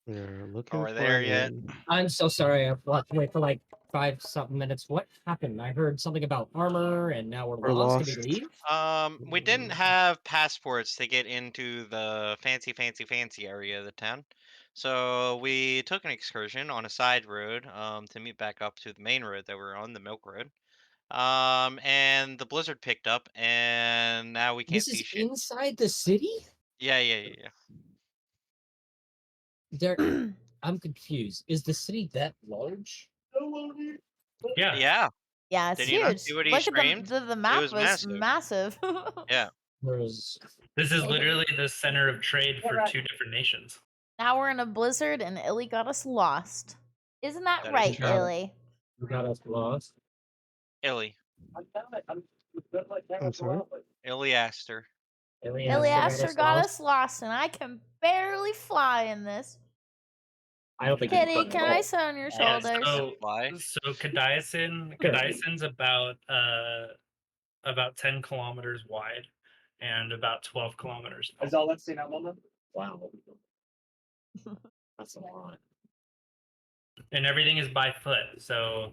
We're looking Are for there an yet? inn. I'm so sorry. I've had to wait for like 5-something minutes. What happened? I heard something about armor, and now we're We're lost. Did we lost. leave? We didn't have passports to get into the fancy area of the town. So we took an excursion on a side road to meet back up to the main road that we're on, the Milk Road. And the blizzard picked up, and now we can't This see is shit. inside the city? Yeah. There, I'm confused. Is the city that large? Yeah. Yeah. Yeah, it's Did you not huge. see what he Look at streamed? the It map was was massive. Yeah. There's This is literally the center of trade for two different nations. Now we're in a blizzard and Illy got us lost. Isn't that, That is right, true. Illy? you got us lost. Illy. I'm sorry? Illy Aster. Ilyaster got us lost and I can barely fly in this. I don't think Kitty, can I sit on your Yeah, shoulders? Why? so Kadiasin's about 10 kilometers wide and about 12 kilometers tall. Wow. That's a lot. And everything is by foot, so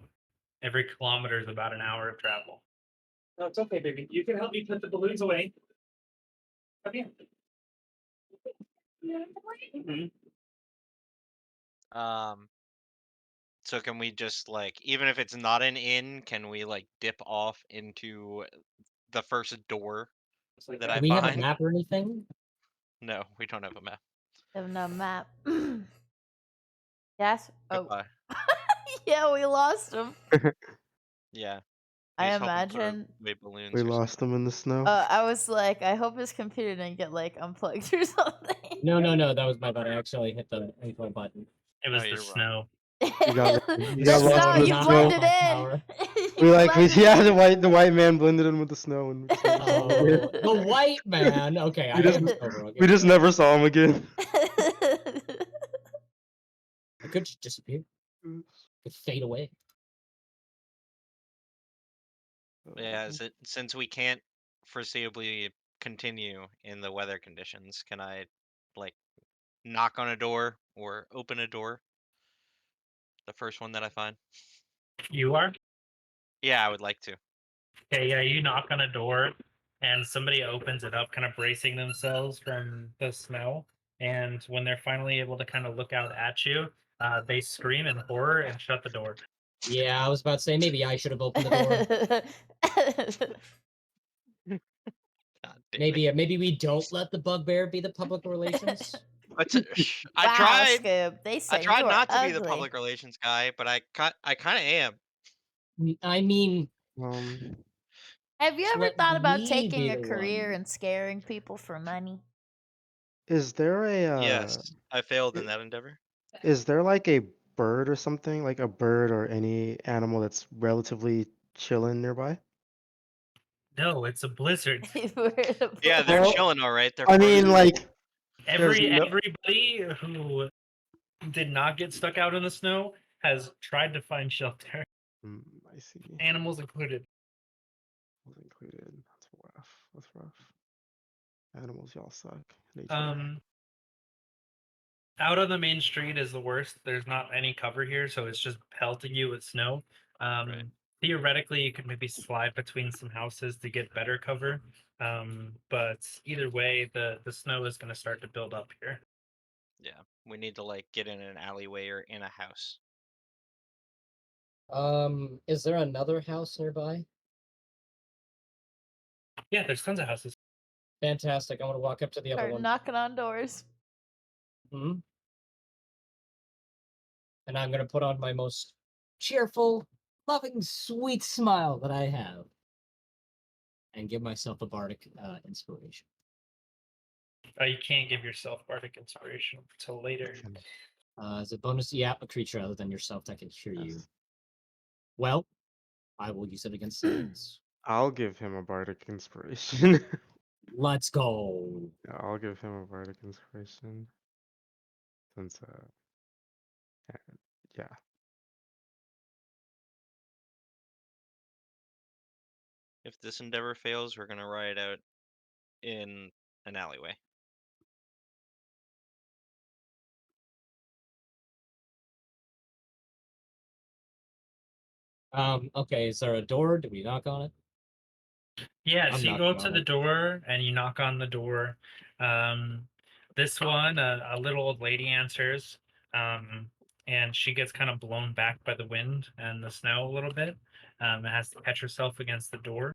every kilometer is about an hour of travel. No, it's okay, baby. You can help me put the balloons away. Come here. Mhm. So can we just like, even if it's not an inn, can we like dip off into the first door that Do I we have a find? map or anything? No, we don't have a map. Have no map. Yes. Oh. Goodbye. Yeah, we lost him. Yeah. I Please help him put imagine. away balloons. We or lost him in the snow. I was like, I hope his computer didn't get like unplugged or something. No, that was my bad. I actually hit the info button. It was the you're wrong. snow. We got The got lost snow, in the you not snow. blended my in. power. You We blended yeah, in. the white man blended in with the snow, and we just never saw him again. Oh, the white man. Okay, I We just- am over. I'll give We it just that. never saw him again. I could just disappear. Could fade away. Yeah, since we can't foreseeably continue in the weather conditions, can I, like, knock on a door or open a door? The first one that I find. You are? Yeah, I would like to. Okay, yeah, you knock on a door and somebody opens it up, kind of bracing themselves from the snow. And when they're finally able to kind of look out at you, they scream in horror and shut the door. Yeah, I was about to say maybe I should have opened the door. God damn it. Maybe we don't let the bugbear be the public relations. I Wow, tried. Skubbe, they I said tried you are not to be the ugly. public relations guy, but I kind of am. I mean, Have you ever let thought about me taking be a the career one. in scaring people for money? Is there Yes, I failed in that endeavor. is there like a bird or something, like a bird or any animal that's relatively chilling nearby? No, it's a blizzard. Yeah, they're Well, chilling all right. They're I mean, frozen. like, there's Everybody who did not get stuck out in the snow has tried to find shelter, I see. animals included. Was included. That's rough. That's rough. Animals, y'all suck. Nature. Out on the main street is the worst. There's not any cover here, so it's just pelting you with snow. Right. Theoretically, you could maybe slide between some houses to get better cover. But either way, the snow is going to start to build up here. Yeah, we need to like get in an alleyway or in a house. Is there another house nearby? Yeah, there's tons of houses. Fantastic. I want to walk up to the other Start one. knocking on doors. Hmm? And I'm gonna put on my most cheerful, loving, sweet smile that I have, and give myself a bardic inspiration. You can't give yourself bardic inspiration until later. As a bonus, yeah, a creature other than yourself that can hear you. Yes. Well, I will use it against Sans. I'll give him a bardic inspiration. Let's go. Yeah, I'll give him a bardic inspiration. Since yeah. If this endeavor fails, we're gonna ride out in an alleyway. Okay, is there a door? Do we knock on it? Yeah, I'm so you knocking go up on to the it. door and you knock on the door. This one, a little old lady answers, and she gets kind of blown back by the wind and the snow a little bit. And has to catch herself against the door.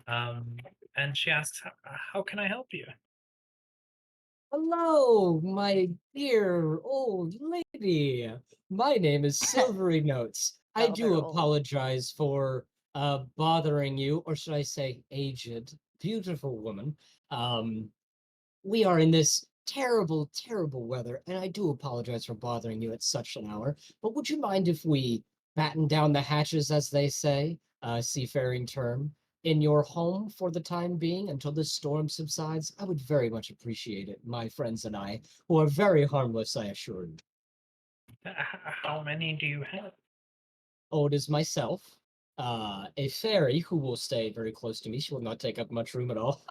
And she asks, how can I help you? Hello, my dear old lady. My name is Silvery Notes. I Oh, do they're old. apologize for bothering you, or should I say aged, beautiful woman. We are in this terrible, terrible weather, and I do apologize for bothering you at such an hour. But would you mind if we batten down the hatches, as they say, seafaring term, in your home for the time being until this storm subsides? I would very much appreciate it, my friends and I, who are very harmless, I assure you. How many do you have? Oh, it is myself, a fairy who will stay very close to me. She will not take up much room at all.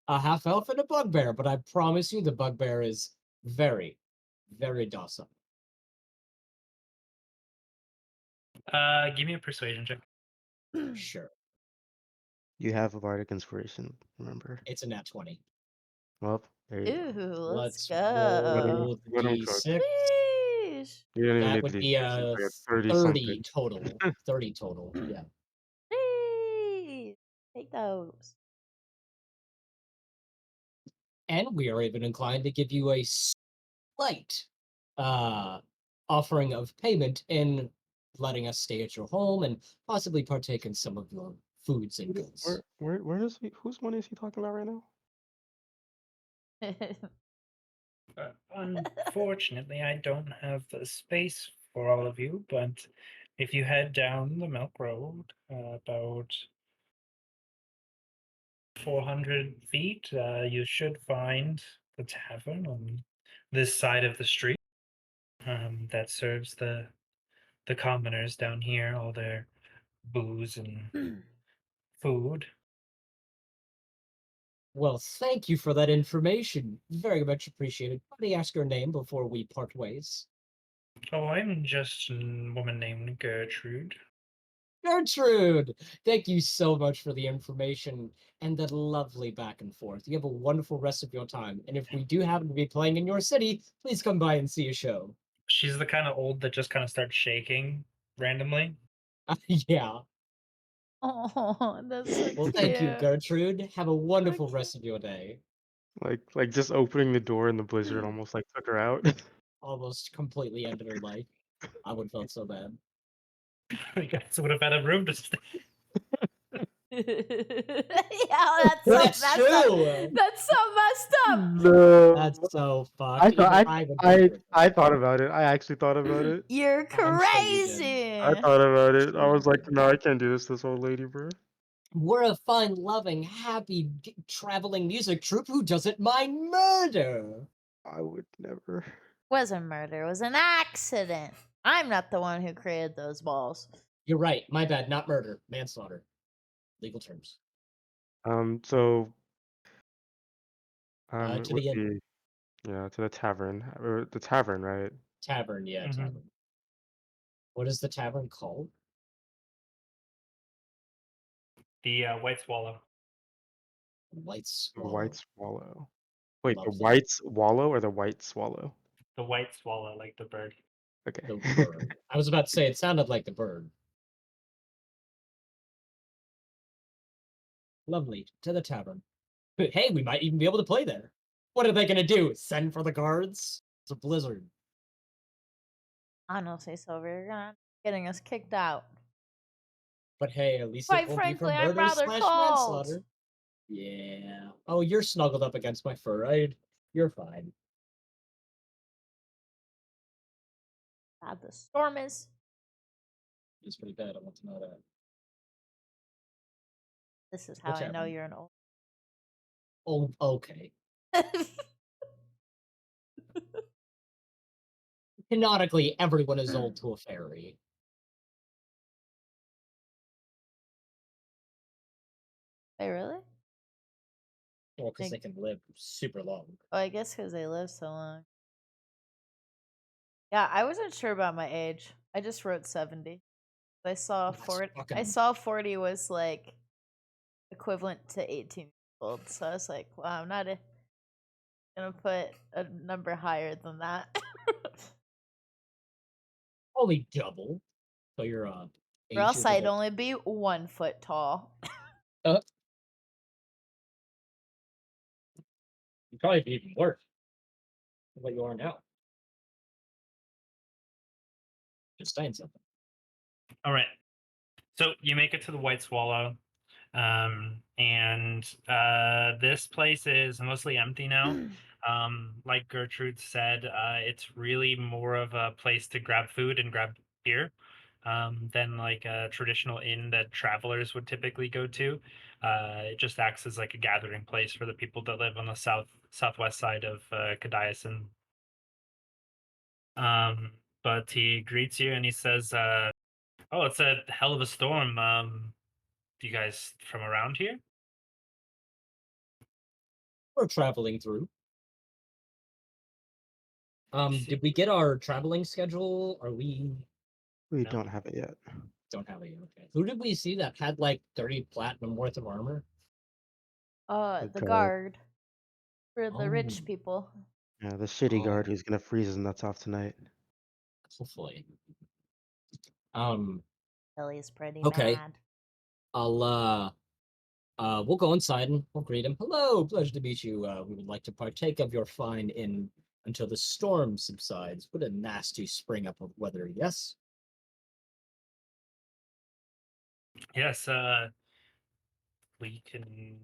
A half elf and a bugbear, but I promise you the bugbear is very, very docile. Give me a persuasion check. Sure. You have a bardic inspiration, remember? It's a nat 20. Well, there you Ooh, go. let's roll the Let him cook. d6. Sheesh. You don't even That need would the be D6, a it's like a 30 30 something. total. 30 total, yeah. Sheesh. Take those. And we are even inclined to give you a slight offering of payment in letting us stay at your home and possibly partake in some of your foods and goods. Where is he? Whose money is he talking about right now? Unfortunately, I don't have the space for all of you, but if you head down the Milk Road about 400 feet, you should find the tavern on this side of the street that serves the commoners down here all their booze and food. Well, thank you for that information. Very much appreciated. Let me ask your name before we part ways. Oh, I'm just a woman named Gertrude. Gertrude! Thank you so much for the information and that lovely back and forth. You have a wonderful rest of your time. And if we do happen to be playing in your city, please come by and see a show. She's the kind of old that just kind of starts shaking randomly. Yeah. Oh, that's so Well, cute. thank you, Gertrude. Have a wonderful cute. rest of your day. Like just opening the door in the blizzard almost like took her out. Almost completely ended her life. I would have felt so bad. You guys would have had a room to stay. Yeah, that's so That's messed true. up. That's so messed up. No. That's so fucked. I Even thought I would go through it. I thought about it. I actually thought about it. You're I'm sure you did. crazy. I thought about it. I was like, no, I can't do this old lady, bro. We're a fun, loving, happy, traveling music troupe who doesn't mind murder. I would never. Wasn't murder. It was an accident. I'm not the one who created those balls. You're right. My bad. Not murder. Manslaughter. Legal terms. So To it would the inn. be to the tavern. Or the tavern, right? Tavern, yeah, Mhm. tavern. What is the tavern called? The White Swallow. White The Swallow. White Swallow. Wait, the Lovely. White Swallow or the White Swallow? The White Swallow, like the bird. Okay. The bird. I was about to say it sounded like the bird. Lovely. To the tavern. Hey, we might even be able to play there. What are they gonna do? Send for the guards? It's a blizzard. Honestly, Silver, you're gonna getting us kicked out. But hey, at least Quite it won't be for frankly, I'm murder rather slash cold. manslaughter. Yeah. Oh, you're snuggled up against my fur, right? You're fine. Bad the storm is. It's pretty bad. I want to know that. This is how Which I know happened? you're an old. Oh, okay. Canonically, everyone is old to a fairy. Wait, really? Well, because they Like- can live super long. Oh, I guess because they live so long. Yeah, I wasn't sure about my age. I just wrote 70. I saw That's 40. I fucking- saw 40 was like equivalent to 18 years old. So I was like, wow, I'm not gonna put a number higher than that. Only double. So you're Or else ages I'd of it. only be 1 foot tall. You'd probably be even worse than what you are now. Just saying something. All right. So you make it to the White Swallow, and this place is mostly empty now. Like Gertrude said, it's really more of a place to grab food and grab beer than like a traditional inn that travelers would typically go to. It just acts as like a gathering place for the people that live on the southwest side of Kadayasin. But he greets you and he says, "Oh, it's a hell of a storm. You guys from around here?" We're traveling through. see. Did we get our traveling schedule? Are we We No. don't have it yet. don't have it yet? Okay. Who did we see that had like 30 platinum worth of armor? The The guard. guard. For the Oh. rich people. Yeah, the shitty guard Oh. who's gonna freeze his nuts off tonight. Hopefully. Billy's pretty Okay. mad. We'll go inside and we'll greet him. Hello, pleasure to meet you. We would like to partake of your fine inn until the storm subsides. What a nasty spring up of weather, yes? Yes, we can.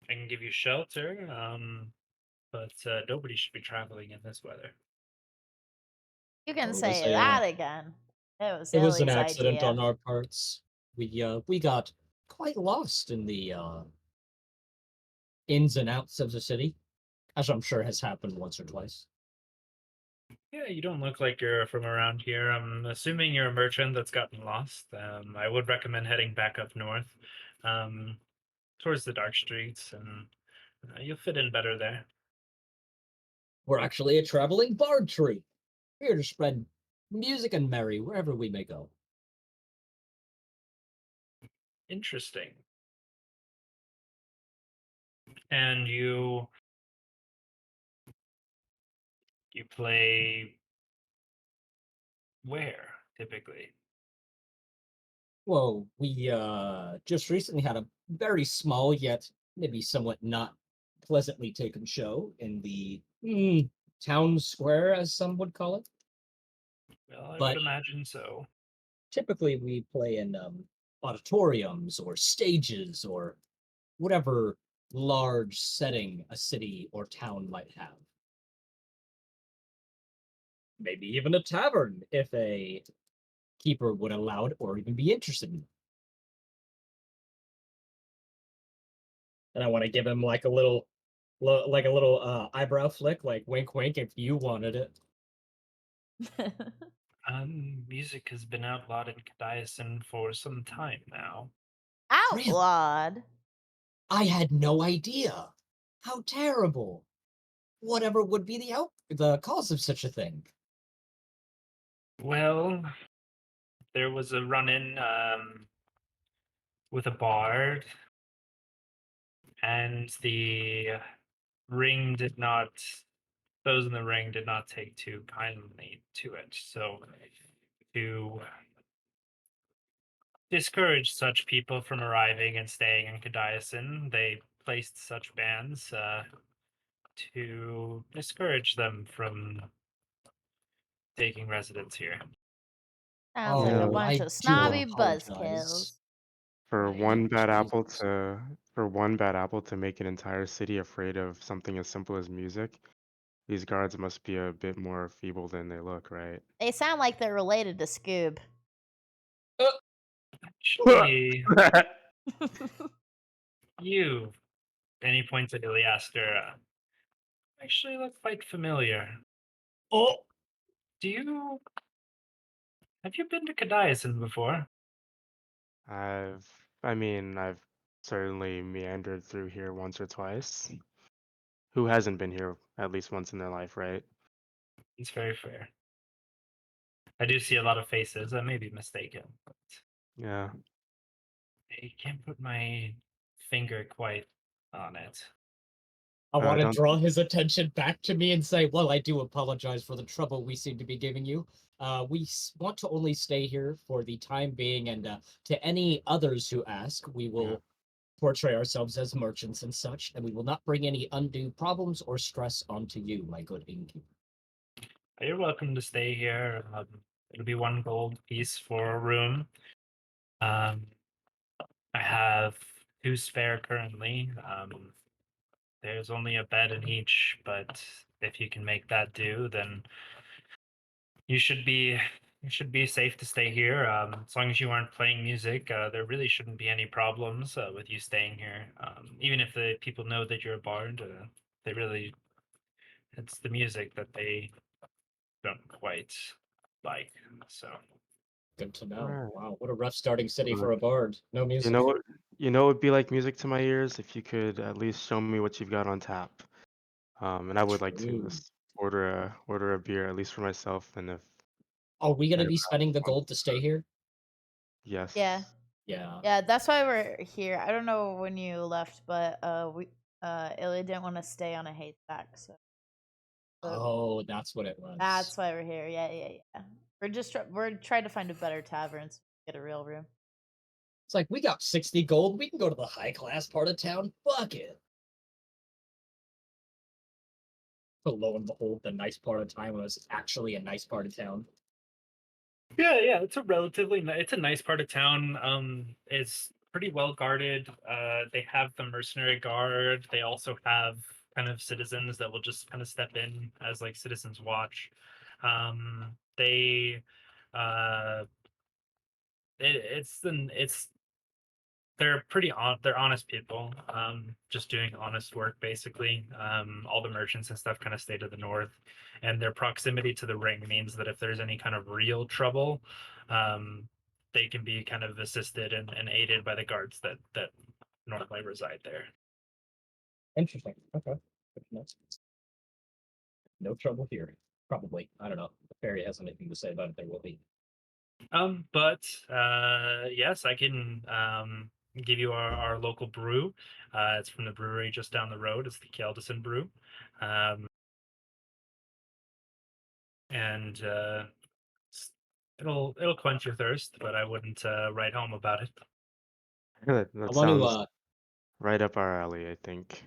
I can give you shelter, but nobody should be traveling in this weather. You can Well, say that again. it was an Illy's accident idea. on our parts. We got quite lost in the ins and outs of the city, as I'm sure has happened once or twice. Yeah, you don't look like you're from around here. I'm assuming you're a merchant that's gotten lost. I would recommend heading back up north, um, towards the dark streets, and you'll fit in better there. We're actually a traveling bard troupe, here to spread music and merry wherever we may go. Interesting. And you play where typically? Well, we just recently had a very small yet maybe somewhat not pleasantly taken show in the town square, as some would call it. Well, I would But imagine so. typically we play in auditoriums or stages or whatever large setting a city or town might have. Maybe even a tavern if a keeper would allow it or even be interested in it. And I want to give him like a little eyebrow flick, like wink wink if you wanted it. Music has been outlawed in Kadaisen for some time now. Really? Outlawed. I had no idea. How terrible. Whatever would be the cause of such a thing? Well, there was a run-in with a bard, and the ring did not. Those in the ring did not take too kindly to it. So, to discourage such people from arriving and staying in Kadaisen, they placed such bans to discourage them from taking residence here. Sounds like a Oh, bunch I of do snobby apologize. buzzkills. For I one bad apple Jesus. to make an entire city afraid of something as simple as music, these guards must be a bit more feeble than they look, right? They sound like they're related to Skubbe. Actually, you, and he points at Iliaster, actually look quite familiar. Oh, Do you have you been to Kadaisen before? I've, I've certainly meandered through here once or twice. Who hasn't been here at least once in their life, right? It's very fair. I do see a lot of faces. I may be mistaken, but Yeah. I can't put my finger quite on it. I want to Don't. draw his attention back to me and say, well, I do apologize for the trouble we seem to be giving you. We want to only stay here for the time being, and to any others who ask, we will portray ourselves as merchants and such, and we will not bring any undue problems or stress onto you, my good innkeeper. You're welcome to stay here. It'll be 1 gold piece for a room. I have 2 spare currently. There's only a bed in each, but if you can make that do, then you should be safe to stay here. As long as you aren't playing music, there really shouldn't be any problems with you staying here. Even if the people know that you're a bard, they really it's the music that they don't quite like. So Good to All know. right. Wow, what a rough starting city Look, for a bard. No you music. know what? You know what would be like music to my ears if you could at least show me what you've got on tap. And I would like to True. just order a beer at least for myself, and if Are we going to anyone be spending else the wants gold to stay here? Yeah. yes. Yeah. Yeah, that's why we're here. I don't know when you left, but Ilya didn't want to stay on a hate stack, so Oh, that's what it was. that's why we're here. Yeah. We're trying to find a better tavern so we can get a real room. It's like, we got 60 gold. We can go to the high class part of town. Fuck it. But lo and behold, the nice part of town was actually a nice part of town. Yeah, it's a it's a nice part of town. It's pretty well guarded. They have the mercenary guard. They also have kind of citizens that will just kind of step in as like citizens watch. They uh it's they're they're honest people, just doing honest work basically. All the merchants and stuff kind of stay to the north, and their proximity to the ring means that if there's any kind of real trouble, um, they can be kind of assisted and aided by the guards that normally reside there. Interesting. Okay. Good to know. No trouble here. Probably. I don't know. If Barry has anything to say about it, there will be. But yes, I can give you our local brew. It's from the brewery just down the road. It's the Kjeldisen Brew. Um, and it'll quench your thirst, but I wouldn't write home about it. That I that want to sounds right up our alley, I think.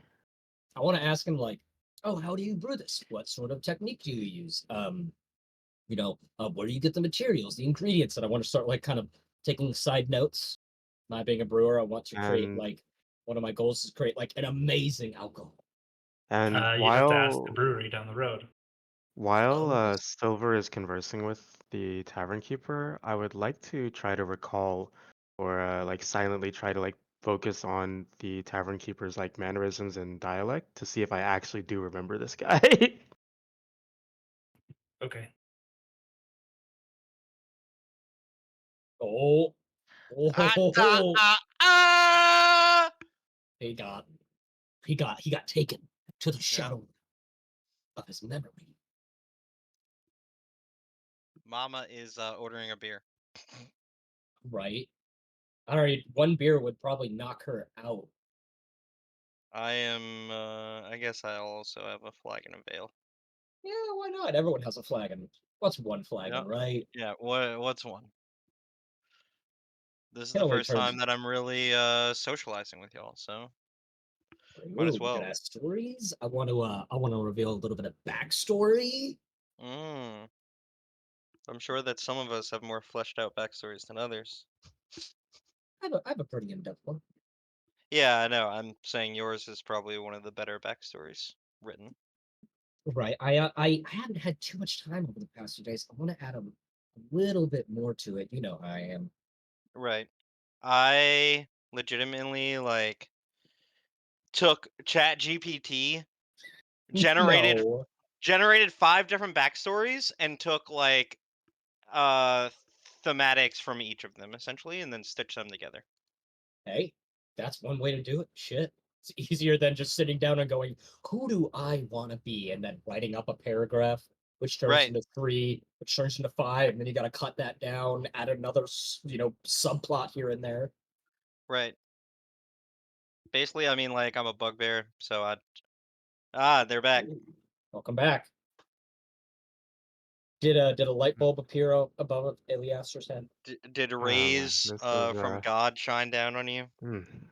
I want to ask him like, oh, how do you brew this? What sort of technique do you use? Where do you get the materials, the ingredients? And I want to start like kind of taking side notes. Not being a brewer, I want to create And like one of my goals is create like an amazing alcohol. and You'd have to ask the while brewery down the road. while Oh, Silver is conversing with the tavern keeper, I would like to try to recall or like silently try to like focus on the tavern keeper's like mannerisms and dialect to see if I actually do remember this guy. Okay. oh, Ah, ah, oh, ah, ah! he got he got taken to the Yeah. shadow of his memory. Mama is ordering a beer. Right. I don't know, one beer would probably knock her out. I am. I guess I'll also have a flagon of ale. Yeah, why not? Everyone has a flagon. What's one Yeah. flagon, right? Yeah. What's one? This is Can the only first turn. time that I'm really socializing with y'all, so might Ooh, as we can well. ask stories. I want to reveal a little bit of backstory. Mm. I'm sure that some of us have more fleshed out backstories than others. I have a pretty in-depth one. Yeah, I know. I'm saying yours is probably one of the better backstories written. Right. I haven't had too much time over the past few days. I want to add a little bit more to it. You know how I am. Right. I legitimately like took Chat GPT, generated No. generated 5 different backstories, and took like uh thematics from each of them essentially, and then stitched them together. Hey, that's one way to do it. Shit. It's easier than just sitting down and going, who do I want to be? And then writing up a paragraph, which turns Right. into 3, which turns into 5, and then you got to cut that down, add another, subplot here and there. Right. Basically, I mean, like I'm a bugbear, so they're back. Ooh, welcome back. Did a light bulb appear above Eliaster's head? Did Oh man, rays this is from God shine down on you?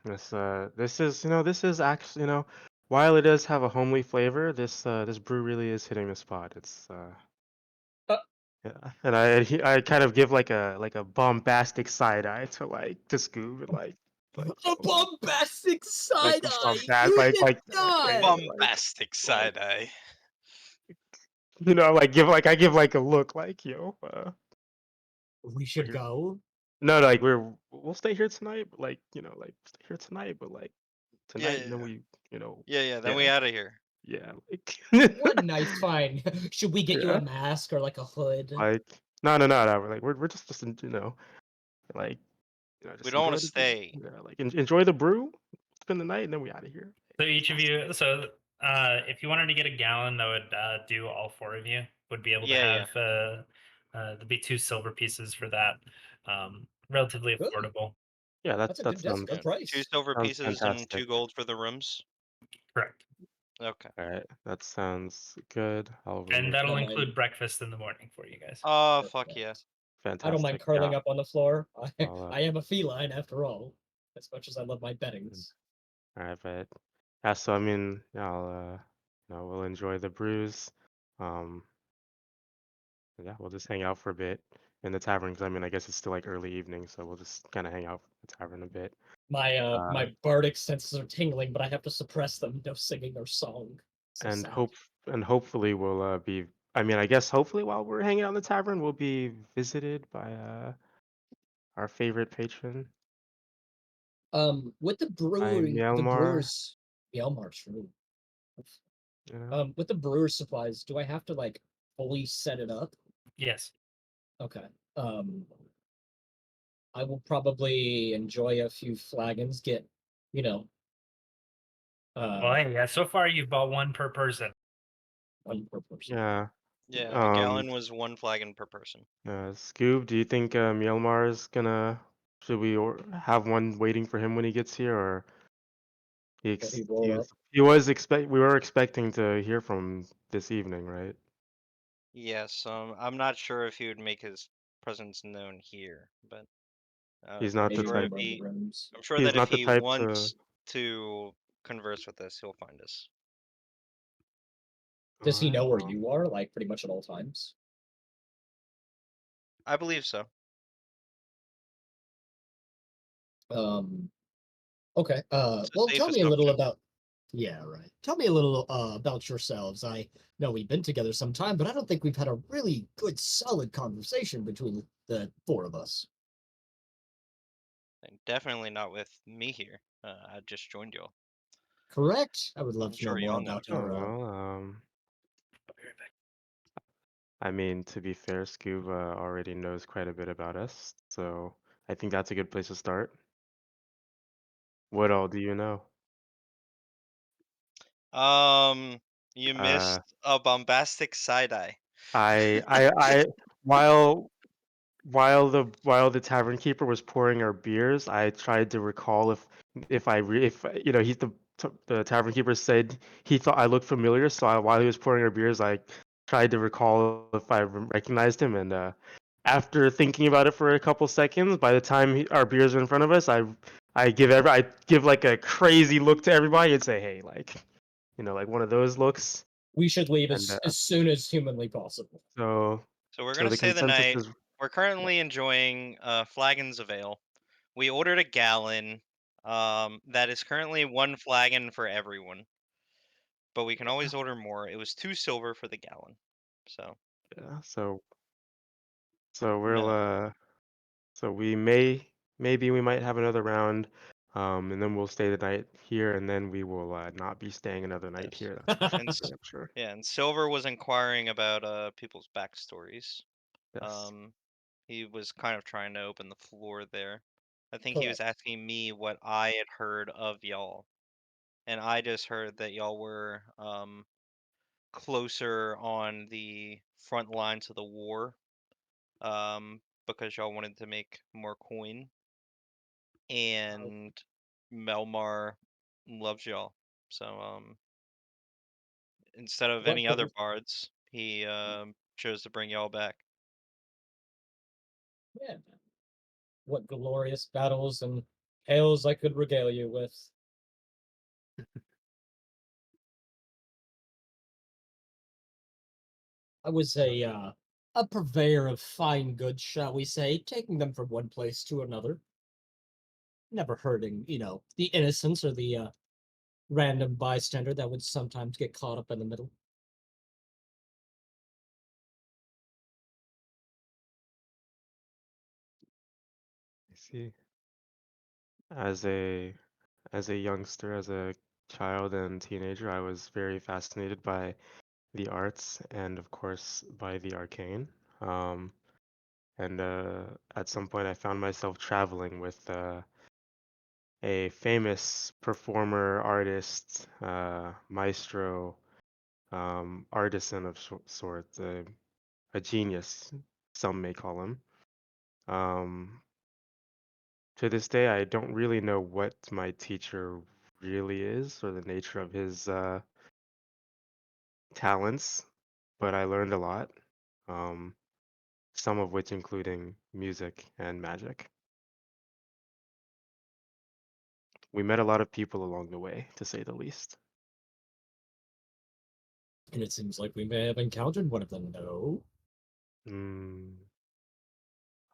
this is this is actually while it does have a homely flavor, this brew really is hitting the spot. It's Uh, yeah, and I kind of give like a bombastic side eye to Scoob and like a bombastic like side a eye. bombast You did not. Bombastic like side eye. like give like I give like a look like We should go. no like we'll stay here tonight, but like like stay here tonight, but like Yeah, tonight and then yeah, we you know yeah, yeah. Then yeah we out of here. yeah like What nice find. Should we get you a yeah mask or like a hood? like no we're like we're just like We just don't want enjoy to the stay. yeah like enjoy the brew, spend the night, and then we out of here. So each of you, if you wanted to get a gallon, that would do all 4 of you. Would be able to Yeah, yeah. have there'd be 2 silver pieces for that. Relatively Good. affordable. Yeah, That's a good Yeah. 2 price. silver sounds pieces and fantastic. 2 gold for the rooms. Correct. Okay. All right, that sounds good. I'll And remove I that'll don't that. mind. include breakfast in the morning for you guys. Oh, fuck yeah. Perfect. I don't mind Fantastic. curling Yeah. up on the floor. I'll, I am a feline after all, as much as I love my beddings. all right, but yeah. So I mean, yeah, I'll we'll enjoy the brews. Um, Yeah, we'll just hang out for a bit in the tavern. 'Cause I mean, I guess it's still like early evening, so we'll just kind of hang out in the tavern a bit. My bardic senses are tingling, but I have to suppress them. No singing or song. So and sad. hopefully we'll be. I mean, I guess hopefully while we're hanging out in the tavern, we'll be visited by our favorite patron, With the by brewing, the Mielmar. brewers, Mielmar, true. You know, With the brewer supplies, do I have to like fully set it up? Yes. Okay. Um, I will probably enjoy a few flagons. Get, you know, Well, hey, yeah, so far you've bought one per person. one per person. yeah. Yeah, a gallon was 1 flagon per person. Scoob, do you think Mielmar is gonna? Should we have one waiting for him when he gets here, or Will he roll up? he was expect we were expecting to hear from him this evening, right? Yes, I'm not sure if he would make his presence known here, but He's I'm not the Maybe sure type. if one of the he, rooms. I'm sure He's that if not the he type to. wants to converse with us, he'll find us. Does he Alright, know where well, you are? Like pretty much at all times. I believe so. Um. Okay. It's a Well, safe tell me a little assumption. about. Yeah, right. Tell me a little about yourselves. I know we've been together some time, but I don't think we've had a really good, solid conversation between the four of us. And definitely not with me here. I just joined y'all. Correct? I would I'm love to know sure more y'all know. about oh your. well, I mean, to be fair, Scuba already knows quite a bit about us, so I think that's a good place to start. What all do you know? You Uh, missed a bombastic side eye. I while the tavern keeper was pouring our beers, I tried to recall if you know the tavern keeper said he thought I looked familiar. So while he was pouring our beers, I tried to recall if I recognized him. And after thinking about it for a couple seconds, by the time our beers are in front of us, I give like a crazy look to everybody and say, hey, like like one of those looks. We should leave And as soon as humanly possible. so So we're so gonna the stay the consensus night. is We're yeah. currently enjoying flagons of ale. We ordered a gallon. That is currently 1 flagon for everyone, but we can always order more. It was 2 silver for the gallon. So Yeah, so we'll no, so maybe we might have another round, and then we'll stay the night here, and then we will not be staying another night yes. here. That's for And damn sure. yeah, and Silver was inquiring about people's backstories. Yes. Um, he was kind of trying to open the floor there. I think he was Correct. asking me what I had heard of y'all, and I just heard that y'all were closer on the front lines of the war, because y'all wanted to make more coin, and Melmar loves y'all. So instead of What any other bards, he chose to bring y'all back. yeah, what glorious battles and tales I could regale you with. I was a purveyor of fine goods, shall we say, taking them from one place to another, never hurting, the innocents or the random bystander that would sometimes get caught up in the middle. I see. As a as a youngster, as a child and teenager, I was very fascinated by the arts and of course by the arcane. Um, and at some point, I found myself traveling with a famous performer, artist, maestro, artisan of sorts, a genius, some may call him. Um, to this day, I don't really know what my teacher really is or the nature of his talents, but I learned a lot, um, some of which including music and magic. We met a lot of people along the way, to say the least. And it seems like we may have encountered one of them, no? Mm,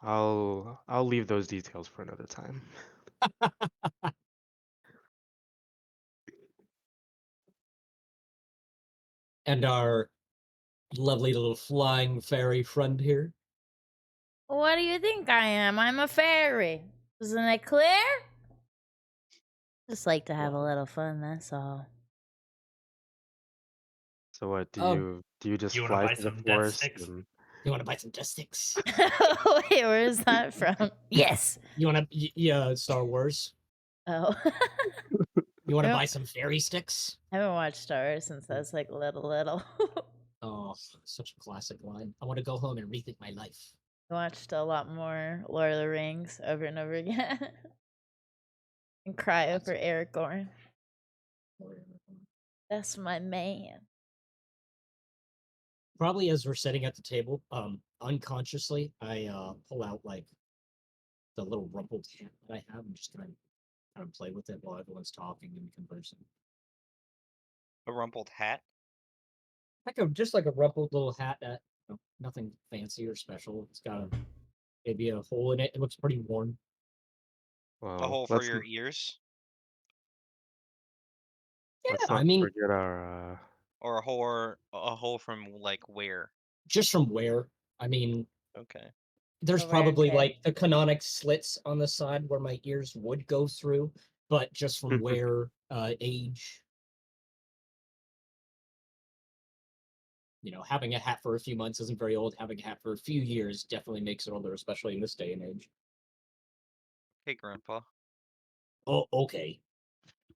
I'll leave those details for another time. And our lovely little flying fairy friend here. What do you think I am? I'm a fairy. Isn't it clear? Just like to have a little fun, that's all. So what Oh. do you just You wanna fly buy to the some death forest sticks? and You want to buy some dust sticks? Wait, where is that from? Yes. You want to, yeah, Star Wars? Oh. You want to Yep. buy some fairy sticks? I haven't watched Star Wars since I was like little. Oh, such a classic line. I want to go home and rethink my life. I watched a lot more Lord of the Rings over and over again. And cry That's- over Aragorn. That's my man. Probably as we're sitting at the table, unconsciously, I pull out like the little rumpled hat that I have and just kind of play with it while everyone's talking and conversing. A rumpled hat. Just like a rumpled little hat that nothing fancy or special. It's got maybe a hole in it. It looks pretty worn. A well, hole for your ears, let's I not mean, forget our or a hole from like where? just from where. I mean, Okay. there's The wear and probably tear. like the canonic slits on the side where my ears would go through, but just from wear, age. You know, having a hat for a few months isn't very old. Having a hat for a few years definitely makes it older, especially in this day and age. Hey, Grandpa. Oh, okay.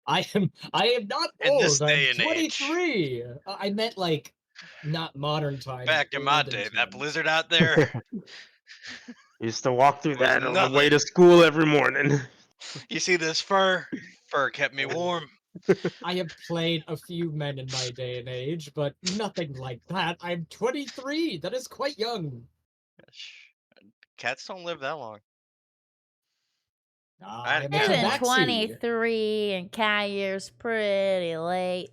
I am not In this old. I'm day and age. 23. I meant like not modern times. Back in my olden day, that times. blizzard out there used to walk through was that on the way nothing. to school every morning. You see this fur? Fur kept me warm. I have played a few men in my day and age, but nothing like that. I'm 23. That is quite young. Cats don't live that long. I am a cat Even once. tabaxi. 23 and cat year's pretty late.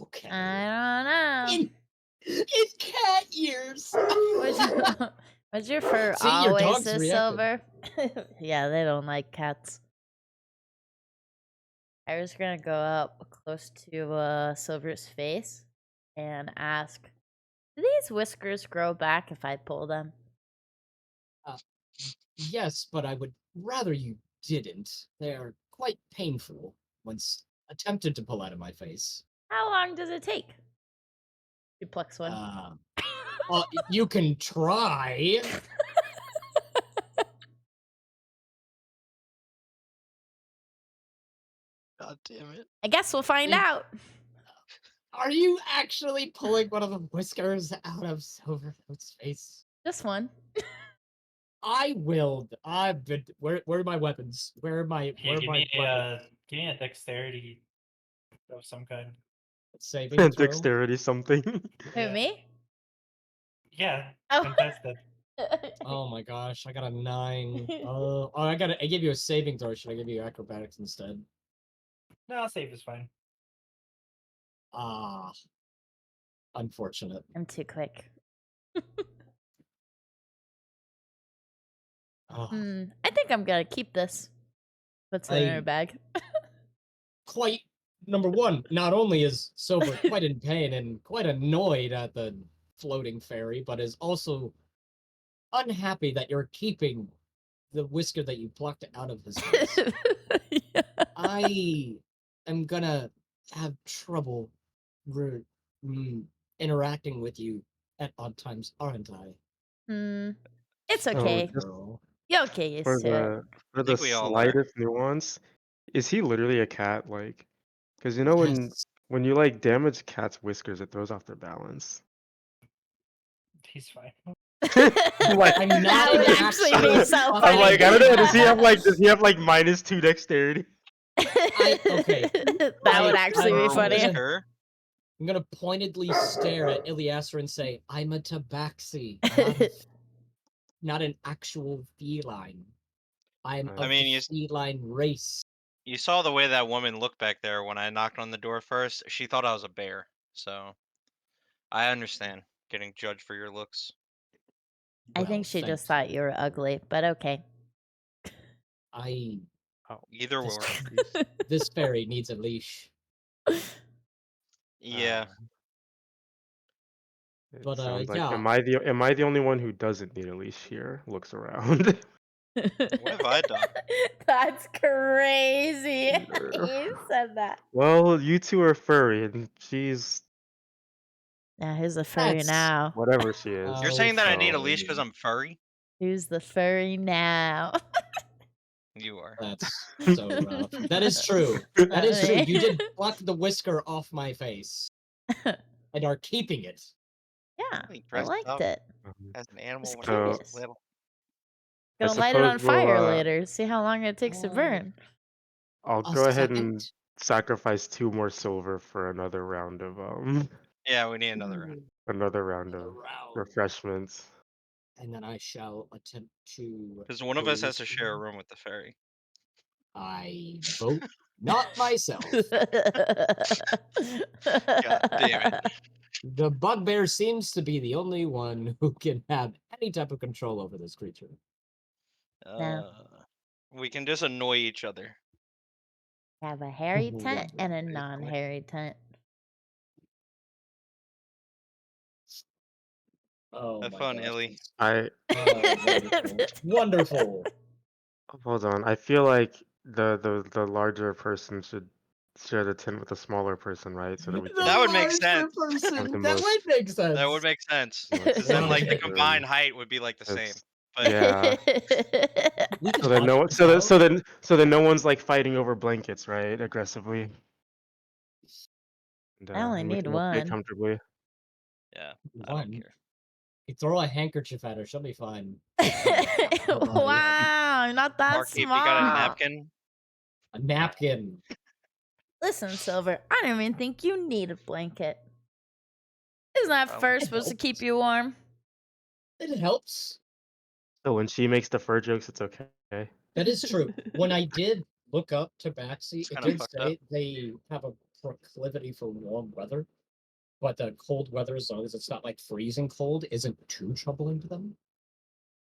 Okay. I don't know. In cat years. Was your fur See, your always dog's this reacted. silver? Yeah, they don't like cats. I was gonna go up close to Silver's face and ask, do these whiskers grow back if I pull them? Yes, but I would rather you didn't. They're quite painful once attempted to pull out of my face. How long does it take? You plucks one. You can try. God damn it. I guess we'll find out. Are you actually pulling one of the whiskers out of Silvercoat's face? Just one. I will. I've been. Where are my weapons? Where are my? Here, Where are give my me weapons? a dexterity of some kind. Saving throw. Dexterity something. Who, Yeah. me? Yeah, Oh. contested. Oh my gosh, I got a 9. I gave you a saving throw. Should I give you acrobatics instead? No, save is fine. Ah, unfortunate. I'm too quick. Oh, I think I'm gonna keep this. Puts it in her bag. quite number one. Not only is Silver quite in pain and quite annoyed at the floating fairy, but is also unhappy that you're keeping the whisker that you plucked out of his face. Yeah. I am gonna have trouble interacting with you at odd times, aren't I? It's So okay. just You'll get used to it. for the think we all are. slightest nuance, is he literally a cat? Like, because you know Yes. when you like damage cats' whiskers, it throws off their balance. He's fine. Like, I'm not That would an actually actual be so fucking funny. I'm like, I don't know. Does he have cat. like -2 dexterity? Okay. That would actually be Fur funny. whisker. I'm gonna pointedly stare at Iliaster and say, I'm a tabaxi, not an actual feline. I'm Right. of I mean, the feline race. You saw the way that woman looked back there when I knocked on the door first. She thought I was a bear. So I understand getting judged for your looks. I Well, think she just thank thought you were ugly, but okay. I Oh, Either this, or. this fairy needs a leash. Yeah. It But sounds like yeah. am I the only one who doesn't need a leash here? Looks around. What have I done? That's crazy. You said that. Well, you two are furry, and she's Now who's the furry That's now? whatever she is. You're Oh, saying that I need a so- leash because I'm furry? Who's the furry now? You are. that's so rough. That is true. That is true. You did pluck the whisker off my face and are keeping it. Yeah, He I dressed liked up it. as an animal Just when I was curious. little. Gonna I light it on suppose we'll, fire later. See how long it takes to Oh. burn. I'll A go ahead second? and sacrifice 2 more silver for another round of Yeah, we need another round. another round Another of round. refreshments. And then I shall attempt to. Because one of us go has to share a to- room with the fairy. I vote not myself. God damn it. The bugbear seems to be the only one who can have any type of control over this creature. We can just annoy each other. Have a hairy Ooh, tent and a basically. non-hairy tent. Oh Have my fun, gosh, Illy. I wonderful. Wonderful. hold on. I feel like the larger person should share the tent with the smaller person, right? So that we The can That would make larger sense. person. Have the That most- would make sense. That would make sense. most Because then, like, the larger combined room. height would be, like, the same. It's- But Yeah. We can So that talk no this out. so that no one's like fighting over blankets, right? Aggressively. And, I only and we need can all play one. comfortably. yeah, I don't One. care. You throw a handkerchief at her, she'll be fine. Her body. Wow, not that Barkeep, small. you got a napkin? A napkin. Listen, Silver, I don't even think you need a blanket. Isn't that Oh, fur it supposed to helps. keep you warm? It helps. So when she makes the fur jokes, it's okay. That is true. When I did look up Tabaxi, It's it kinda did fucked say they have a proclivity for warm weather, but the cold weather, as long as it's not like freezing cold, isn't too troubling to them.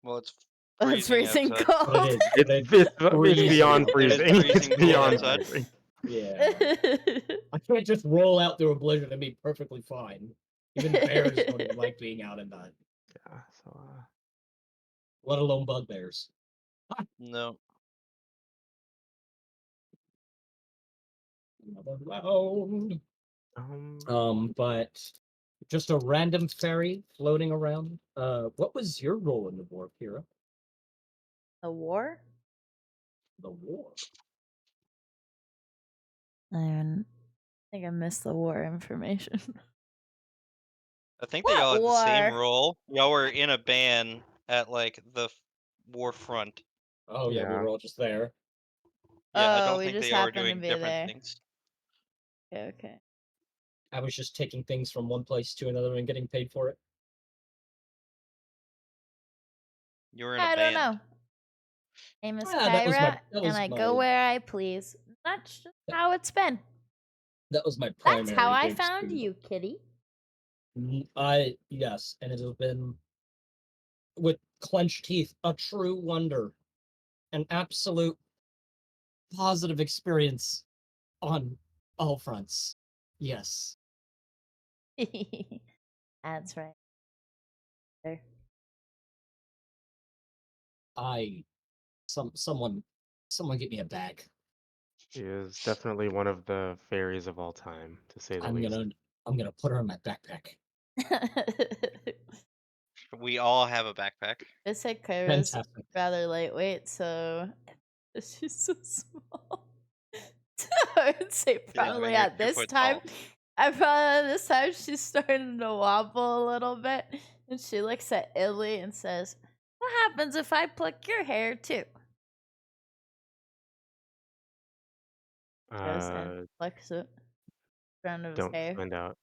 Well, it's Oh, it's freezing freezing outside. But it cold. is. It's beyond It is freezing. It's freezing cold beyond outside. freezing. Yeah. I can't just roll out through a blizzard and be perfectly fine. Even bears don't even like being out at night, Yeah. So let alone bugbears. No. Another round. um, But just a random fairy floating around. What was your role in the war, Kira? The war? The war. I think I missed the war information. I think What they all had the same war? role. Y'all were in a band at, like, the war front. Oh yeah, we Yeah. were all just there. Yeah, I Oh, don't we think just they all were happened to doing be different there. things. Okay. I was just taking things from one place to another and getting paid for it. You were in a I don't band. know. Name is Yeah, that was Kyra, that was and I my go where I please. That's just how it's been. that was my primary. That's how I big found screw. you, kitty. Yes, and it has been with clenched teeth a true wonder, an absolute positive experience on all fronts. Yes. That's right. There. Someone get me a bag. she is definitely one of the fairies of all time, to say the I'm least. gonna put her in my backpack. We all have a backpack. This said Kyra's Fantastic. rather lightweight, so she's so small. I would say Yeah, I probably mean, you're at 2 this foot time. tall. I probably at this time she's starting to wobble a little bit, and she looks at Illy and says, "What happens if I pluck your hair too?" Goes and plucks it front of his Don't hair, find out.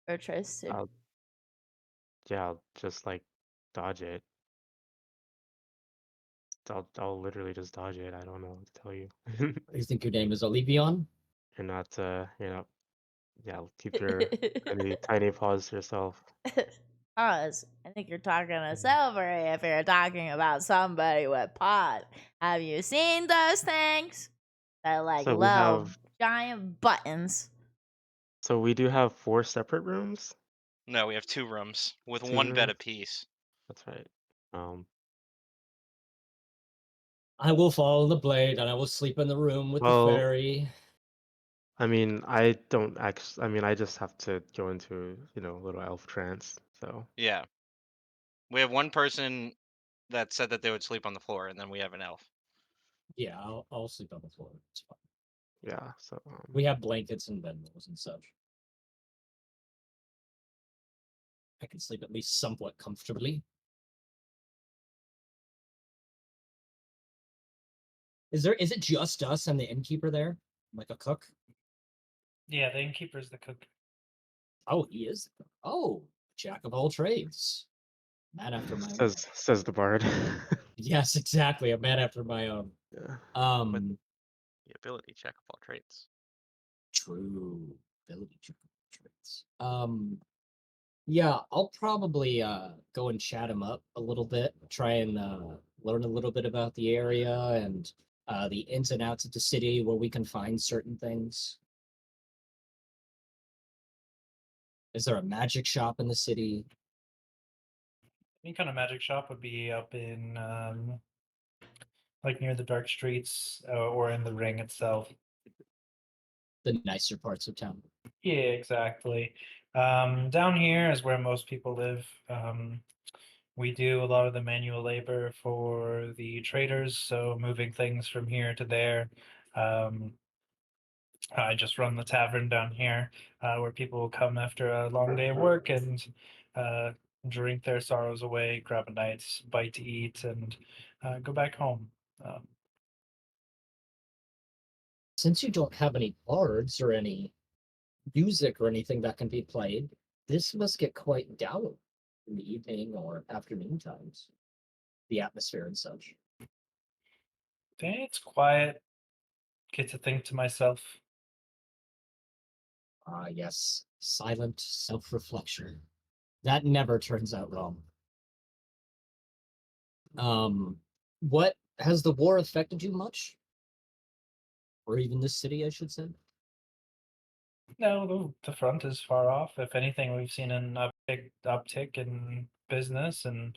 or tries to. I'll just like dodge it. I'll literally just dodge it. I don't know what to tell you. You think your name is Olivion? You're not yeah, keep your tiny paws to yourself. Cause I think you're talking to Silver if you're talking about somebody with pot. Have you seen those things? They're like So we little have, giant buttons. so we do have 4 separate rooms. No, we have 2 rooms with 2 1 bed rooms. apiece. That's right. I will follow the blade and I will sleep in the room with the Well, fairy. I mean, I don't actually. I mean, I just have to go into, a little elf trance. So Yeah. We have 1 person that said that they would sleep on the floor, and then we have an elf. Yeah, I'll sleep on the floor. It's fine. yeah. So We have blankets and bedrolls and such. I can sleep at least somewhat comfortably. Is it just us and the innkeeper there? Like a cook? Yeah, the innkeeper's the cook. Oh, he is. Oh, jack of all trades. Man after my own. says the bard. Yes, exactly. A man after my own. Yeah. The ability check of all traits. True. Ability jack of all trades. Yeah, I'll probably go and chat him up a little bit, try and learn a little bit about the area and the ins and outs of the city where we can find certain things. Is there a magic shop in the city? Any kind of magic shop would be up in like near the dark streets or in the ring itself. The nicer parts of town. Yeah, exactly. Down here is where most people live. We do a lot of the manual labor for the traders, so moving things from here to there. I just run the tavern down here, where people will come after a long day of work and drink their sorrows away, grab a nice bite to eat, and go back home. Since you don't have any bards or any music or anything that can be played, this must get quite dour in the evening or afternoon times. The atmosphere and such. It's quiet. Get to think to myself. Ah, yes, silent self-reflection. That never turns out wrong. What has the war affected you much? Or even this city, I should say? No, the front is far off. If anything, we've seen an uptick in business, and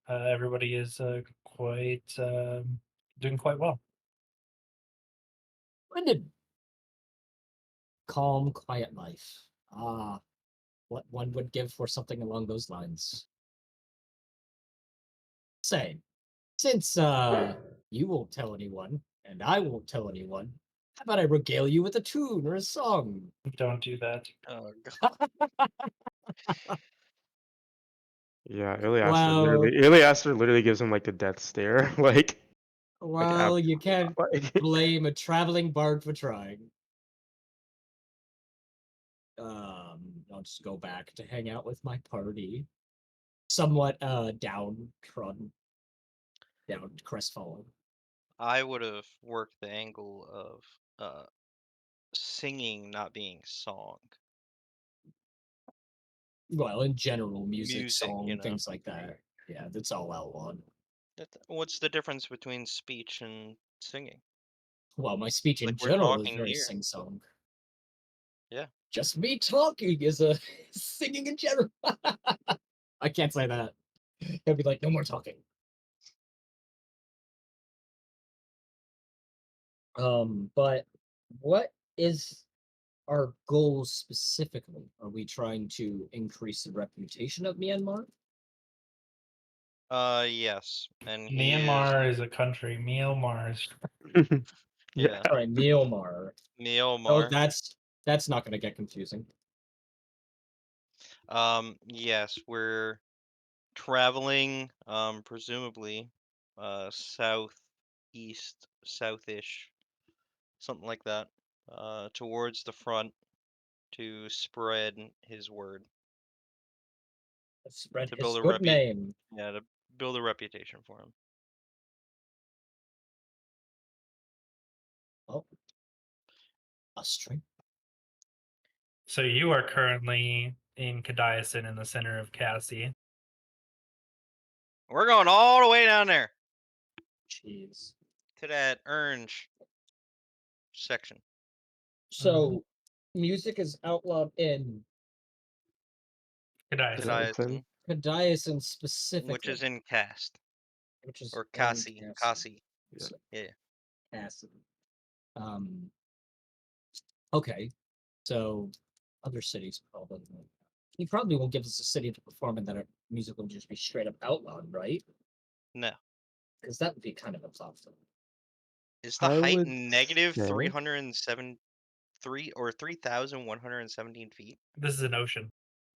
everybody is quite doing quite well. Splendid. Calm, quiet life. Ah, what one would give for something along those lines. Say, since you won't tell anyone, and I won't tell anyone, how about I regale you with a tune or a song? Don't do that. Oh, Yeah. Iliaster Well, literally gives him like the death stare. like well, you can't like blame a traveling bard for trying. I'll just go back to hang out with my party. Somewhat downtrodden, down crestfallen. I would have worked the angle of singing not being song. Well, in general, music, Music, song, things like that. Yeah, that's all outlawed. What's the difference between speech and singing? Well, my speech in Like we're general is talking very here. sing-song. Yeah. Just me talking is a singing in general. I can't say that. He'll be like, no more talking. But what is our goal specifically? Are we trying to increase the reputation of Myanmar? Yes. And Myanmar is a country. Mielmar is. yeah. All right, Myanmar. Oh, Mielmar. that's not going to get confusing. Yes, we're traveling, presumably, southeast, southish, something like that, towards the front to spread his word, Spread to his build a good name. yeah, to build a reputation for him. Oh, a string. So you are currently in Kadiasin in the center of Cassie. We're going all the way down there Jeez. to that orange section. So, music is outlawed in Kadaisen, Kadaisen specifically, which is in Cast. which is Or in Kasi. Kassim. Kasi. Yeah. Yeah. Kassim. Okay, so other cities probably. He probably won't give us a city to perform in that our music will just be straight up outlawed, right? No. Because that would be kind of a tough thing. Is the I height would negative say- 3,117 feet? This is an ocean.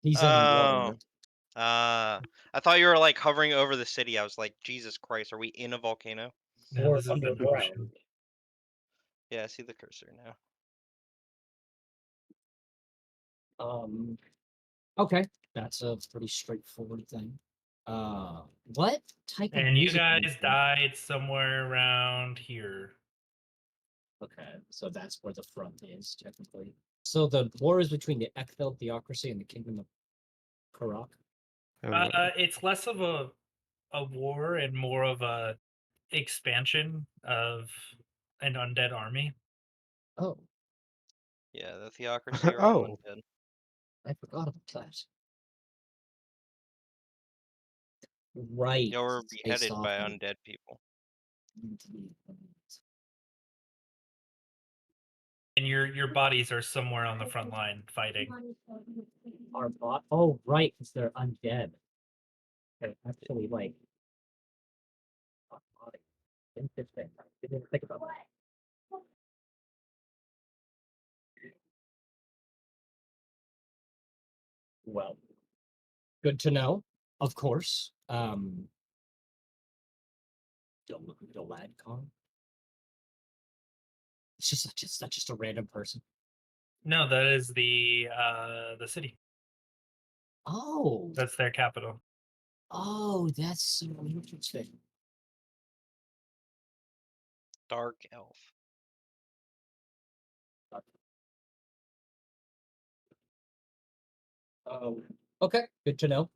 He's in water. I thought you were like hovering over the city. I was like, Jesus Christ, are we in a volcano? No, Or this is an underground. ocean. Yeah, I see the cursor now. Okay, that's a pretty straightforward thing. What type of And you music do guys think? died somewhere around here. Okay, so that's where the front is technically. So the war is between the Ekthel theocracy and the Kingdom of Karak. It's less of a war and more of a expansion of an undead army. Oh, Yeah, the theocracy are all Oh. undead. I forgot about that. Right. They were based beheaded off by of- undead people. And your bodies are somewhere on the front line fighting. Our bot. Oh, right, because they're undead. They're actually like. our body. Interesting. I didn't think about that. Well, good to know. Of course. Doladcon. It's just a random person. No, that is the city. Oh, That's their capital. oh, that's so interesting. Dark elf. Okay, good to know.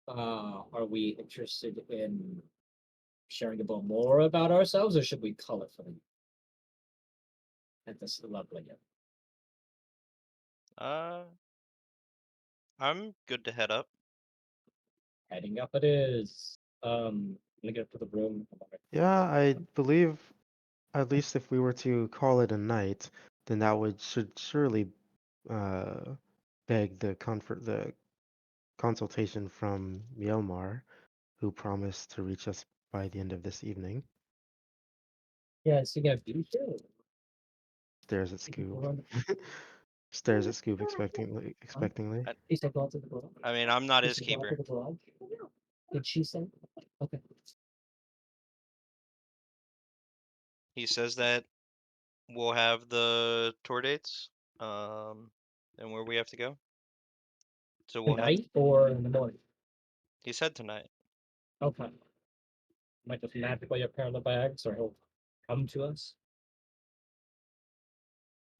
Are we interested in sharing a bit more about ourselves, or should we call it for the at this level again? I'm good to head up. Heading up it is. Gonna get up to the room. Yeah, I believe at least if we were to call it a night, then that should surely beg the consultation from Mielmar, who promised to reach us by the end of this evening. Yeah, so you got you too. Stares at Scoob. Stares at Scoob expectingly. He said go out to the garage. I mean, I'm not He his said, "Go out keeper. to the garage." Did she say? Okay. He says that we'll have the tour dates, and where we have to go. So we'll head. Tonight or in the morning? He said tonight. Okay. Might just magically appear in the bags, or he'll come to us.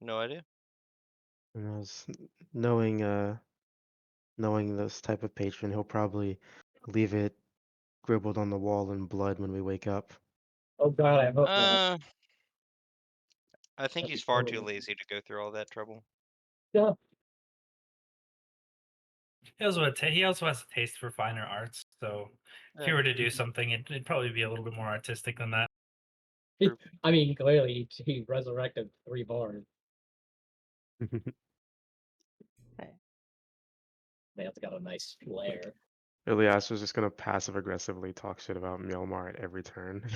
No idea. And I was knowing this type of patron, he'll probably leave it scribbled on the wall in blood when we wake up. Oh God, I hope not. I think That'd he's be far too horrible. lazy to go through all that trouble. Yeah. He also has a taste for finer arts. So if he Yeah. were to do something, it'd probably be a little bit more artistic than that. True. I mean, clearly he resurrected 3 bards. Man's got a nice flair. Ilias was just gonna passive aggressively talk shit about Mielmar at every turn.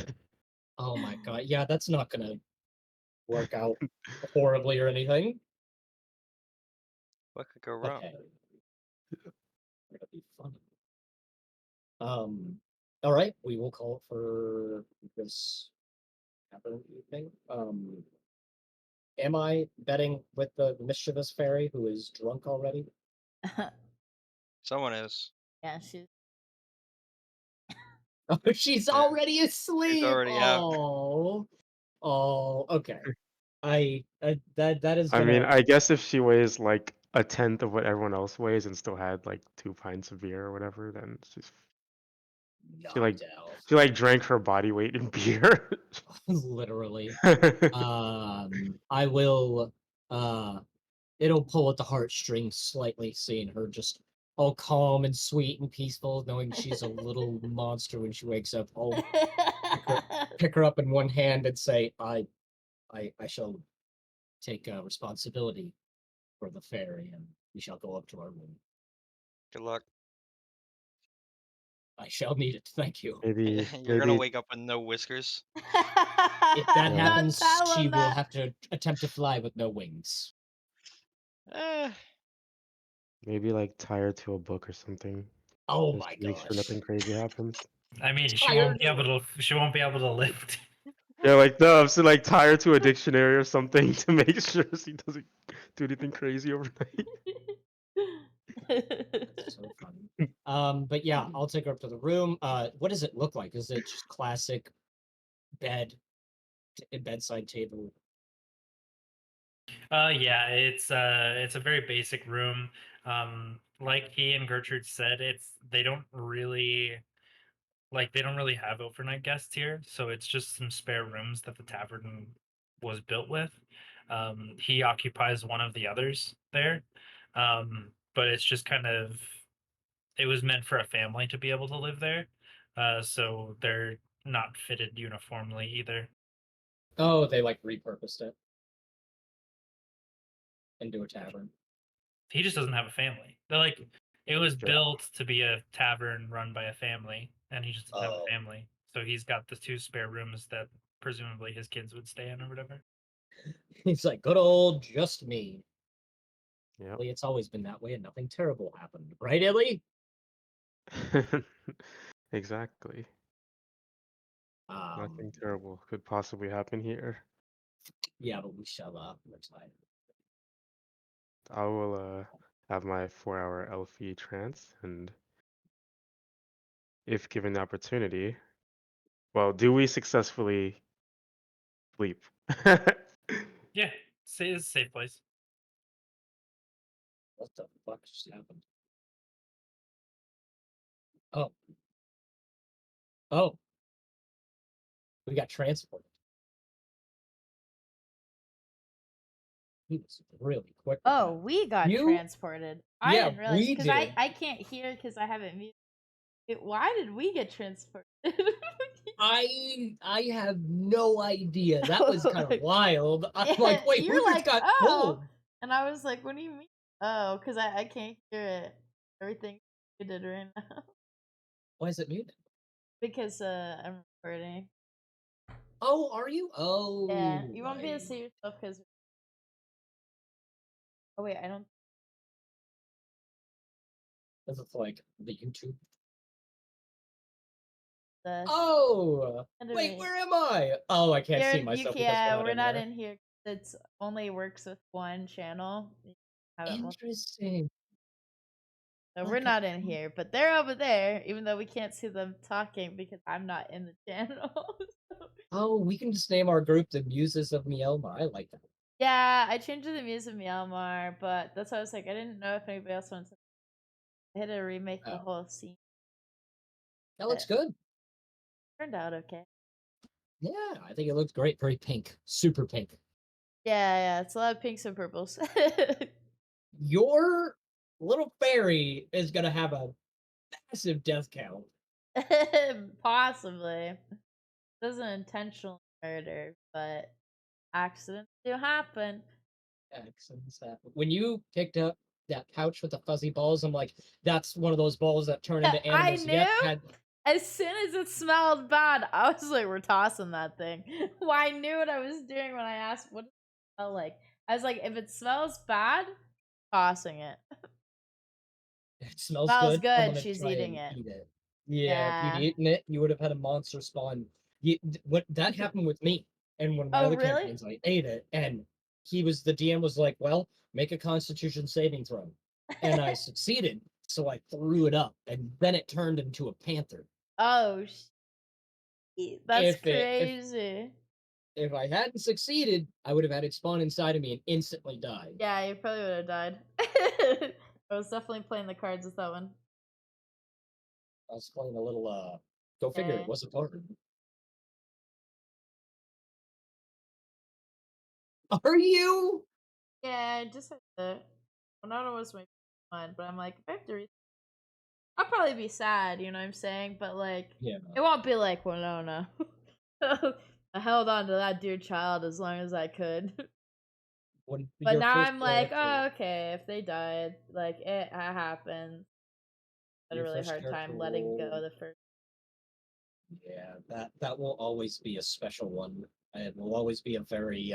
Oh my God, yeah, that's not gonna work out horribly or anything. What could go wrong? Okay. That'd be funny. All right, we will call it for this evening. Am I betting with the mischievous fairy who is drunk already? Someone is. Yeah, she's Oh, she's Yeah. already asleep. already out. Oh, okay. That is I gonna. mean, I guess if she weighs like a tenth of what everyone else weighs and still had like 2 pints of beer or whatever, then she's She like knocked out. she like drank her body weight in beer. Literally. I will it'll pull at the heartstrings slightly, seeing her just all calm and sweet and peaceful, knowing she's a little monster when she wakes up. I'll pick her up in one hand and say, I shall take responsibility for the fairy, and we shall go up to our room. Good luck. I shall need it. Thank you. maybe You're gonna maybe wake up with no whiskers. If that Yeah. happens, Don't tell she him will that. have to attempt to fly with no wings. Eh, maybe like tie her to a book or something. Oh Just my make sure gosh. nothing crazy happens. I mean, Tired. she won't be able to lift. Yeah, like no, so like tie her to a dictionary or something to make sure she doesn't do anything crazy overnight. That's so funny. But yeah, I'll take her up to the room. What does it look like? Is it just classic bed, bedside table? Yeah, it's a very basic room. Like he and Gertrude said, they don't really have overnight guests here, so it's just some spare rooms that the tavern was built with. He occupies one of the others there, but it's just it was meant for a family to be able to live there, so they're not fitted uniformly either. Oh, they like repurposed it into a tavern. He just doesn't have a family. They're like, it was Sure. built to be a tavern run by a family, and he just doesn't have Oh. a family. So he's got the 2 spare rooms that presumably his kids would stay in or whatever. He's like, good old just me. Yep. Well, it's always been that way, and nothing terrible happened, right, Illy? Exactly. Nothing terrible could possibly happen here. Yeah, but we shall retire. I will have my 4-hour Elfie trance, and if given the opportunity, well, do we successfully sleep? Yeah, it's a safe place. What the fuck just happened? Oh. Oh. We got transported. He was really quick. with Oh, that. we got You- transported. I yeah, didn't realize we because did. I can't hear because I haven't muted. Why did we get transported? I have no idea. That was kind of wild. I'm like, wait, You're who just like, got oh, pulled? and I was like, what do you mean? Oh, because I can't hear it. Everything you did right now Why is it muted? because I'm recording. Oh, are you? Oh, Yeah, you won't be able right. to see yourself because. Oh wait, I don't. This is like the YouTube. The Oh, Under wait, me. where am I? Oh, I can't see You myself can't. because We're not there. in here. It's only works with one channel. You have it multiple. Interesting. So we're Okay. not in here, but they're over there, even though we can't see them talking because I'm not in the channel. Oh, we can just name our group the Muses of Mielmar. I like that. Yeah, I changed it to Muse of Mielmar, but that's why I was like, I didn't know if anybody else wanted to. I had to remake the Oh. whole scene. That looks good. Turned out okay. Yeah, I think it looks great. Very pink. Super pink. Yeah, it's a lot of pinks and purples. Your little fairy is gonna have a massive death count. Possibly. Doesn't intentionally murder, but accidents do happen. Accidents happen. When you picked up that pouch with the fuzzy balls, I'm like, that's one of those balls that turn into I animals. Yep, knew. As soon as it smelled bad, I was like, we're tossing that thing. Well, I knew what I was doing when I asked what does it smell like. I was like, if it smells bad, tossing it. it smells Smells good. I'm good, gonna she's try eating and it. eat it. Yeah, Yeah. if you'd eaten it, you would have had a monster spawn. What that happened with me, and one of my Oh, other really? campaigns, I ate it, and the DM was like, "Well, make a Constitution saving throw," and I succeeded. So I threw it up, and then it turned into a panther. Oh, that's If crazy. if I hadn't succeeded, I would have had it spawn inside of me and instantly died. Yeah, you probably would have died. I was definitely playing the cards with that one. I was playing a little Go figure. It Okay. was a bard. Are you? Yeah, I just had to. Winona was my one, but I'm like, if I have to I'll probably be sad, you know what I'm saying? But like, Yeah. it won't be like Winona. I held on to that dear child as long as I could. When But your now first I'm like, character, oh, okay, if they died, like it happens. I had a your really first hard character time letting go will, the first. yeah, that will always be a special one. It will always be a very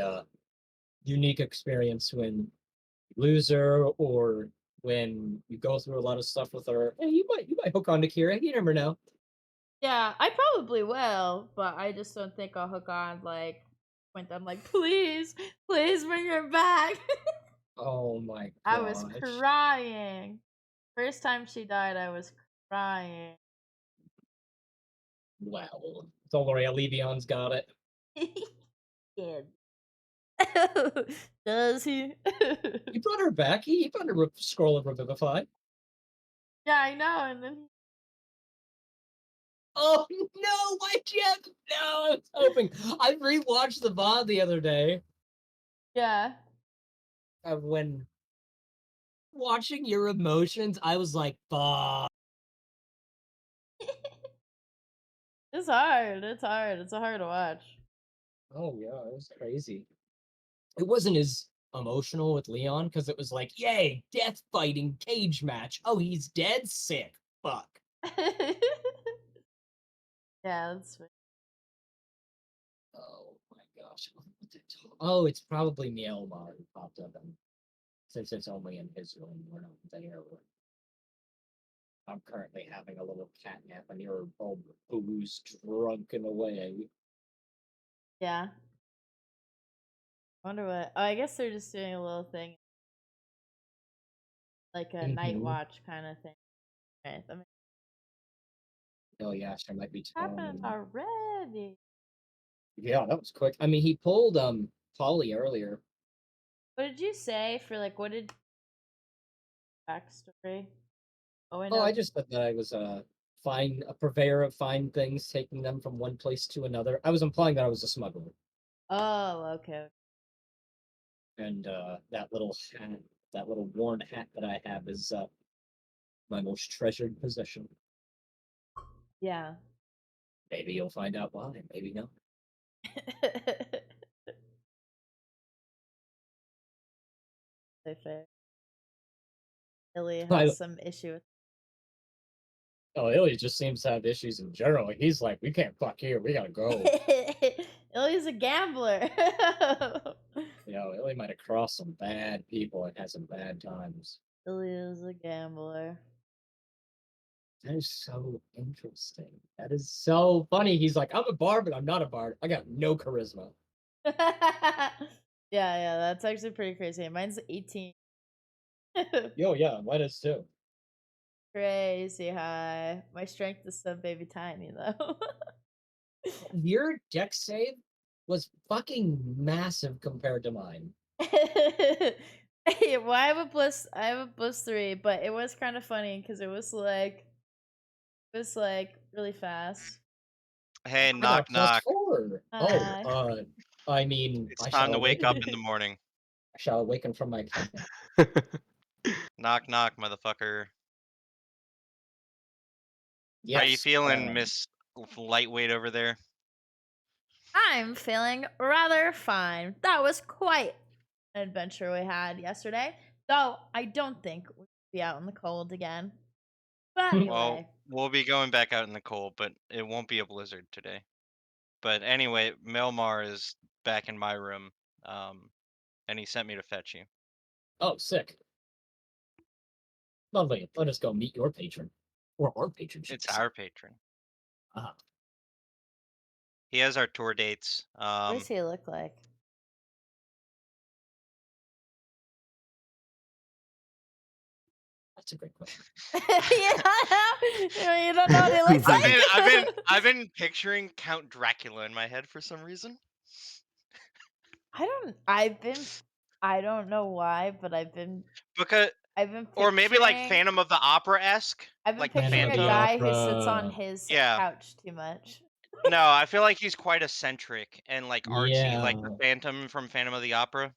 unique experience when you lose her or when you go through a lot of stuff with her. Hey, you might hook on to Kira. You never know. Yeah, I probably will, but I just don't think I'll hook on like when I'm like, please, please bring her back. Oh my I was gosh. crying. First time she died, I was crying. Well, don't worry, Alevion's got it. Yeah. Does he? He brought her back. He found a scroll of Revivify. Yeah, I know. And then Oh no, my Jeff! No, I was hoping. I rewatched the VOD the other day yeah. of when watching your emotions, I was like, fuck. It's hard. It's hard. It's hard to watch. Oh yeah, it was crazy. It wasn't as emotional with Leon because it was like, yay, death fighting cage match. Oh, he's dead? Sick. Fuck. Yeah, that's fair. Oh my gosh. Oh, it's probably Mielmar who popped up, and since it's only in his room, we're not there. I'm currently having a little catnap, and you're all booze drunken away. Yeah. I wonder what. Oh, I guess they're just doing a little thing, like a night watch kind of thing. Right. That Oh yeah, there might be happened Tom. already. Yeah, that was quick. I mean, he pulled Polly earlier. What did you say for like? What did backstory? Oh, I Oh, I know. just said that I was a purveyor of fine things, taking them from one place to another. I was implying that I was a smuggler, Oh, okay. and that little hat, that little worn hat that I have is my most treasured possession. Yeah. Maybe you'll find out why. Maybe not. Play fair. Illy I, has some issue with. oh, Ilya just seems to have issues in general. He's like, we can't fuck here. We gotta go. Illy's a gambler. You know, Ilya might have crossed some bad people and had some bad times. Illy is a gambler. That is so interesting. That is so funny. He's like, I'm a bard, but I'm not a bard. I got no charisma. Yeah, that's actually pretty crazy. Mine's 18. Yo, yeah, mine is too. Crazy high. My strength is so baby tiny though. Your deck save was fucking massive compared to mine. Well, I have a +3, but it was kind of funny because it was like really fast. Hey, I got knock a knock. +4. Hi. Oh, I mean, It's I time shall to wake up awaken. in the morning. I shall awaken from my catnap. Knock knock, motherfucker. How you Yes. feeling, Miss Lightweight over there? I'm feeling rather fine. That was quite an adventure we had yesterday. Though I don't think we'll be out in the cold again. But anyway. Well, we'll be going back out in the cold, but it won't be a blizzard today. But anyway, Melmar is back in my room, and he sent me to fetch you. Oh, sick. Lovely. Let us go meet your patron. Or our patron. It's our patron. Ah. He has our tour dates. What does he look like? That's a great question. You don't know what he looks like? I've been picturing Count Dracula in my head for some reason. I don't know why, but I've been Because I've been Or maybe like picturing- Phantom of the Opera-esque. I've been like the picturing a Phantom. guy who sits on Opera. his Yeah. couch too much. No, I feel like he's quite eccentric and like artsy, like the Yeah. Phantom from Phantom of the Opera.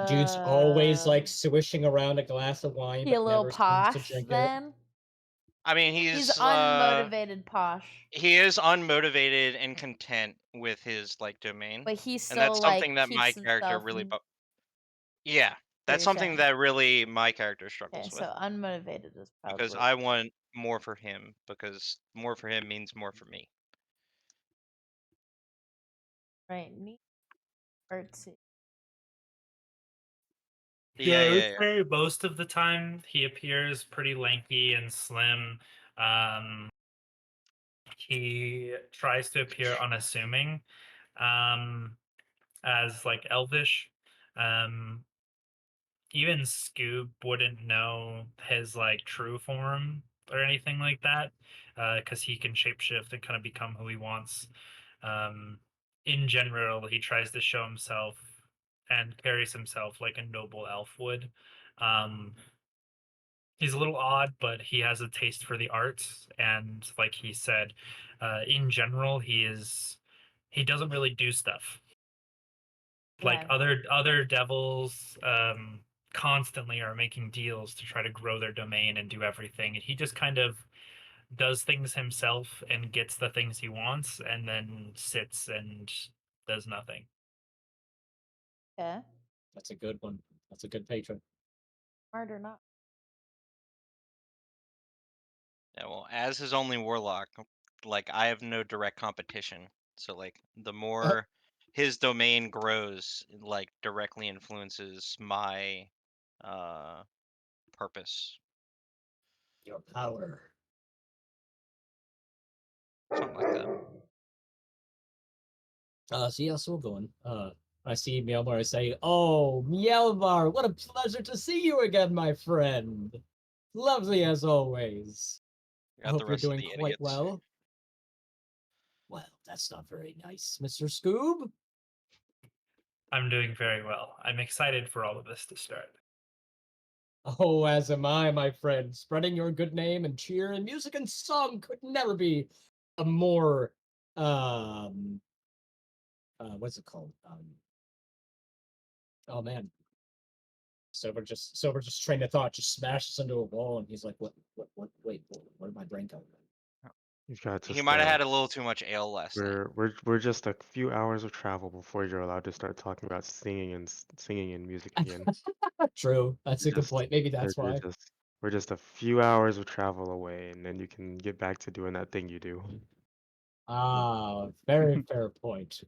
Dude's always like swishing around a glass of wine, He a but little never seems posh to drink it. then. I mean, He's unmotivated posh. He is unmotivated and content with his like domain. But he and still that's something like that my keeps character himself really. m- Yeah, that's you're something saying. that really my character struggles Okay, with. so unmotivated is probably Because I want more for him, because more for him means more for me. right. Neat. Artsy. Yeah, I would yeah, yeah. say most of the time he appears pretty lanky and slim. He tries to appear unassuming, as like elvish. Um, Even Scoob wouldn't know his like true form or anything like that, because he can shapeshift and kind of become who he wants. In general, he tries to show himself and carries himself like a noble elf would. Um, he's a little odd, but he has a taste for the arts, and like he said, in general, he doesn't really do stuff like Yeah. other devils constantly are making deals to try to grow their domain and do everything, and he just kind of does things himself and gets the things he wants and then sits and does nothing. Okay. That's a good one. That's a good patron. Smart or not. Yeah, well, as his only warlock, like I have no direct competition. So like the more his domain grows, it, like directly influences my purpose. Your power. Something like that. So yeah, so we're going. I see Mielmar. I say, "Oh, Mielmar, what a pleasure to see you again, my friend. Lovely as always. I Got hope the you're rest of doing the quite idiots. well." Well, that's not very nice, Mr. Scoob. I'm doing very well. I'm excited for all of this to start. Oh, as am I, my friend. Spreading your good name and cheer and music and song could never be a more what's it called? Oh man. Silver just train of thought just smashes into a wall, and he's like, wait, where did my brain go? You've got He just might have had a little too much ale last night. we're just a few hours of travel before you're allowed to start talking about singing and music again. True, that's a good Just point. Maybe that's why. we're just a few hours of travel away, and then you can get back to doing that thing you do. Ah, very fair point,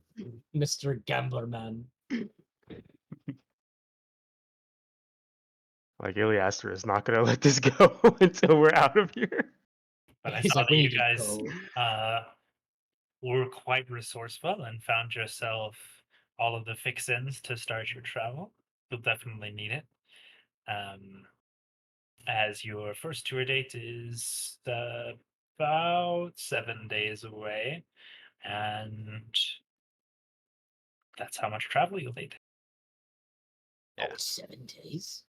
Mr. Gambler Man. Like Iliaster is not gonna let this go until we're out of here. But I He's saw like, that we you need to guys go. were quite resourceful and found yourself all of the fix-ins to start your travel. You'll definitely need it. As your first tour date is about 7 days away, and that's how much travel you'll need. Yeah. Oh, 7 days?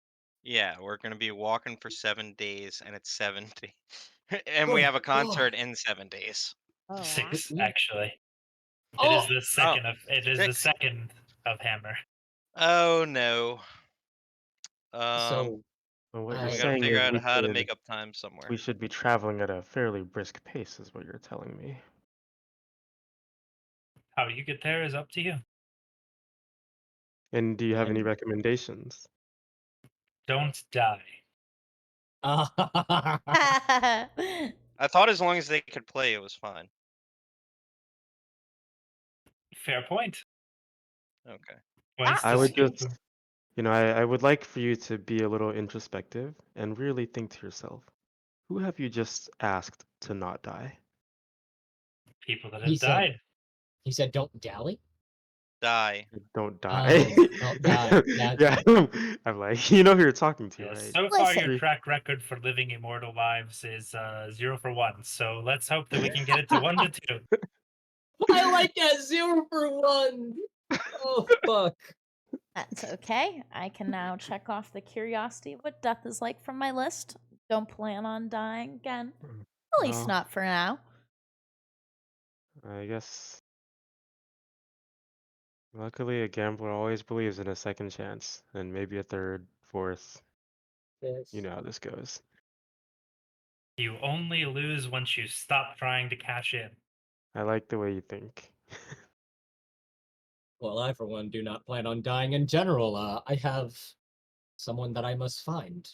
Yeah, we're gonna be walking for 7 days, and it's 7 days, and we Good have a concert God. in 7 days. Oh, wow. 6, Ooh. actually. Oh! It is the second of six. Hammer. Oh no. So, Well, what you're We I, gotta saying figure is out how to make up time somewhere. we should be traveling at a fairly brisk pace, is what you're telling me. How you get there is up to you. And do you have any And- recommendations? Don't die. I thought as long as they could play, it was fine. Fair point. Okay. Points I to would Skubbe. just, I would like for you to be a little introspective and really think to yourself, who have you just asked to not die? People that he have said, died. he said, don't dally? Die. Don't die. Don't die. Yeah, I'm like, you know who you're talking to, Yes. right? So far, your Listen. track record for living immortal lives is 0 for 1. So let's hope that we can get it to 1 to 2. I like that 0 for 1. Oh, fuck. That's okay. I can now check off the curiosity what death is like from my list. Don't plan on dying again. At least No, not for now. I guess. Luckily, a gambler always believes in a second chance, and maybe a third, fourth. You know how this goes. You only lose once you stop trying to cash in. I like the way you think. Well, I, for one, do not plan on dying in general. I have someone that I must find,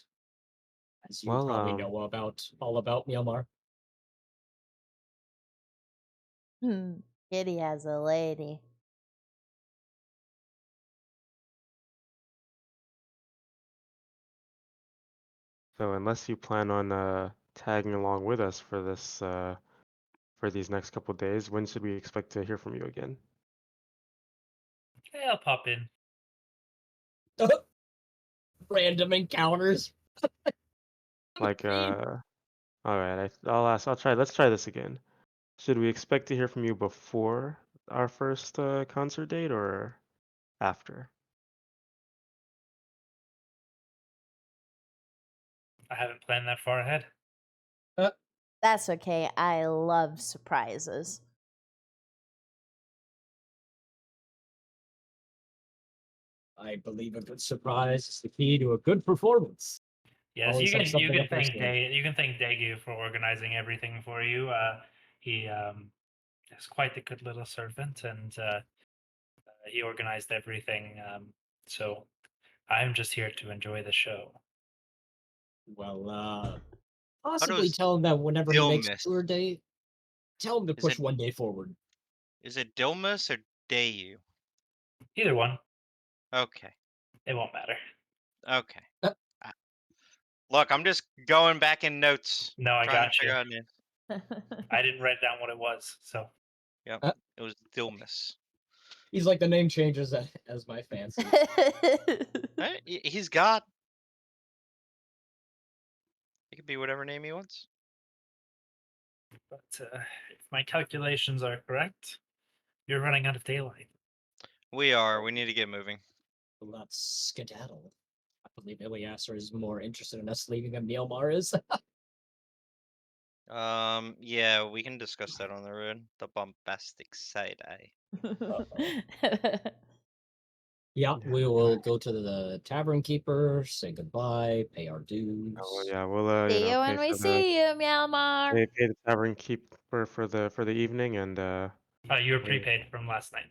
as you Well, probably know all about Mielmar. Kitty has a lady. so unless you plan on tagging along with us for this for these next couple days, when should we expect to hear from you again? Hey, I'll pop in. Random encounters. Like all right, I'll ask. I'll try. Let's try this again. Should we expect to hear from you before our first concert date or after? I haven't planned that far ahead. That's okay. I love surprises. I believe a good surprise is the key to a good performance. Yes, Always have something up our sleeve. You can thank Daegu for organizing everything for you. He is quite the good little servant, and he organized everything. So I'm just here to enjoy the show. Well, How possibly does tell him that whenever he makes a Dilmus? tour date, tell him to Is push it one day forward. is it Dilmus or Dayu? Either one, Okay. it won't matter. Okay. Uh, Uh, Look, I'm just going back in notes, No, I trying to got you. figure out names. I didn't write down what it was, so Yep. Uh, It was Dilmus. He's like the name changes as my fancy. He's got. It could be whatever name he wants. but if my calculations are correct, you're running out of daylight. We are. We need to get moving. Well, that's skedaddle. I believe Iliasser is more interested in us leaving than Mielmar is. Yeah, we can discuss that on the road. The bombastic side eye. Yeah, Yeah, we will go to the tavern keeper, say goodbye, pay our dues. Oh yeah, we'll See you pay when we for the see you, Myanmar. pay the tavern keeper for the evening and You were Yeah. prepaid from last night.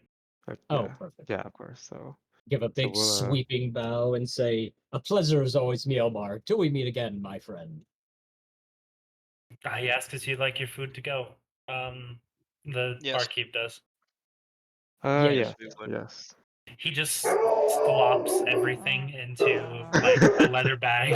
Oh, yeah, perfect. yeah, of course. So Give a big we'll sweeping bow and say, "A pleasure as always, Mielmar. Till we meet again, my friend." He asked if you'd like your food to go. The Yes. barkeep does. Yeah. yes, we would. yes. He just slops everything into like a leather bag.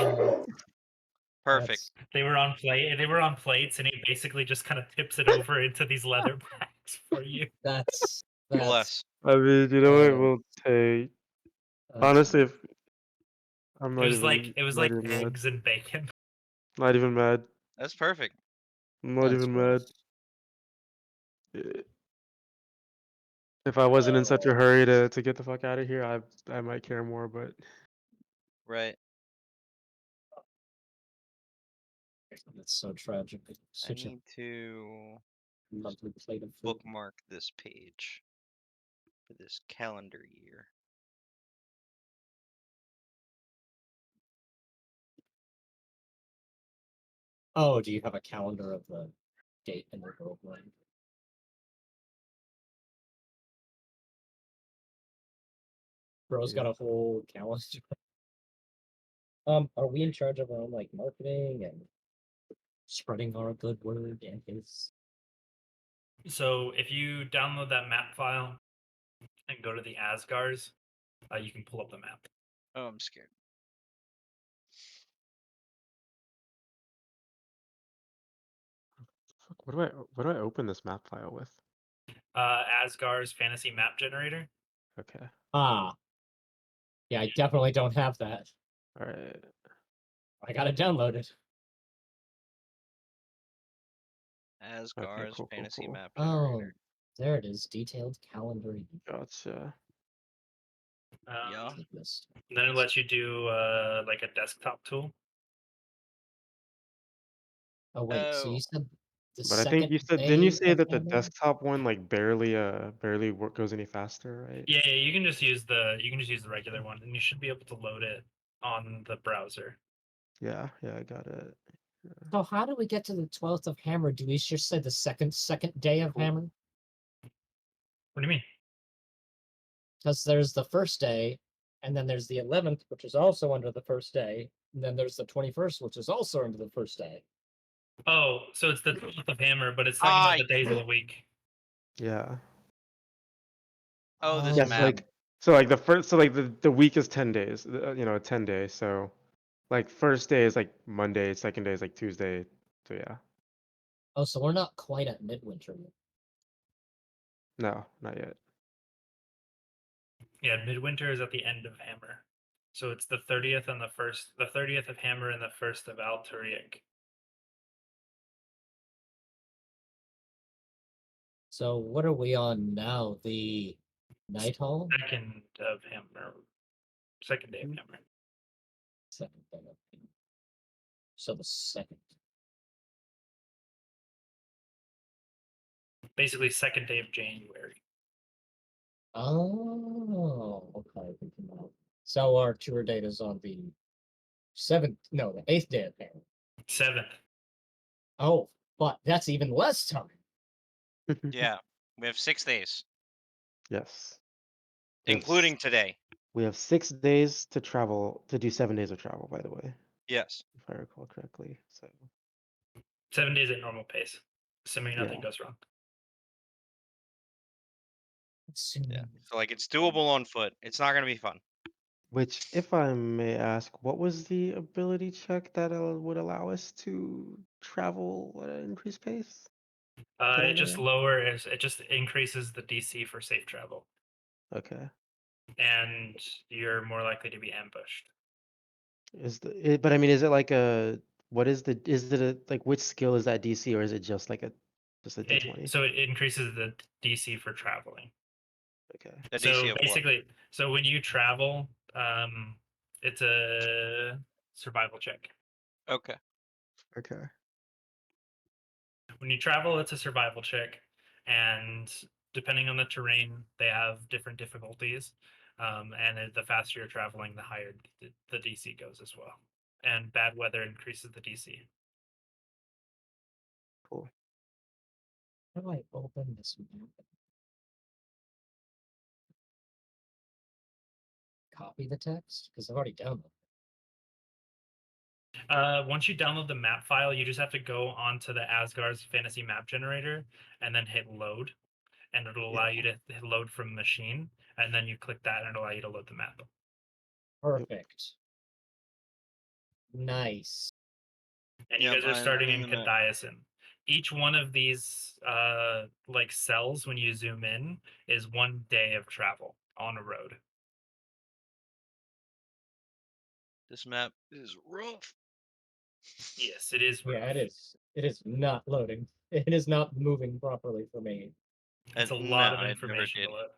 Perfect. They were on plate. They were on plates, and he basically just kind of tips it over into these leather bags for you. That's Bless. I mean, you know what? uh, We'll take. that's Honestly, if I'm It was not like even mad. eggs and bacon. Not even mad. That's perfect. I'm not that's even rough. mad. Eh, If I wasn't in such a hurry to get the fuck out of here, I might care more. But Right. That's so tragic. I Such a need to lovely plate of food. bookmark this page for this calendar year. Oh, do you have a calendar of the date in the program? Bro's got a whole calendar. Are we in charge of our own like marketing and spreading our good word and his? So if you download that map file and go to the Asgars, you can pull up the map. Oh, I'm scared. what do I open this map file with? Asgars fantasy map generator. Okay. Ah, yeah, I definitely don't have that. All right. I gotta download it. Asgard's Cool, fantasy cool. map Oh, generator. there it is. Detailed calendar. Gotcha. Yeah. This. Then it lets you do like a desktop tool. Oh wait, so Oh. you said the But I think second you said, didn't you day say of that the hammer? desktop one like barely work goes any faster, right? Yeah, you can just use the regular one, and you should be able to load it on the browser. Yeah, I got it. So how do we get to the 12th of hammer? Do we just say the second day of Cool. hammer? What do you mean? Because there's the first day, and then there's the 11th, which is also under the first day, and then there's the 21st, which is also under the first day. Oh, so it's the 12th of hammer, but it's talking about the days of the week. Yeah. Oh, this Yes, map. like the first, so like the week is 10 days, 10 days. So like first day is like Monday, second day is like Tuesday. So yeah. Oh, so we're not quite at midwinter yet. No, not yet. Yeah, midwinter is at the end of hammer. So it's the 30th and the 30th of hammer and the 1st of Alturic. So what are we on now? The night hall? Second of hammer. Second day of hammer. Second day of hammer. So the second. Basically, second day of January. Oh, okay. So our tour date is on the 8th day of hammer. 7th. Oh, but that's even less time. Yeah. We have 6 days, Yes. including today. We have 6 days to travel, to do 7 days of travel, by the way, Yes. if I recall correctly. So 7 days at normal pace, assuming nothing Yeah. goes wrong. Yeah. So like it's doable on foot. It's not gonna be fun. Which, if I may ask, what was the ability check that would allow us to travel at an increased pace? Did I It know just that? it just increases the DC for safe travel, Okay. and you're more likely to be ambushed. But I mean, is it like is it like which skill is that DC, or is it just like just a D20? So it increases the DC for traveling. Okay. The So DC of what? basically, so when you travel, it's a survival check. Okay. Okay. When you travel, it's a survival check, and depending on the terrain, they have different difficulties. The faster you're traveling, the higher the DC goes as well. And bad weather increases the DC. Cool. How do I open this map? Copy the text? Because I've already downloaded it. Once you download the map file, you just have to go onto the Asgard's fantasy map generator and then hit load, and it'll allow you to hit load from machine, and then you click that and it'll allow you to load the map. Perfect. Nice. And you Yep, guys are I'm starting in in the map. Kadiasin. Each one of these like cells, when you zoom in, is 1 day of travel on a road. This map is rough. Yes, it is rough. Yeah, it is. It is not loading. It is not moving properly for me. It's a No, lot of it never information did. to load.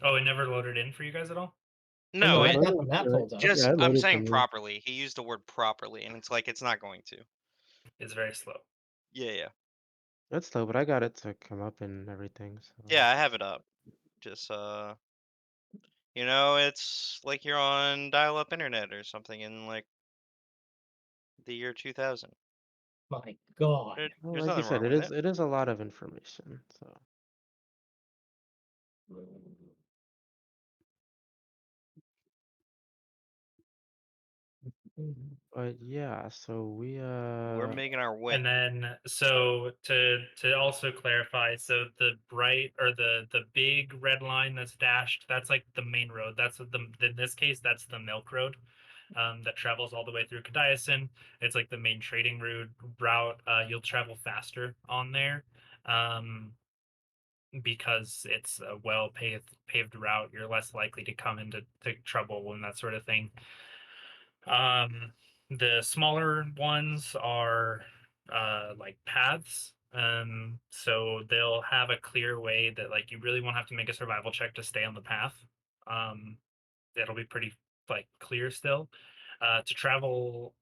Oh, it never loaded in for you guys at all? No, I it got the map pulled up. just Yeah, it I'm loaded for saying me. properly. He used the word properly, and it's like it's not going to. It's very slow. Yeah. That's slow, but I got it to come up and everything. So Yeah, I have it up. Just it's like you're on dial-up internet or something in like the year 2000. My God. Well, There's like you nothing said, wrong with it. it is a lot of information. So but yeah, so We're making our way. And then, so to also clarify, so the bright or the big red line that's dashed, that's like the main road. That's in this case, that's the Milk Road, that travels all the way through Kadiasin. It's like the main trading route. You'll travel faster on there, because it's a well paved route. You're less likely to come into trouble and that sort of thing. The smaller ones are like paths, So they'll have a clear way that like you really won't have to make a survival check to stay on the path. It'll be pretty like clear still. To travel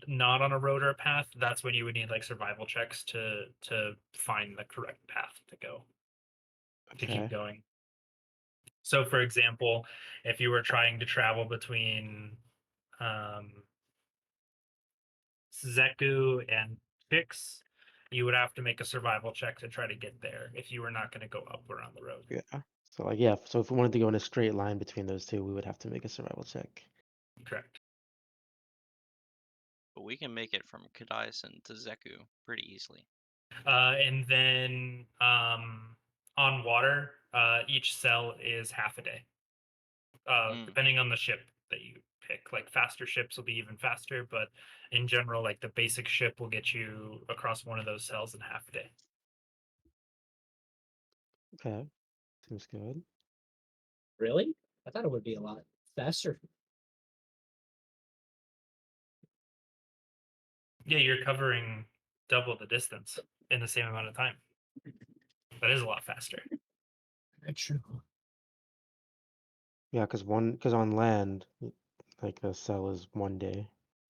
not on a road or a path, that's when you would need like survival checks to find the correct path to go to keep Okay. going. So, for example, if you were trying to travel between um, Zeku and Fix, you would have to make a survival check to try to get there if you were not going to go up or on the road. Yeah. So like yeah, so if we wanted to go in a straight line between those two, we would have to make a survival check. Correct. But we can make it from Kadaisen to Zeku pretty easily. And then on water, each cell is half a day, depending on the ship that you pick. Like faster ships will be even faster, but in general, like the basic ship will get you across one of those cells in half a day. Okay. Seems good. Really? I thought it would be a lot faster. Yeah, you're covering double the distance in the same amount of time. That is a lot faster. Very true. Yeah, because on land, like the cell is 1 day.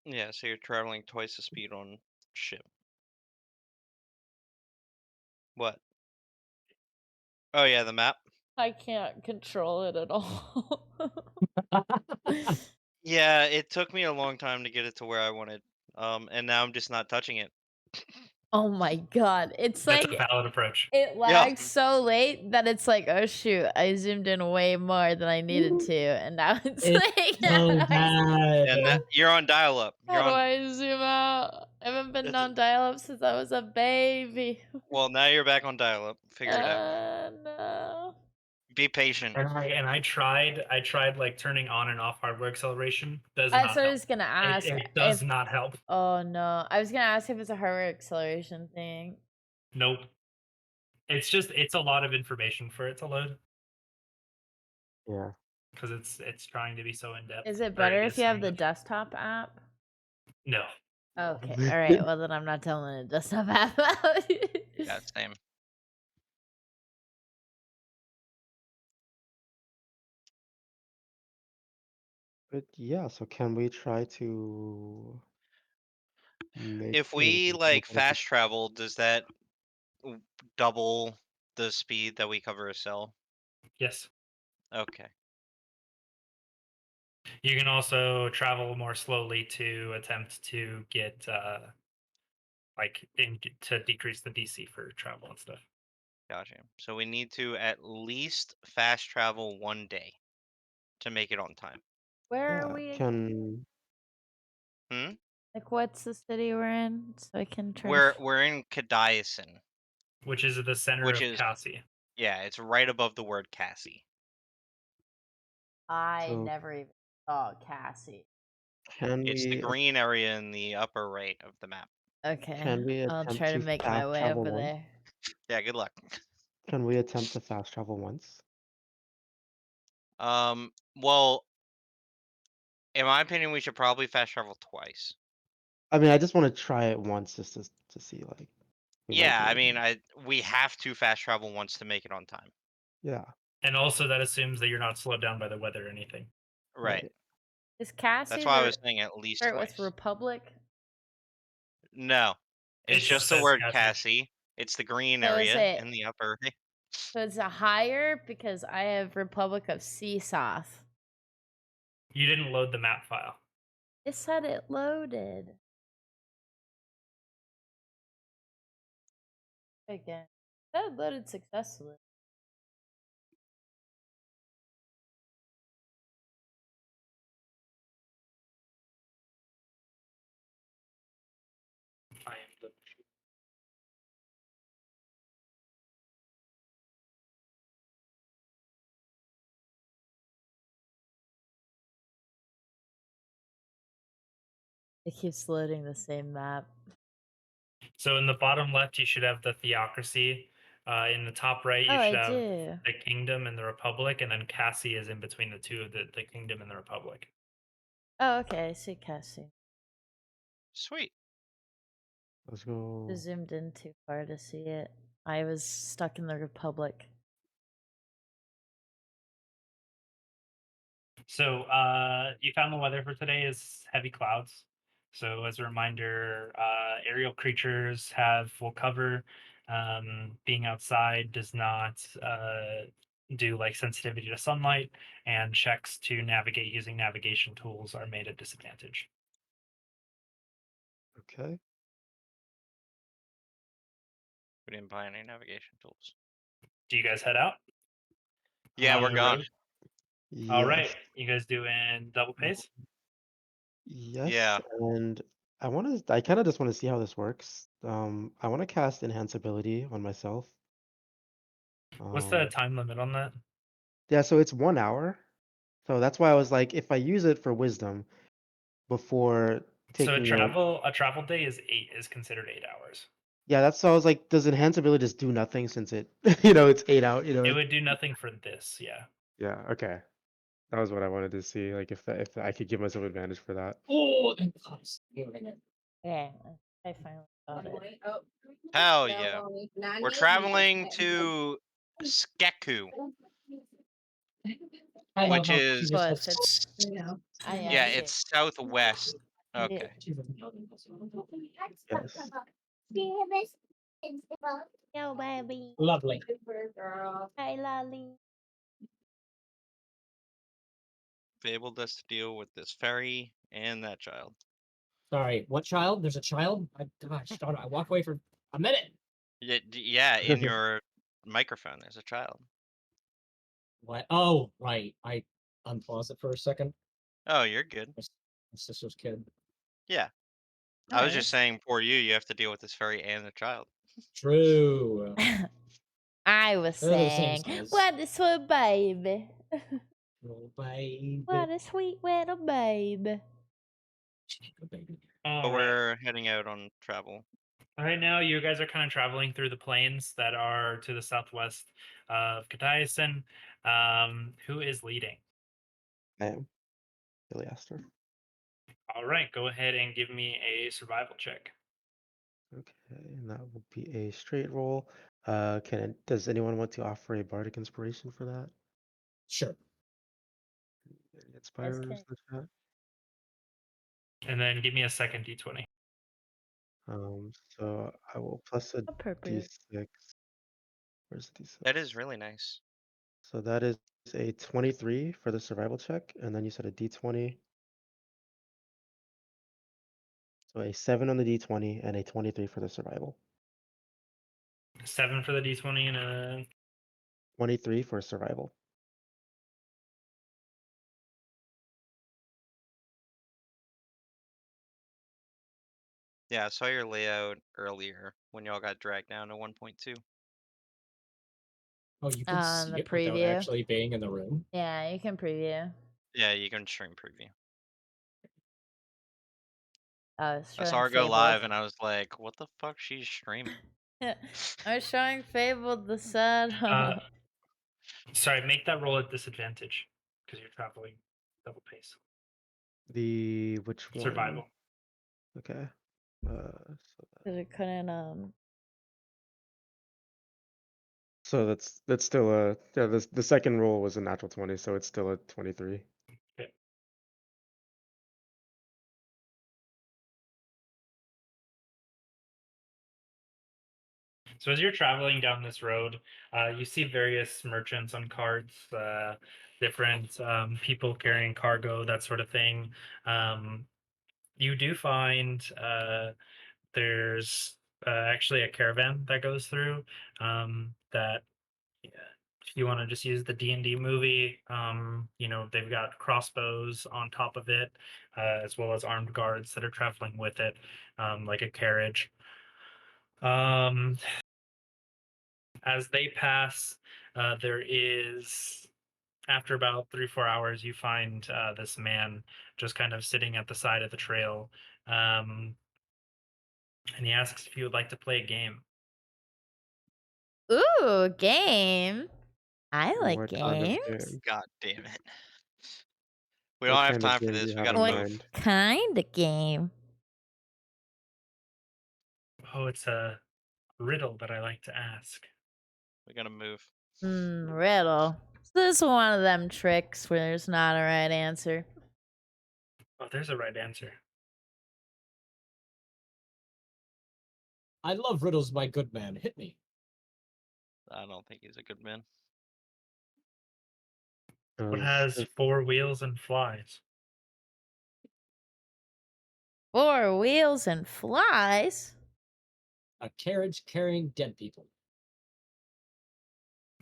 Yeah, so you're traveling twice the speed on ship. What? Oh yeah, the map. I can't control it at all. Yeah, it took me a long time to get it to where I wanted. And now I'm just not touching it. Oh my god. It's That's a like valid approach. it Yeah. lags so late that it's like, oh shoot, I zoomed in way more than I needed to, and now it's It's like so bad. And that you're on dial-up. You're how do on. I zoom out? I haven't been That's on dial-up since I was a baby. Well, now you're back on dial-up. Figure it out. No. Be patient. And I tried like turning on and off hardware acceleration. Does So not I help. was gonna ask It does if not help. oh no. I was gonna ask if it's a hardware acceleration thing. Nope. It's a lot of information for it to load Yeah. because it's trying to be so in depth. Is it or I better if guess you have in the depth. desktop app? No. Okay. Alright, well then I'm not telling it desktop app. Yeah, same. But yeah, so can we try to make If we a like look at it? fast travel, does that double the speed that we cover a cell? Yes. Okay. You can also travel more slowly to attempt to get to decrease the DC for travel and stuff. Gotcha. So we need to at least fast travel 1 day to make it on time. Where Yeah, are we? can Hmm? Like what's the city we're in? So I can try We're in Kadaisen, Which is at the center which of is Cassie. yeah, it's right above the word Cassie. I so never even saw Cassie. can It's the we green area in the upper right of the map. Okay. can we I'll attempt try to to make my fast way travel over once? there. Yeah, good luck. Can we attempt to fast travel once? Well, in my opinion, we should probably fast travel twice. I mean, I just want to try it once just to see like we might Yeah, be I able mean, to. we have to fast travel once to make it on time. Yeah, And also that assumes that you're not slowed down by the weather or anything. Right. right. Is Cassie That's why I the was saying at least start with twice. Republic? No, It it's just the says word Cassie. Cassie. It's the green So is area it in the upper. so it's a higher because I have Republic of Seasoth. You didn't load the map file. It said it loaded. Again. That loaded successfully. I am the It keeps loading the same map. So in the bottom left, you should have the theocracy. In the top right, you Oh, should I have do. the kingdom and the republic, and then Cassie is in between the two, the kingdom and the republic. Oh, okay. I see Cassie. Sweet. Let's go. Zoomed in too far to see it. I was stuck in the Republic. So you found the weather for today is heavy clouds. So as a reminder, aerial creatures have full cover. Being outside does not do like sensitivity to sunlight, and checks to navigate using navigation tools are made at disadvantage. Okay. We didn't buy any navigation tools. Do you guys head out? Yeah, On we're the gone. road? Yes. All right, you guys doing double pace? Yes. Yeah. And I kind of just want to see how this works. I want to cast Enhance Ability on myself. What's the time limit on that? Yeah, so it's 1 hour. So that's why I was like, if I use it for wisdom before So taking a travel day is considered 8 hours. yeah, that's so I was like, does Enhance Ability just do nothing since it it's 8 out, It would do nothing for this, yeah. Yeah, okay. That was what I wanted to see, like if I could give myself advantage for that. Oh, and cost. Yeah, I finally got it. Hell yeah. We're traveling to Skekku, which is So if it's I yeah, actually it's southwest. Okay. Yes. Yo, baby. Lovely. Hi, Lolly. Fabled us to deal with this ferry and that child. Sorry, what child? There's a child? Gosh, darn it, I walk away for a minute. Yeah, in your microphone, there's a child. What? Oh, right. I unpaused it for a second. Oh, you're good. My sister's kid. Yeah. I was just Nice. saying, poor you, you have to deal with this ferry and the child. True. I was They're the same saying, size. what a sweet baby. Little baby. What a sweet little baby. Baby. All But right. we're heading out on travel. Right now, you guys are kind of traveling through the plains that are to the southwest of Kataisen. Who is leading? I am. Iliaster. All right, go ahead and give me a survival check. Okay, and that will be a straight roll. Does anyone want to offer a bardic inspiration for that? Sure. Any inspirers in can- the chat? And then give me a second d20. So I will plus a Appropriate. d6. Where's the d6? That is really nice. So that is a 23 for the survival check, and then you said a d20. So a 7 on the d20 and a 23 for the survival. 7 for the d20 and a 23 for survival. Yeah, I saw your layout earlier when y'all got dragged down to 1.2. Oh, you can see the it without preview. actually being in the room. Yeah, you can preview. Yeah, you can stream preview. I was I showing saw her go Fabled. live and I was like, what the fuck she's streaming? I was showing Fabled the setup. sorry, make that roll at disadvantage because you're traveling double pace. Which one? Survival. Okay. Because it couldn't So that's still a the second roll was a natural 20, so it's still a 23. Okay. So as you're traveling down this road, you see various merchants on carts, different people carrying cargo, that sort of thing. You do find there's actually a caravan that goes through that yeah, if you want to just use the D&D movie, they've got crossbows on top of it, as well as armed guards that are traveling with it, like a carriage. As they pass, there is, after about 3-4 hours, you find this man just kind of sitting at the side of the trail. And he asks if you would like to play a game. Ooh, game. I like What kind of games. game? God damn it. We What don't have kind of time for game do this. you We have gotta in What move. mind? kind of game? Oh, it's a riddle that I like to ask. We gotta move. Riddle. This is one of them tricks where there's not a right answer. Oh, there's a right answer. I love riddles, my good man. Hit me. I don't think he's a good man. What Does has it- 4 wheels and flies? 4 wheels and flies? A carriage carrying dead people.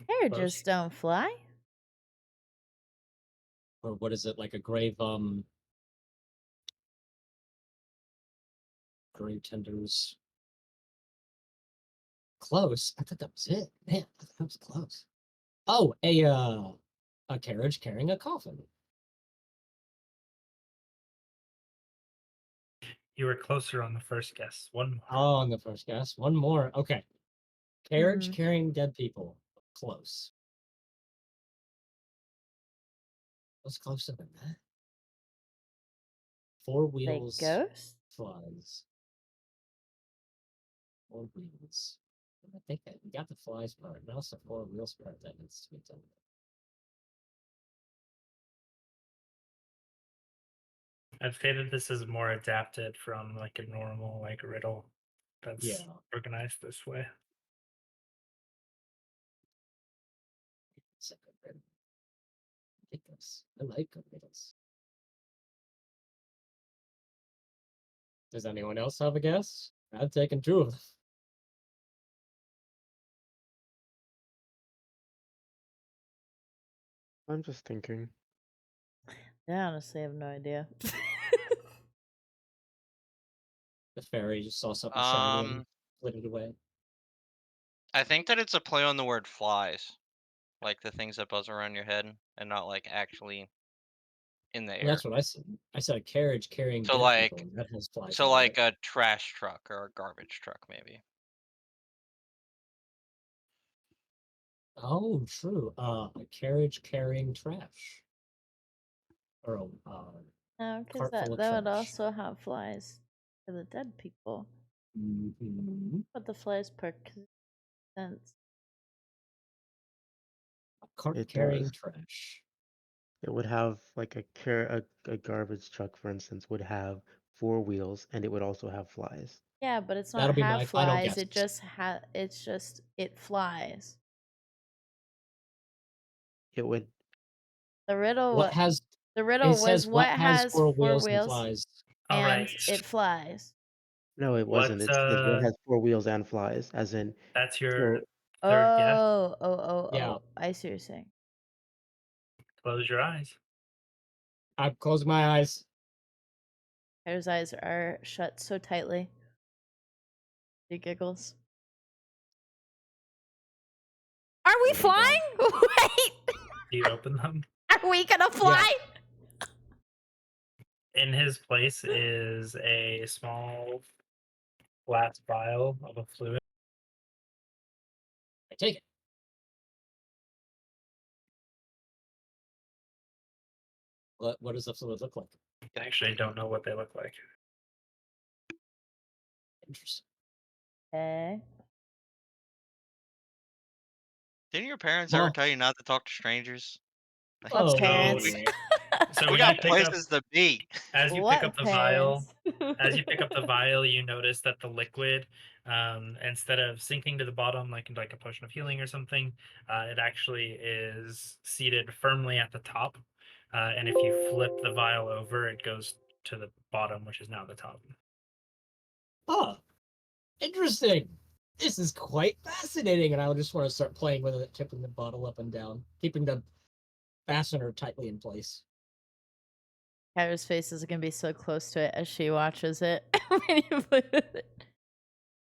Carriages Close. don't fly. Or what is it, like a grave tenders. Close. I thought that was it. Man, I thought that was close. Oh, a carriage carrying a coffin. You were closer on the first guess. One more. Oh, on the first guess. One more. Okay. Carriage Mhm. carrying dead people. Close. What's closer than that? 4 Like wheels. ghosts? Flies. 4 wheels. I think that we got the flies part. Now it's the 4 wheels part that needs to be done. I'd say that this is more adapted from like a normal like riddle that's Yeah. organized this way. It's a good riddle. I like this. I like good riddles. Does anyone else have a guess? I've taken 2 of them. I'm just thinking. I honestly have no idea. The fairy just saw something shiny and Um, lit it away. I think that it's a play on the word flies, like the things that buzz around your head, and not like actually in the Well, air. that's what I said. I said a carriage carrying So dead like, people, and that has flies. so on like it. a trash truck or a garbage truck, maybe. Oh, true. A carriage carrying trash. Or a No, because cart full that of would trash. also have flies for the dead people. Mhm. But the flies perk sense. A cart It carrying does. trash. It would have like a garbage truck, for instance, would have 4 wheels, and it would also have flies. Yeah, but it's That'll not be have my final flies. guess. It just it's just it flies. It would. The riddle What has the it riddle was says what has has 4 4 wheels and wheels flies? All right. and it flies. No, it What wasn't. It says what has 4 wheels and flies, as in. that's your So third guess. Yeah. I see what you're saying. Close your eyes. I'm closing my eyes. His eyes are shut so tightly. He giggles. Are we Oh my God. flying? Wait! Do you open them? Are we gonna fly? In his place is a small glass vial of a fluid. I take it. What does the fluid look like? I actually don't know what they look like. Interesting. Okay. Didn't your parents Well- ever tell you not to talk to strangers? Like, What Oh, parents? So we when got you pick up, places to be. as you What pick up the vial, parents? as you pick up the vial, you notice that the liquid, instead of sinking to the bottom like a potion of healing or something, it actually is seated firmly at the top. And if you flip the vial over, it goes to the bottom, which is now the top. Oh, interesting. This is quite fascinating, and I just want to start playing with it, tipping the bottle up and down, keeping the fastener tightly in place. Kyra's face is gonna be so close to it as she watches it when you play with it.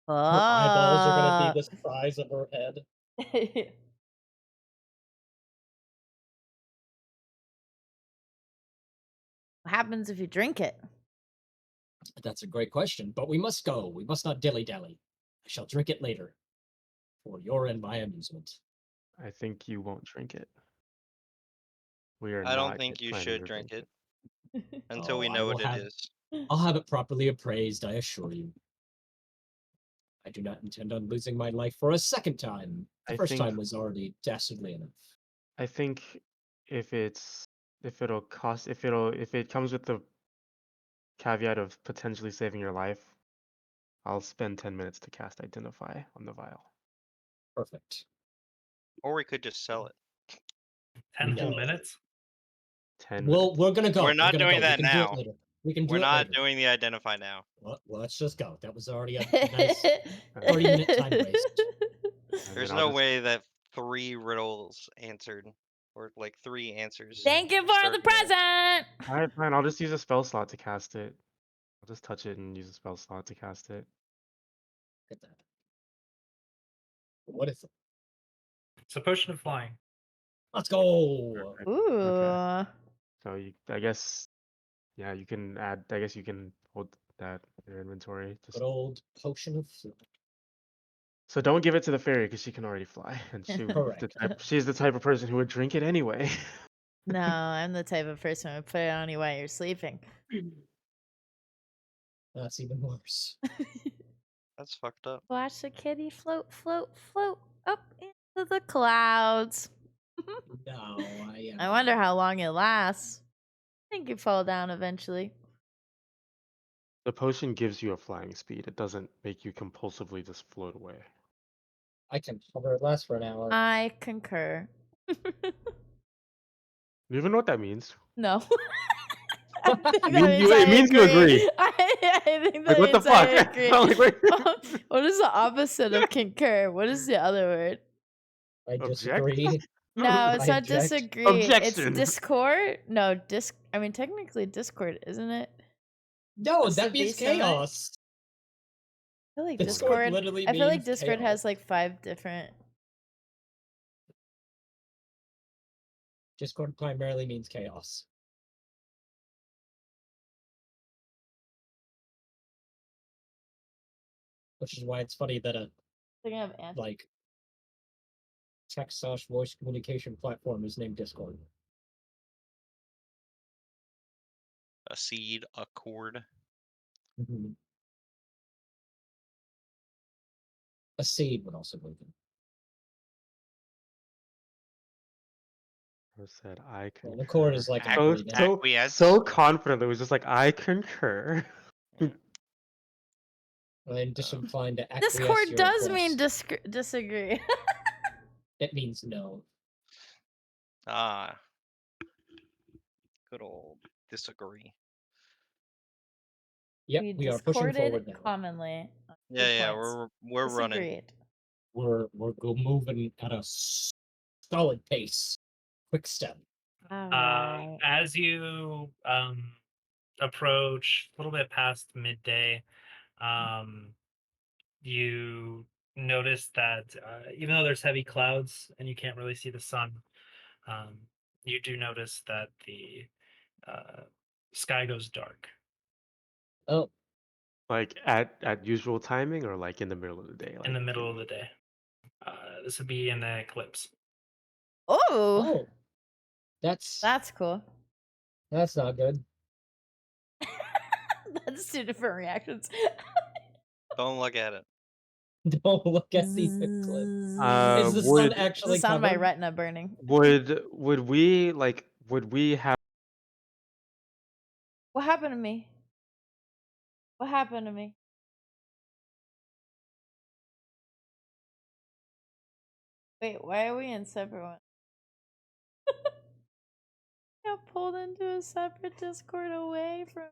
Her eyeballs are going Ah. to be the size of her head. What happens if you drink it? That's a great question, but we must go. We must not dilly-dally. I shall drink it later, for your and my amusement. I think you won't drink it. We are I don't not think you planning should to drink it it. until we Oh, know what it is. I'll have it properly appraised, I assure you. I do not intend on losing my life for a second time. The I first think- time was already dastardly enough. I think if it comes with the caveat of potentially saving your life, I'll spend 10 minutes to cast Identify on the vial. Perfect. Or we could just sell it. 10 whole No. minutes. 10 Well, minutes. we're gonna go. We're not gonna doing go. that we can do now. it later. We can do We're it not later. doing the Identify now. Well, let's just go. That was already a nice 30-minute time waste. And There's then I'll no just- way that 3 riddles answered, or like 3 answers. Thank you in for 30 the minutes. present. All right, fine. I'll just use a spell slot to cast it. I'll just touch it and use a spell slot to cast it. Get that. What is it? It's a potion of flying. Let's go. Perfect. Ooh. So I guess, yeah, you can add. I guess you can hold that in your inventory. Just Good old potion of flight. so don't give it to the fairy because she can already fly, and Correct. she's the type of person who would drink it anyway. No, I'm the type of person who put it on you while you're sleeping. That's even worse. That's fucked up. Watch the kitty float, float, float up into the clouds. No, I wonder how long it lasts. I think you fall down eventually. The potion gives you a flying speed. It doesn't make you compulsively just float away. I can hover. It lasts for an hour. I concur. Do you even know what that means? No. It means you agree. I think that Like, what the means I fuck? agree. I'm like, wait. What is the opposite of concur? What is the other word? I Object? disagree. No, it's I not object. disagree. Objection. It's discord. No, I mean, technically discord, isn't it? No, Must that be means similar. chaos. I feel like Discord Discord. literally I feel like means Discord chaos. has like 5 different. Discord primarily means chaos. Which is why it's funny that a Thinking of anti. like text/voice communication platform is named Discord. A seed, a cord. Mhm. A seed would also be good. I said I concur. Well, the cord is like Ac- a acquiesce. so confident that it was just like I concur. I'm disinclined to acquiesce Discord your does mean request. disagree. It means no. Ah. Good old disagree. Yep, we are pushing discorded forward now. commonly. Yeah, yeah, points. we're running. Disagreed. We're moving at a solid pace. Quick step. Alright. As you approach a little bit past midday, you notice that even though there's heavy clouds and you can't really see the sun, you do notice that the sky goes dark. Oh, Like at usual timing or like in the middle of the day. Like In the middle of the day. This would be an eclipse. Oh, oh, that's that's cool. not good. That's 2 different reactions. Don't look at it. Don't look at the eclipse. Uh, Is the sun would- actually the sound of my covered? retina burning. would we have What happened to me? What happened to me? Wait, why are we in separate ones? Got pulled into a separate Discord away from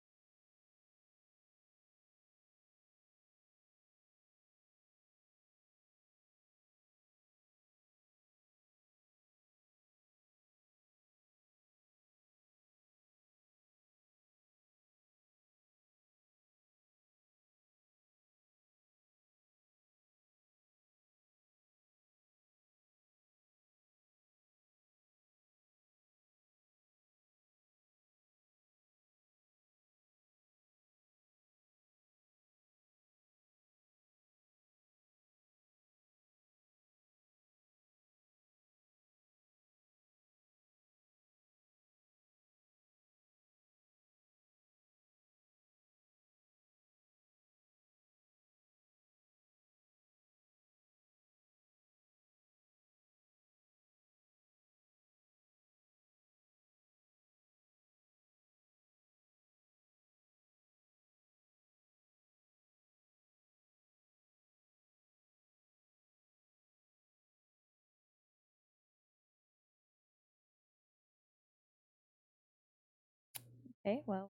Okay, well,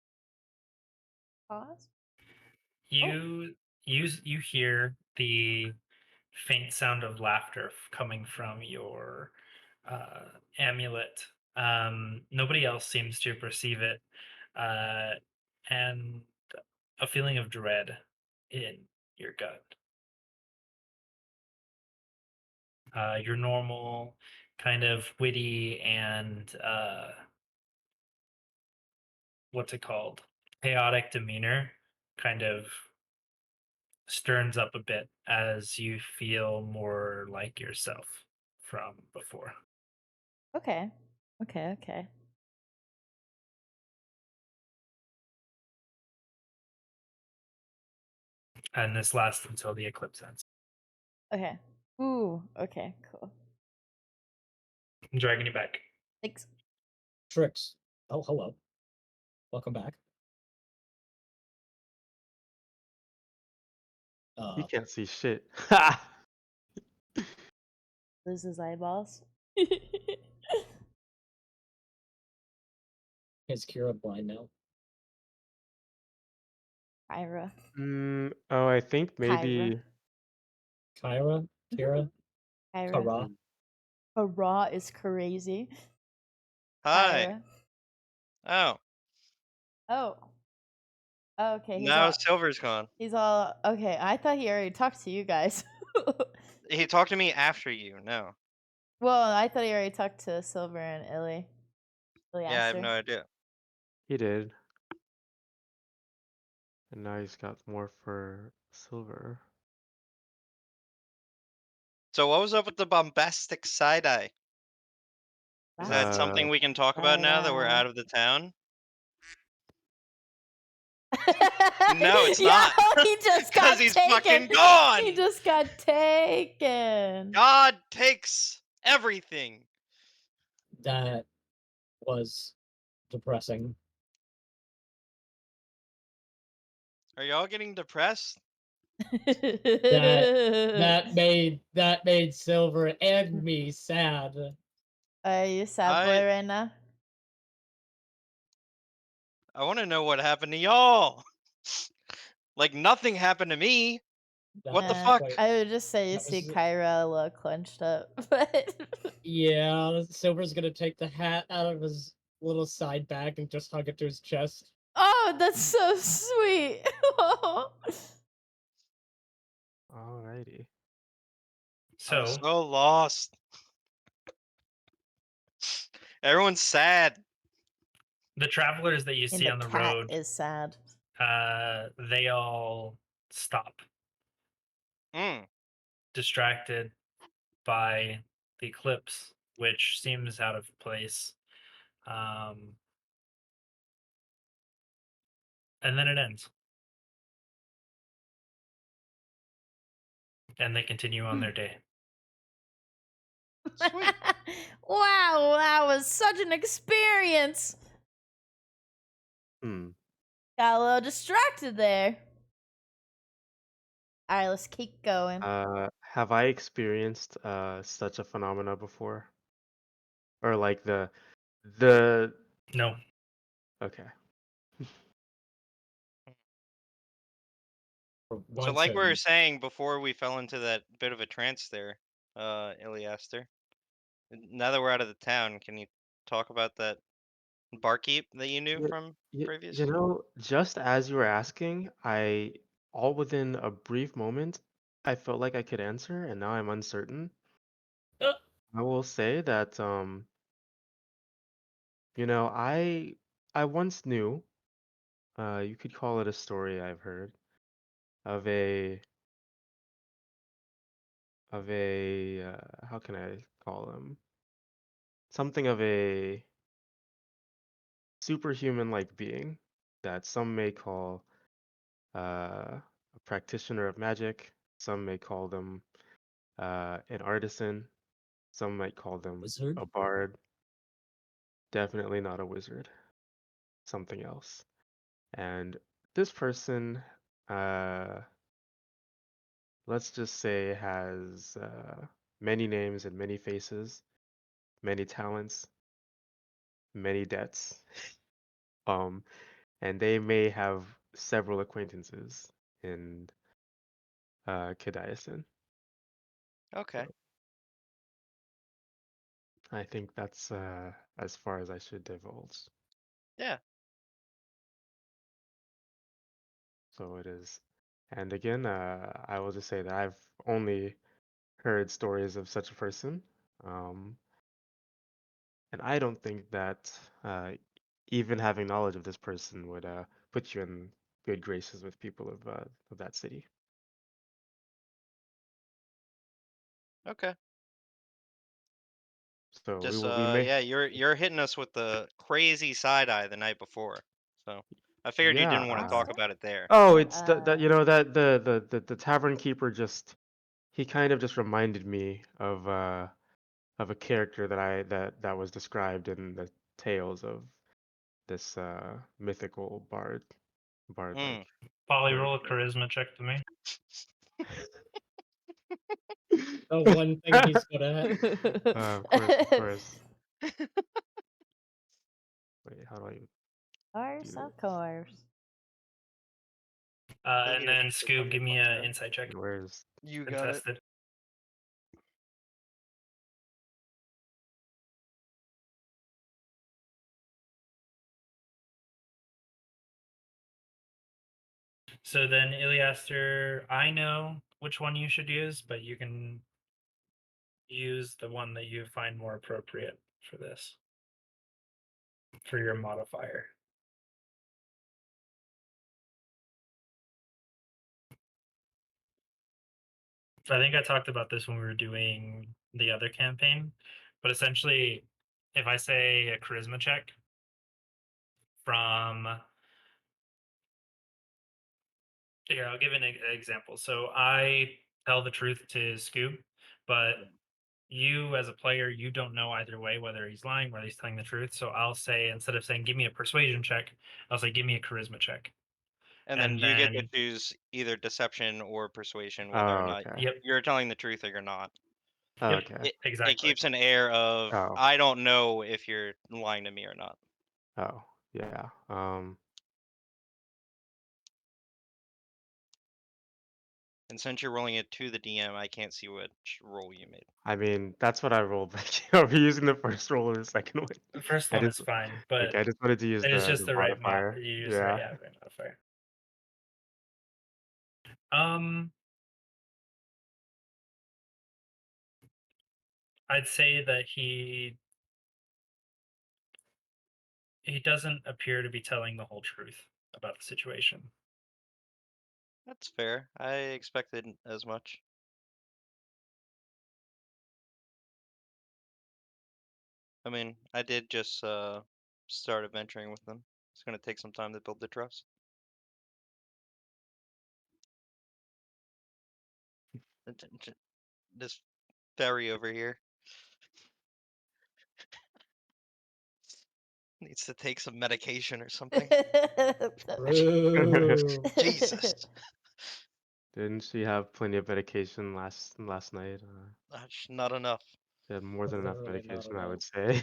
pause. You hear the faint sound of laughter coming from your amulet. Nobody else seems to perceive it, uh, and a feeling of dread in your gut. Your normal kind of witty and what's it called? Chaotic demeanor kind of sterns up a bit as you feel more like yourself from before. Okay. Okay. And this lasts until the eclipse ends. Okay. Ooh, okay, cool. I'm dragging you back. Thanks. Tricks. Oh, hello. Welcome back. You can't see shit. Lose his eyeballs. Is Kira blind now? Kyra. Oh, I think maybe. Kyra? Kira? Kyra. Kara? Hurrah is crazy. Hi. Kyra. Oh, Oh. Okay, now Silver's gone. he's all okay. I thought he already talked to you guys. He talked to me after you. No. Well, I thought he already talked to Silver and Illy. Yeah, I have no idea. He did. And now he's got more for Silver. So what was up with the bombastic side eye? Is that something we can talk about now that we're out of the town? No, it's not. He just 'Cause got he's taken. fucking gone! He just got taken. God takes everything. That was depressing. Are y'all getting depressed? That made Silver and me sad. Are you sad boy right now? I want to know what happened to y'all. Like nothing happened to me. What the fuck? I would just say you that see was- Kyra a little clenched up, but Yeah, Silver's gonna take the hat out of his little side bag and just hug it to his chest. oh, that's so sweet. Alrighty. I'm So so lost. Everyone's sad. the travelers that you And see the on the cat road, is sad. they all stop, Mm. distracted by the eclipse, which seems out of place. And then it ends. And they continue on their day. Sweet. Wow, that was such an experience. Hmm. Got a little distracted there. All right, let's keep going. Have I experienced such a phenomena before? Or like the No. okay. So like we were saying before we fell into that bit of a trance there, Iliaster. Now that we're out of the town, can you talk about that barkeep that you knew from previous? You know, just as you were asking, all within a brief moment, I felt like I could answer, and now I'm uncertain. I will say that you know, I once knew, you could call it a story I've heard of a how can I call him? Something of a superhuman-like being that some may call a practitioner of magic, some may call them an artisan, some might call them Wizard? a bard. Definitely not a wizard, something else. And this person, let's just say, has many names and many faces, many talents, many debts. And they may have several acquaintances in Kadayasin. Okay. I think that's as far as I should divulge. Yeah. So it is. And again, I will just say that I've only heard stories of such a person. And I don't think that even having knowledge of this person would put you in good graces with people of that city. Okay. So Just we may, yeah, you're hitting us with the crazy side eye the night before. So I figured you yeah. didn't want to talk about it there. Oh, it's that Uh, you know that the tavern keeper just he kind of just reminded me of a character that was described in the tales of this mythical bard like Mm. Polly, roll a character. charisma check to me. The one thing he's good at. Of course, of course. Wait, how do I do Course, this? of course. I And need a then quick Scoob, give me punch an there. insight check. And where's You got it. Contested. So then, Iliaster, I know which one you should use, but you can use the one that you find more appropriate for this, for your modifier. So I think I talked about this when we were doing the other campaign, but essentially, if I say a charisma check from, here, I'll give an example. So I tell the truth to Scoob, but you as a player, you don't know either way whether he's lying, whether he's telling the truth. So I'll say, instead of saying give me a persuasion check, I'll say give me a charisma check. And then And you get to then choose either deception or persuasion, whether or oh not okay. yep, you're telling the truth or you're not. Oh, yep, okay. It exactly. keeps an air of Oh. I don't know if you're lying to me or not. Oh, yeah. And since you're rolling it to the DM, I can't see which roll you made. I mean, that's what I rolled. Like, are we using the first roll or the second one? The first I one just is fine, but okay. I just wanted to use it is just the the right mod. modifier. You use the right, Yeah. yeah, right modifier. Um, I'd say that he doesn't appear to be telling the whole truth about the situation. That's fair. I expected as much. I mean, I did just start adventuring with them. It's gonna take some time to build the trust. This fairy over here needs to take some medication or something. True. Jesus, Didn't she have plenty of medication last night? that's not enough. She had more than enough Literally not medication, I enough. would say.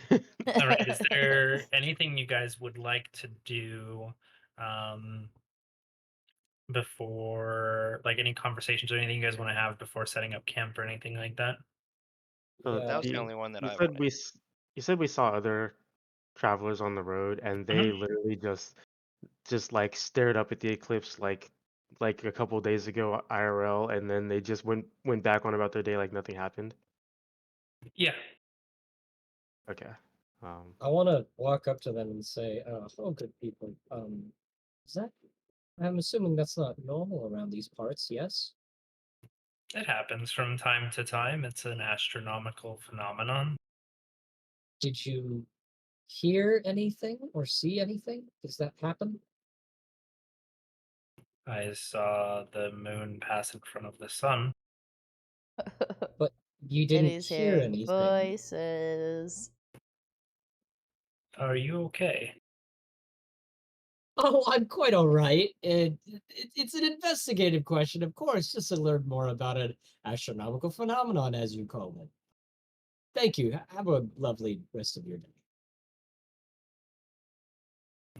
All right, is there anything you guys would like to do before, like any conversations or anything you guys want to have before setting up camp or anything like that? So That Yeah. was the only one that you I said wanted. you said we saw other travelers on the road, and they literally just like stared up at the eclipse like a couple days ago IRL, and then they just went back on about their day like nothing happened. Yeah. Okay. I want to walk up to them and say, "Oh, good people. Is that? I'm assuming that's not normal around these parts. Yes. It happens from time to time. It's an astronomical phenomenon. Did you hear anything or see anything? Does that happen? I saw the moon pass in front of the sun. But you It didn't is hear hearing anything. voices. Are you okay? Oh, I'm quite all right. It's an investigative question, of course, just to learn more about an astronomical phenomenon, as you call it. Thank you. Have a lovely rest of your day.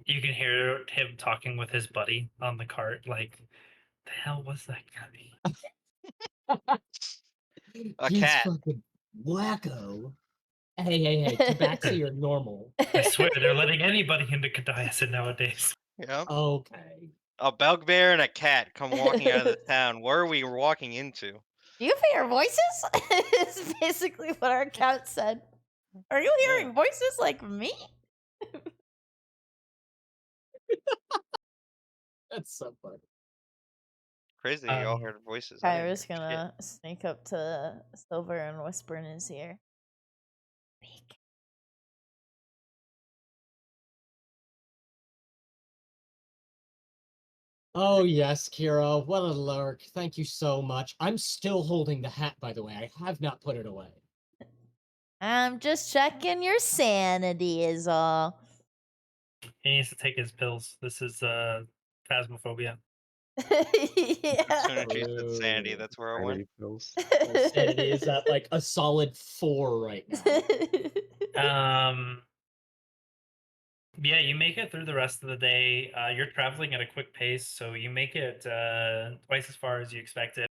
You can hear him talking with his buddy on the cart. Like, the hell was that guy? A He's cat. fucking wacko. Hey, Tabaxi, you're normal. I swear they're letting anybody into Kadayasin nowadays. Yep. Okay. A bugbear and a cat come walking out of the town. Where are we walking into? Do you hear voices? Is basically what our cat said. Are you Yeah. hearing voices like me? That's so funny. Crazy, you all heard voices. I didn't Kyra's hear shit. gonna sneak up to Silver and whisper in his ear. Speak. Oh yes, Kira, what a lark. Thank you so much. I'm still holding the hat, by the way. I have not put it away. I'm just checking your sanity is all. He needs to take his pills. This is phasmophobia. Yeah. As soon as you said sanity, True. that's where I went. Sanity pills. My sanity is at like a solid 4 right now. Yeah, you make it through the rest of the day. You're traveling at a quick pace, so you make it twice as far as you expected.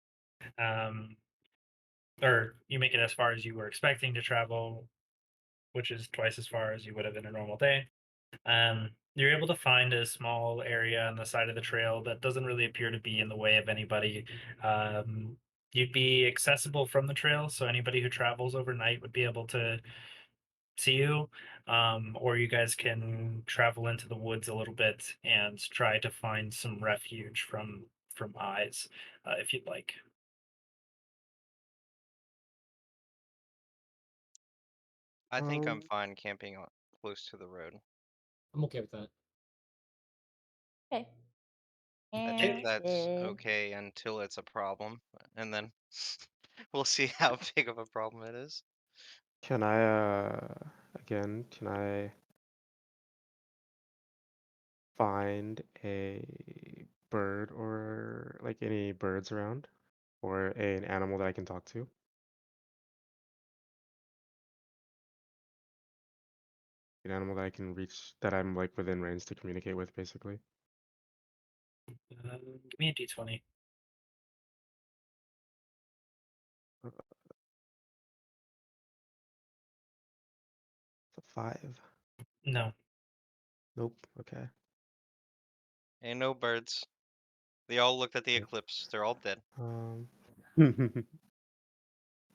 Or you make it as far as you were expecting to travel, which is twice as far as you would have in a normal day. You're able to find a small area on the side of the trail that doesn't really appear to be in the way of anybody. You'd be accessible from the trail, so anybody who travels overnight would be able to see you. Or you guys can travel into the woods a little bit and try to find some refuge from eyes, if you'd like. I think I'm Um, fine camping close to the road. I'm okay with that. Okay. I Okay. think that's okay until it's a problem, and then we'll see how big of a problem it is. Can I again, can I find a bird or like any birds around? Or an animal that I can talk to? An animal that I can reach, that I'm like within range to communicate with, basically. Give me a d20. It's a 5. No. Nope. Okay. Ain't no birds. They all looked at the eclipse. They're all dead. Um,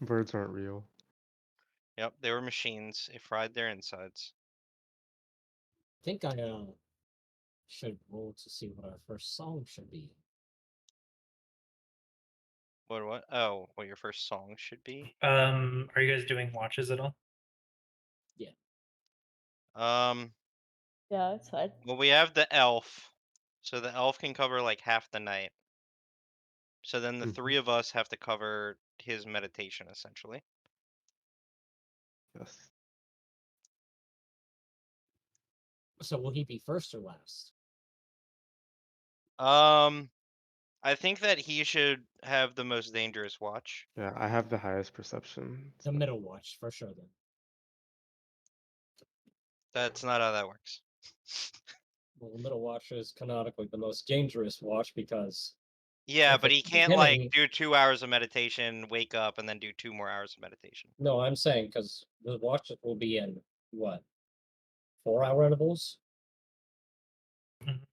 birds aren't real. Yep, they were machines. It fried their insides. I think I should roll to see what our first song should be. What? Oh, what your first song should be? Are you guys doing watches at all? Yeah. Yeah, it's fine. Well, we have the elf, so the elf can cover like half the night. So then the Mhm. 3 of us have to cover his meditation, essentially. Yes. So will he be first or last? I think that he should have the most dangerous watch. Yeah, I have the highest perception. The So. middle watch, for sure then. That's not how that works. Well, the middle watch is canonically the most dangerous watch because Yeah, if but at he the can't like beginning, do 2 hours of meditation, wake up, and then do 2 more hours of meditation. no, I'm saying because the watch will be in what, 4-hour intervals? Mhm.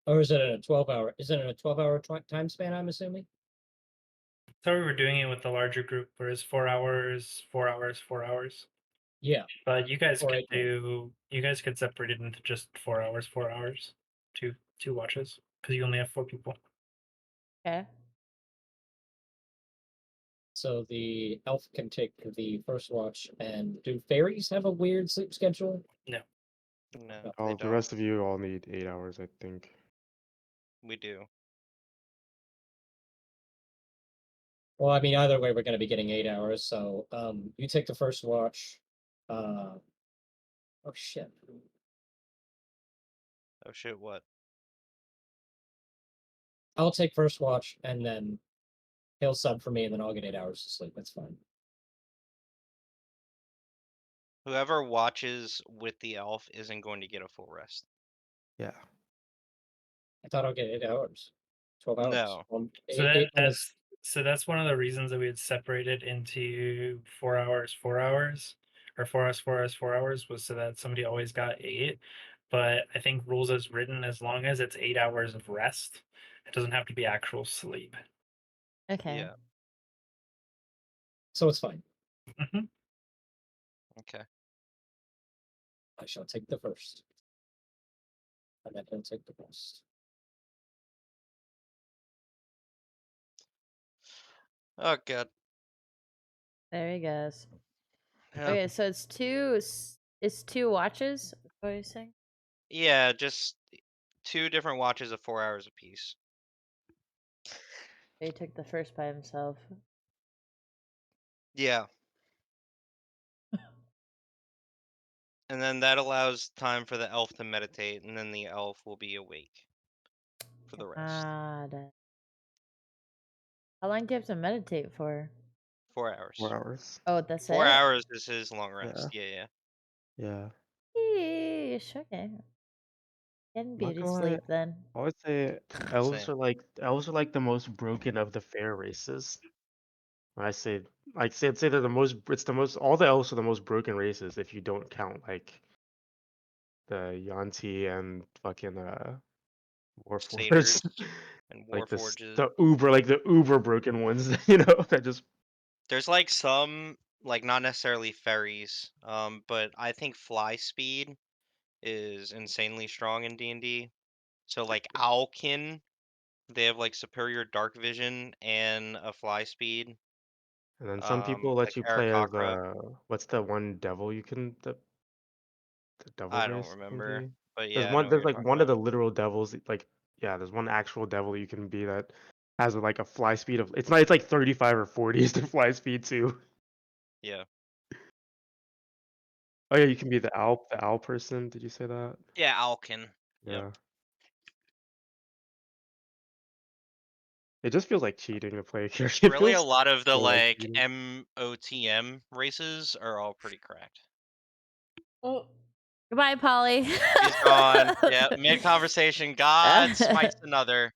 Or is it in a 12-hour? Is it in a 12-hour time span? I'm assuming. So we were doing it with the larger group, where it's 4 hours, 4 hours, 4 hours. Yeah. But you guys Or could 8 minutes. you guys could separate it into just 4 hours, 4 hours, two watches, because you only have 4 people. Okay. So the elf can take the first watch. And do fairies have a weird sleep schedule? No. No, they All the don't. rest of you all need 8 hours, I think. We do. Well, I mean, either way, we're going to be getting 8 hours. So, you take the first watch. Oh shit! Oh shit, what? I'll take first watch, and then he'll sub for me, and then I'll get 8 hours of sleep. That's fine. Whoever watches with the elf isn't going to get a full rest. Yeah. I thought I'll get 8 hours. 12 hours. No. So Eight minutes. that's one of the reasons that we had separated into 4 hours, 4 hours, or 4 hours, 4 hours, 4 hours, was so that somebody always got 8. But I think rules as written, as long as it's 8 hours of rest, it doesn't have to be actual sleep. Okay. Yeah. So it's fine. hmm Okay. I shall take the first. And I can take the rest. Oh god. There he goes. Yeah. Okay, so it's two watches. What are you saying? Yeah, just 2 different watches of 4 hours apiece. He took the first by himself. Yeah. And then that allows time for the elf to meditate, and then the elf will be awake for the rest. God. How long do you have to meditate for? 4 hours. 4 hours. Oh, that's 4 it? hours is his long rest. Yeah. Yeah. Yeesh, okay. Getting Not beauty gonna lie, sleep then. I would say Same. elves are like the most broken of the fair races. When I say I'd say they're the most. It's the most. All the elves are the most broken races if you don't count like the Yanti and fucking Warforged. Satyrs and Like warforges. the uber broken ones. You know that just. There's like some, like not necessarily fairies, but I think fly speed is insanely strong in D&D. So like Owlkin, they have like superior dark vision and a fly speed. And then some people let Like you play as Aarakocra, what's the one devil you can the devil I don't race you can remember, be? but There's yeah, I know one. what There's you're like talking one of about. the literal devils. Like yeah, there's one actual devil you can be that has like a fly speed of. It's not. It's like 35 or 40 is the fly speed too. Yeah. Oh yeah, you can be the owl person. Did you say that? Yeah, Owlkin. Yep. Yeah. It just feels like cheating to play a character. It Really, a feels lot of the so like like cheating. MOTM races are all pretty cracked. Oh. Goodbye, Polly. He's gone. Yeah, mid conversation. God smites another.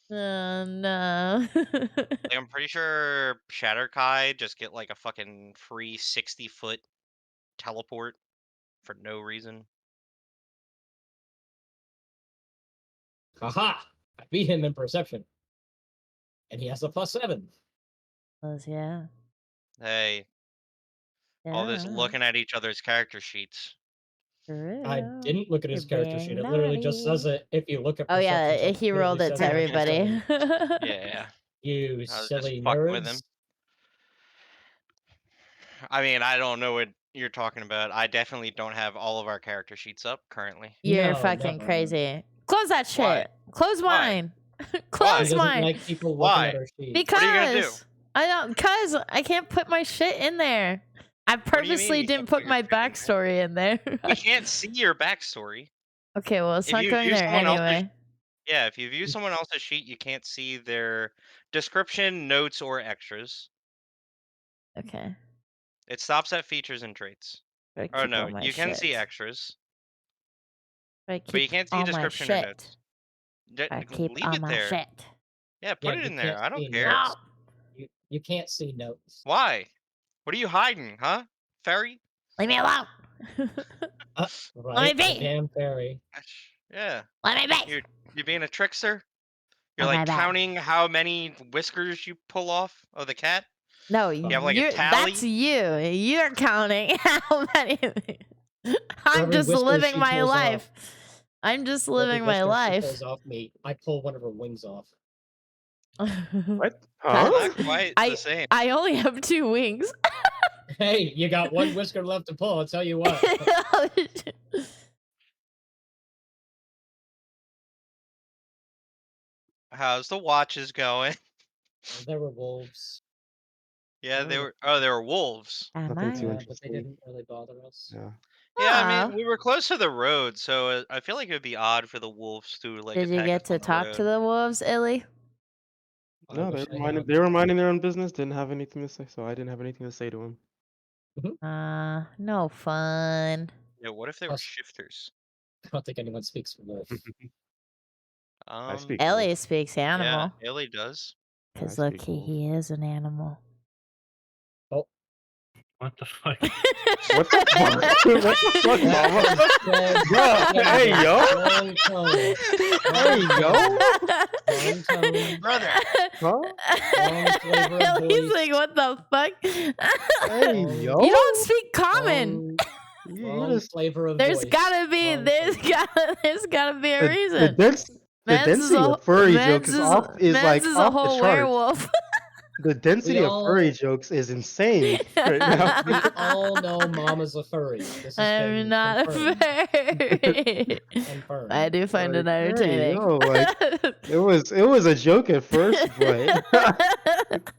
No. Like, I'm pretty sure Shatterkai just get like a fucking free 60-foot teleport for no reason. Haha! I beat him in perception. And he has a +7. Yeah. Hey, all this Yeah. looking at each other's character sheets. I True. didn't look at his You're character sheet. being It literally just says naughty. it if you look at Oh perception yeah, check. he literally rolled it says to it has everybody. +7. Yeah, You I was just silly fucking with him. nerds. I mean, I don't know what you're talking about. I definitely don't have all of our character sheets up currently. You're No, fucking never. crazy. Close that shit. Why? Close Why? mine. He Close doesn't mine. like people looking Why? at her sheet. What are you gonna do? Because I don't. Cause I can't put my shit in there. I What do you mean purposely you didn't can't put put your my shit in there? backstory in there. We can't see your backstory. Okay, well it's If not you going view there someone else's anyway. Yeah, if you view someone else's sheet, you can't see their description, notes, or extras. Okay. It stops at features and traits. I Or keep no, all my you can see shit. extras, I but you keep can't see all my description or shit. notes. I keep Leave all it my there. shit. Yeah, Yeah, put it you in there. can't I don't see care. No. notes. You can't see notes. Why? What are you hiding, huh? Fairy? Leave me alone. Right? me A be. damn fairy. Yeah. Let me be. You're being a trickster? You're Okay, like bye. counting how many whiskers you pull off of the cat? No, You have like a that's tally? you. You're counting how many. I'm every just whisker living she my pulls life. I'm just For every living my whisker she life. pulls off me, I pull one of her wings off. What? Huh? Not quite the same. I only have 2 wings. Hey, you got one whisker left to pull, I'll tell you what. How's the watches going? There were wolves. Yeah, they were wolves. Am Nothing too I? But they interesting. didn't really bother us. Yeah. Yeah, I Aw. mean, we were close to the road, so I feel like it would be odd for the wolves to like Did you attack us get to on the talk to road. the wolves, Illy? I No, wish I had. they were minding their own business. Didn't have anything to say, so I didn't have anything to say to him. No fun. Yeah, what if they were Plus- shifters? I don't think anyone speaks wolf. I speak Ellie wolf. speaks Yeah, animal. Ellie does. Yeah, I Because look, speak wolf. he is an animal. What the fuck? What the fuck? What the fuck, Mama? Hey, yo. Wrong tone. Hey, yo. Wrong tone. Brother. Huh? Wrong flavor of He's voice. like, what the fuck? Hey, Wrong- yo. You don't speak common. You Wrong just flavor of There's voice. gotta be Wrong there's flavor. gotta be a the reason. the density of furry jokes is off is Mans like is a off the whole charts. werewolf. The density of furry all- jokes is insane right now. We all know Mama's a furry. This has I'm been not confirmed. a furry. Confirmed. I do find it Like, hey, entertaining. yo, like, it was a joke at first, but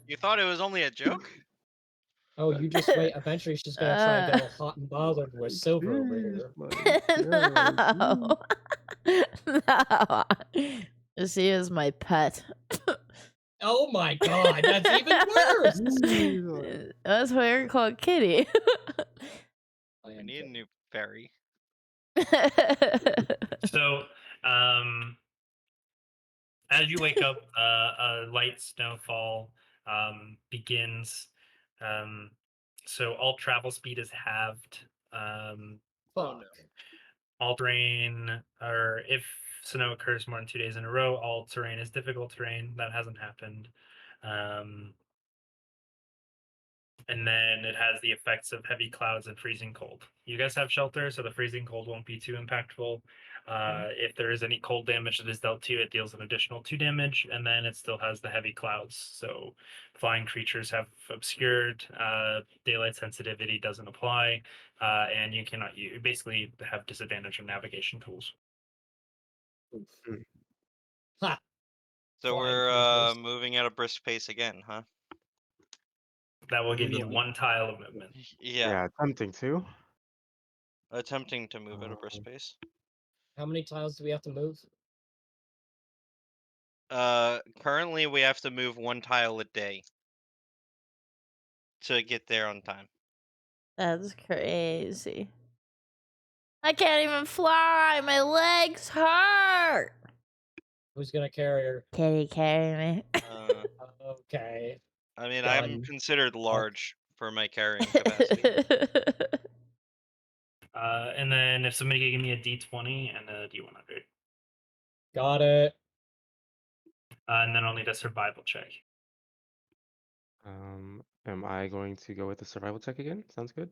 You thought it was only a joke? Oh, you just wait. Eventually, she's gonna try and get all hot and bothered with Silver over Jeez, here. like, yeah, No. No. She is my pet. Oh my god, that's even worse. jeez, That's why we're called Kitty. I need a new fairy. So, as you wake up, a light snowfall begins. So all travel speed is halved. Fuck. All terrain, or if snow occurs more than 2 days in a row, all terrain is difficult terrain. That hasn't happened. And then it has the effects of heavy clouds and freezing cold. You guys have shelter, so the freezing cold won't be too impactful. If there is any cold damage that is dealt to you, it deals an additional 2 damage, and then it still has the heavy clouds. So flying creatures have obscured, daylight sensitivity doesn't apply, and you cannot you basically have disadvantage on navigation tools. Ha. So Flying we're creatures. moving at a brisk pace again, huh? That will give you No. 1 tile of movement. Yeah. yeah, attempting to. Attempting to move at a brisk pace. How many tiles do we have to move? Currently we have to move 1 tile a day to get there on time. That's crazy. I can't even fly. My legs hurt. Who's gonna carry her? Kitty, carry me. Uh, Okay. I mean, Done. I'm considered large for my carrying capacity. And then if somebody could give me a D20 and a D100. Got it. And then I'll need a survival check. Am I going to go with the survival check again? Sounds good.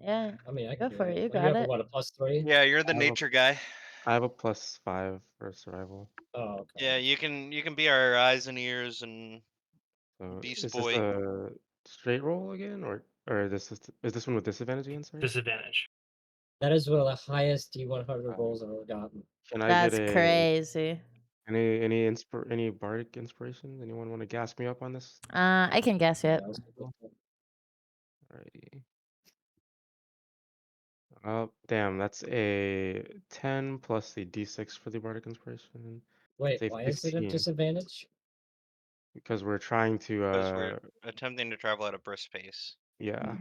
yeah. I mean, I Go can do for it, you Well, got have it. What, a +3? Yeah, you're the I have a- nature guy. I have a +5 for survival. Oh, okay. Yeah, you can be our eyes and ears and So Beast is boy. this a straight roll again, or is this one with disadvantage again? Sorry. Disadvantage. That is one of the highest D100 rolls I've ever gotten. Can I That's get crazy. any bardic inspiration? Anyone want to gas me up on this? I can guess it. Yeah, let's go. Alrighty. Oh, damn, that's a 10 plus the d6 for the bardic inspiration. Wait, Say why is it a 15. disadvantage? Because we're trying to Because we're attempting to travel at a brisk pace. yeah,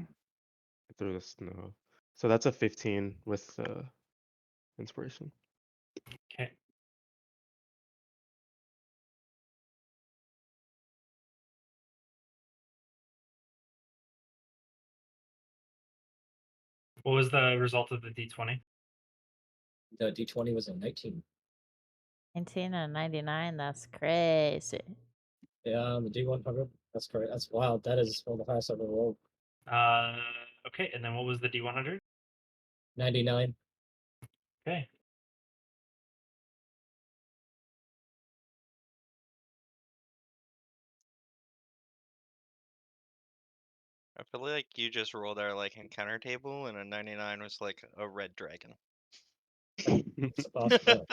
through the snow. So that's a 15 with inspiration. Okay. What was the result of the D20? The D20 was a 19. 19 and 99. That's crazy. Yeah, the D100. That's correct. That's wild. That is one of the highest I've ever rolled. Okay, and then what was the D100? 99. Okay. I feel like you just rolled our like encounter table, and a 99 was like a red dragon. It's a possibility.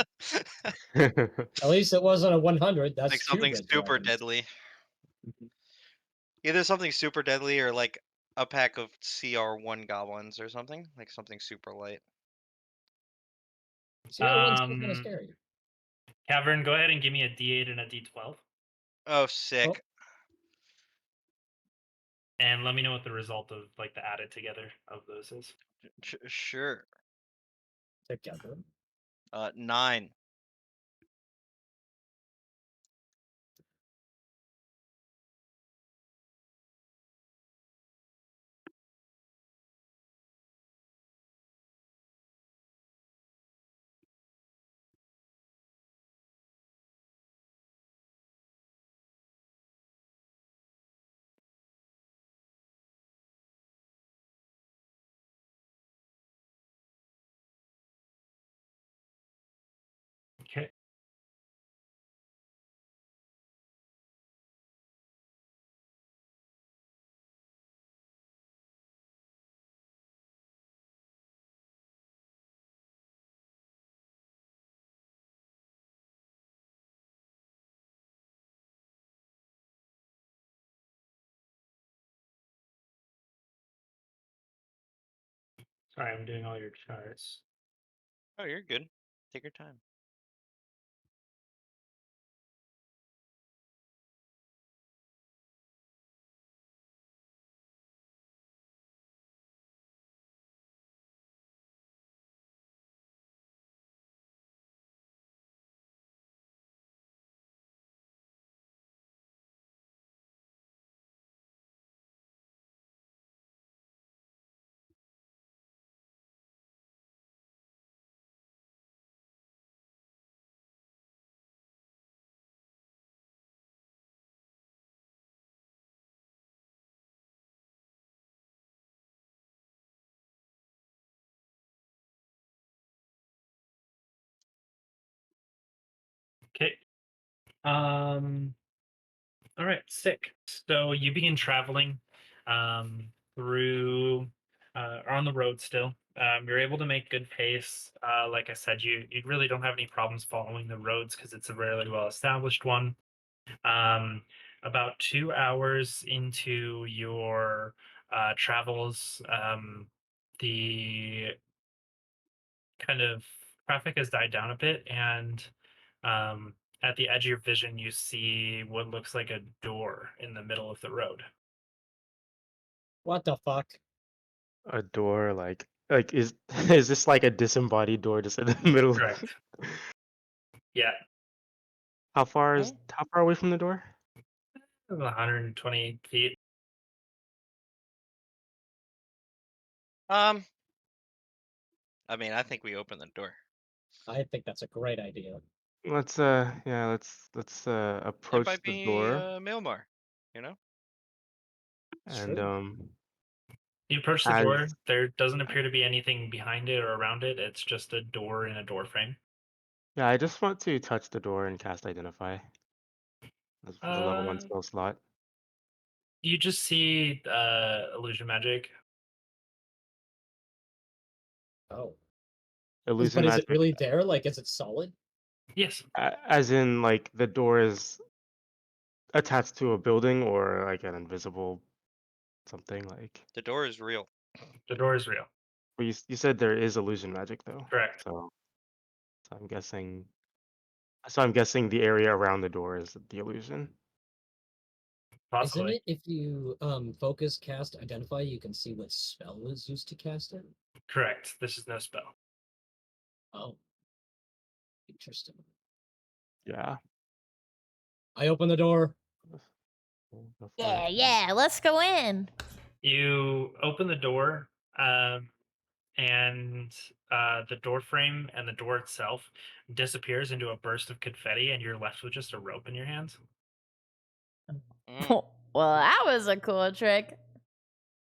At least it wasn't a 100. That's like two something red super dragons. deadly. Either something super deadly or like a pack of CR1 goblins or something. Like something super light. CR1's kind of scary. Cavern, go ahead and give me a D8 and a D12. Oh, sick. Oh. And let me know what the result of like the added together of those is. Sure. together. 9. Okay. Sorry, I'm doing all your charts. Oh, you're good. Take your time. Okay. All right, sick. So you begin traveling through on the road still. You're able to make good pace. Like I said, you really don't have any problems following the roads because it's a really well established one. Um, about 2 hours into your travels, the kind of traffic has died down a bit, and um, at the edge of your vision, you see what looks like a door in the middle of the road. What the fuck? A door, like is is this like a disembodied door just in the middle? Correct. Yeah, How far away from the door? 120 feet. I mean, I think we open the door. I think that's a great idea. Let's yeah, let's It approach might the be door Mielmar, you know? It's and true. You approach the door. as There doesn't appear to be anything behind it or around it. It's just a door in a door frame. yeah, I just want to touch the door and cast identify as for the level 1 Uh, spell slot. you just see illusion magic. Oh. Illusion But is it magic, really there? Like, is it solid? Yes, as in like the door is attached to a building or like an invisible something like. The door is real. the door is real. Well, you said there is illusion magic though, Correct. so I'm guessing. So I'm guessing the area around the door is the illusion. Isn't Possibly. it if you focus cast identify, you can see what spell is used to cast it? Correct. This is no spell. Oh. Interesting. Yeah. I open the door. Go for Yeah, it. yeah, let's go in. You open the door, and the door frame and the door itself disappears into a burst of confetti, and you're left with just a rope in your hands. Mm. Well, that was a cool trick.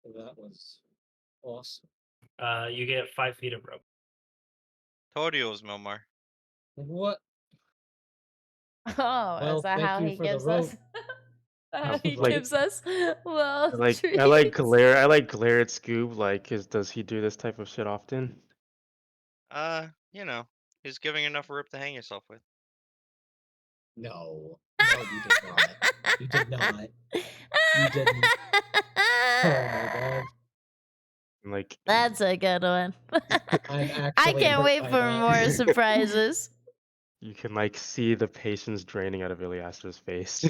That was awesome. You get 5 feet of rope. Told you it was Mielmar. What? Oh, Well, is that thank how you he for the gives rope. us? How he Like- gives us well I like treats? glare. I like glare at Scoob. Like, does he do this type of shit often? You know, he's giving enough rope to hang yourself with. No. No, you did not. You did not. You didn't. Oh my god. Like, That's a good one. I'm I actually can't hurt wait by for that. more surprises. you can like see the patience draining out of Iliaster's face.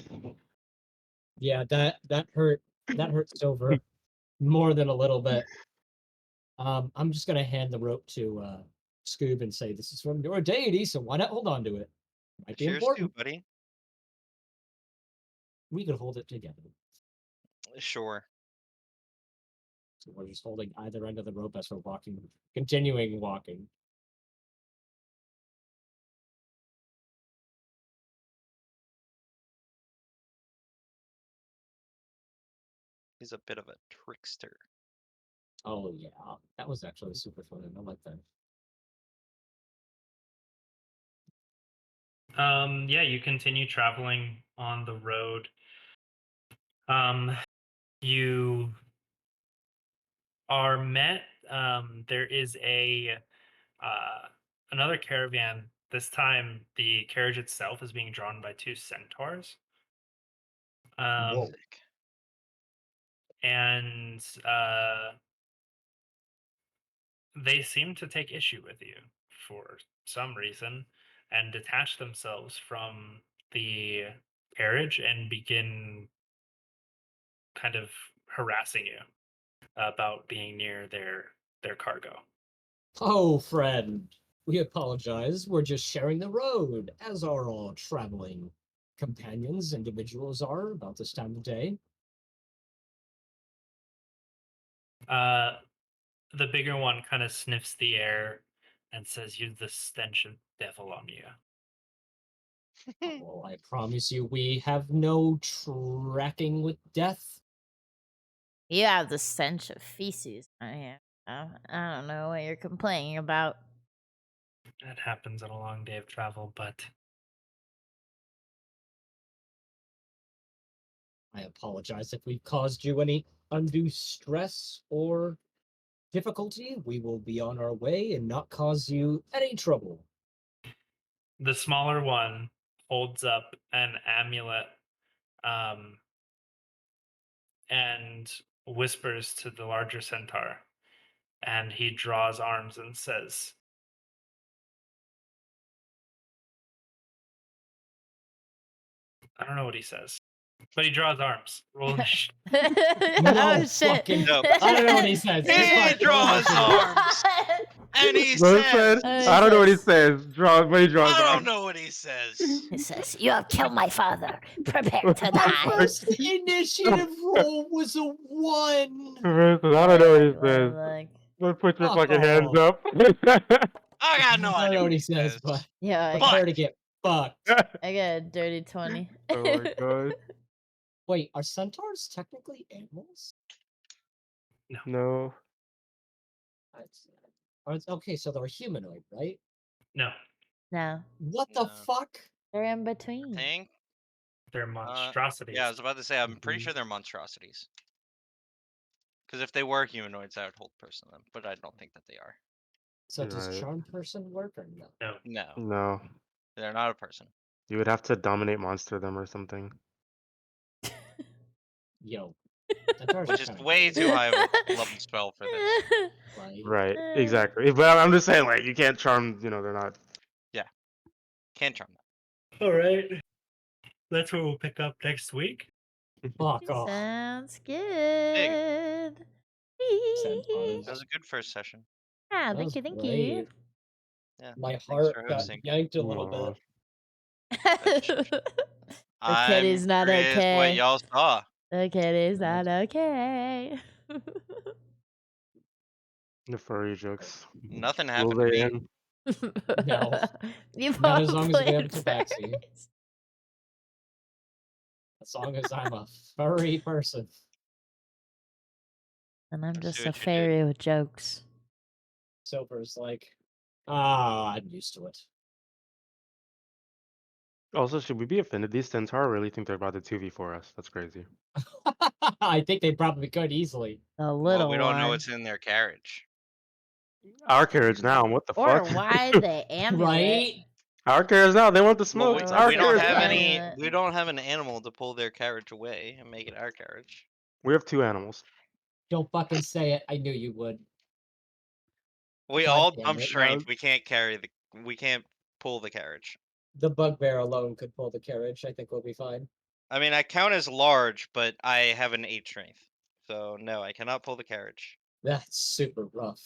Yeah, that hurt. That hurt Silver more than a little bit. I'm just gonna hand the rope to Skubbe and say, "This is from your deity, so why not hold on to it? Might be Cheers to you, important. buddy. We could hold it together." Sure. So we're just holding either end of the rope as we're walking, continuing walking. He's a bit of a trickster. Oh yeah, that was actually super fun. I like that. Yeah, you continue traveling on the road. You are met. There is another caravan. This time, the carriage itself is being drawn by two centaurs. Whoa. Sick. And they seem to take issue with you for some reason and detach themselves from the carriage and begin kind of harassing you about being near their cargo. Oh, friend, we apologize. We're just sharing the road, as are all traveling companions, individuals are about this time of day. The bigger one kind of sniffs the air and says, "You've the stench of devil on you." Oh, I promise you, we have no tracking with death. You have the stench of feces on you. I don't know what you're complaining about. That happens on a long day of travel, but I apologize if we've caused you any undue stress or difficulty. We will be on our way and not cause you any trouble. the smaller one holds up an amulet um, and whispers to the larger centaur, and he draws arms and says, I don't know what he says, but he draws arms. Roll initiative. Oh shit! fucking- No, I don't know what he says. Just He fucking draws roll arms, and he Listen, says, I don't know what he says. But he draws "I don't arms. know what he says." It says, "You have killed my father. Prepare to My die." first initiative roll was a 1. Listen, I don't know what he says. Like, But put your Fuck fucking hands off. up. I got no I don't idea know what what he he says, but yeah, prepare to get fucked. I got a dirty 20. Oh my god. Wait, are centaurs technically animals? No. Okay, so they're humanoid, right? No, No, What the No. fuck? they're in between. Think? they're monstrosities. Yeah, I was about to say, I'm pretty Mhm. sure they're monstrosities. Because if they were humanoids, I would hold person them, but I don't think that they are. So does Right. charm person work or no? No, No, No. they're not a person. You would have to dominate monster them or something. Yo, centaurs Which are is kinda way gay, too high of a level spell for this. right? Right. Exactly. But I'm just saying, like, you can't charm. They're not. Can't charm them. all right. That's what we'll pick up next week. Fuck off. Sounds good. Centaurs. That was a good first session. Ah, That thank was you, thank great. Yeah. My Thanks heart for got hosting. yanked a little Aw. bit. you. The I'm kitty's not curious what okay. y'all saw. The kitty's Right. not okay. The furry jokes. Nothing Will happened to they me. end? No. You've Not all as long as we played have tabaxi. furries. As long as I'm a furry person. And I'm I see just a what you did. fairy with jokes. Silver's like, I'm used to it. Also, should we be offended? These centaur really think they're about to 2v4 us. That's crazy. I think they probably could easily. The Well, little we don't know one. what's in their carriage. Our carriage now. What the Or fuck? why the amulet. Right? Our carriage now. They want the Well, smoke. we- It's we our we don't carriage have now. any. amulet. We don't have an animal to pull their carriage away and make it our carriage. We have 2 animals. Don't fucking say it. I knew you would. We God all damn dump it. strength. We can't carry the. We can't pull the carriage. The bugbear alone could pull the carriage. I think we'll be fine. I mean, I count as large, but I have an 8 strength. So no, I cannot pull the carriage. That's super rough.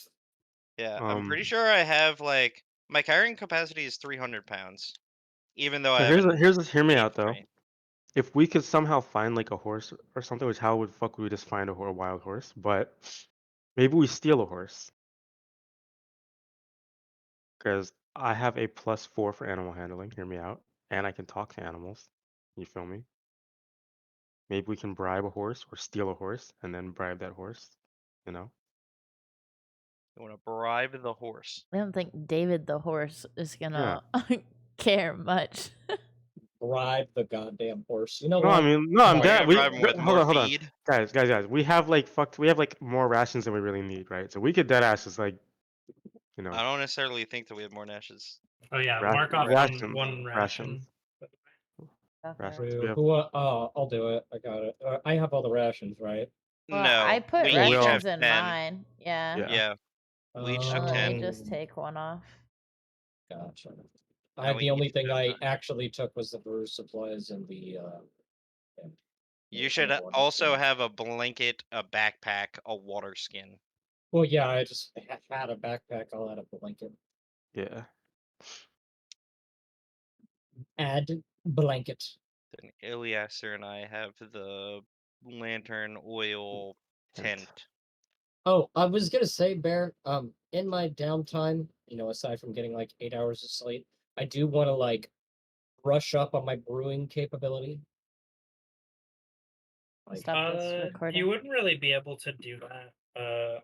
Yeah, I'm pretty sure I have like my carrying capacity is 300 pounds, even though I So have an hear me 8 out though. strength. If we could somehow find like a horse or something, which how would fuck we just find a wild horse? But maybe we steal a horse. Because I have a +4 for animal handling, hear me out, and I can talk to animals. You feel me? Maybe we can bribe a horse or steal a horse and then bribe that horse, you know? You want to bribe the horse? I don't think David the horse is Yeah. gonna care much. Bribe the goddamn horse. You know No, what? I mean, no, I'm Are you down. gonna bribe him with more Hold on. feed? Guys. We have like more rations than we really need, right? So we could dead ass just like, you know, I don't necessarily think that we have more nashes. Oh yeah, Ra- mark off rations, one rations, ration. rations. Okay. We have, Who? I'll do it. I got it. I have all the rations, right? Well, No, I put we Yeah, we each all- have rations in 10. mine. Yeah. yeah. Yeah, we each took Let me 10. just take one off. Gotcha. Now we The only each thing have I 9. actually took was the brew supplies and the You should also have a blanket, a backpack, a water skin. Well, yeah, I just had a backpack. I'll add a blanket. Yeah. Add blanket. Then Iliaster and I have the lantern oil tent. Oh, I was gonna say, Bear. In my downtime, aside from getting like 8 hours of sleep, I do want to like brush up on my brewing capability. Like, Stop this recording. You wouldn't really be able to do that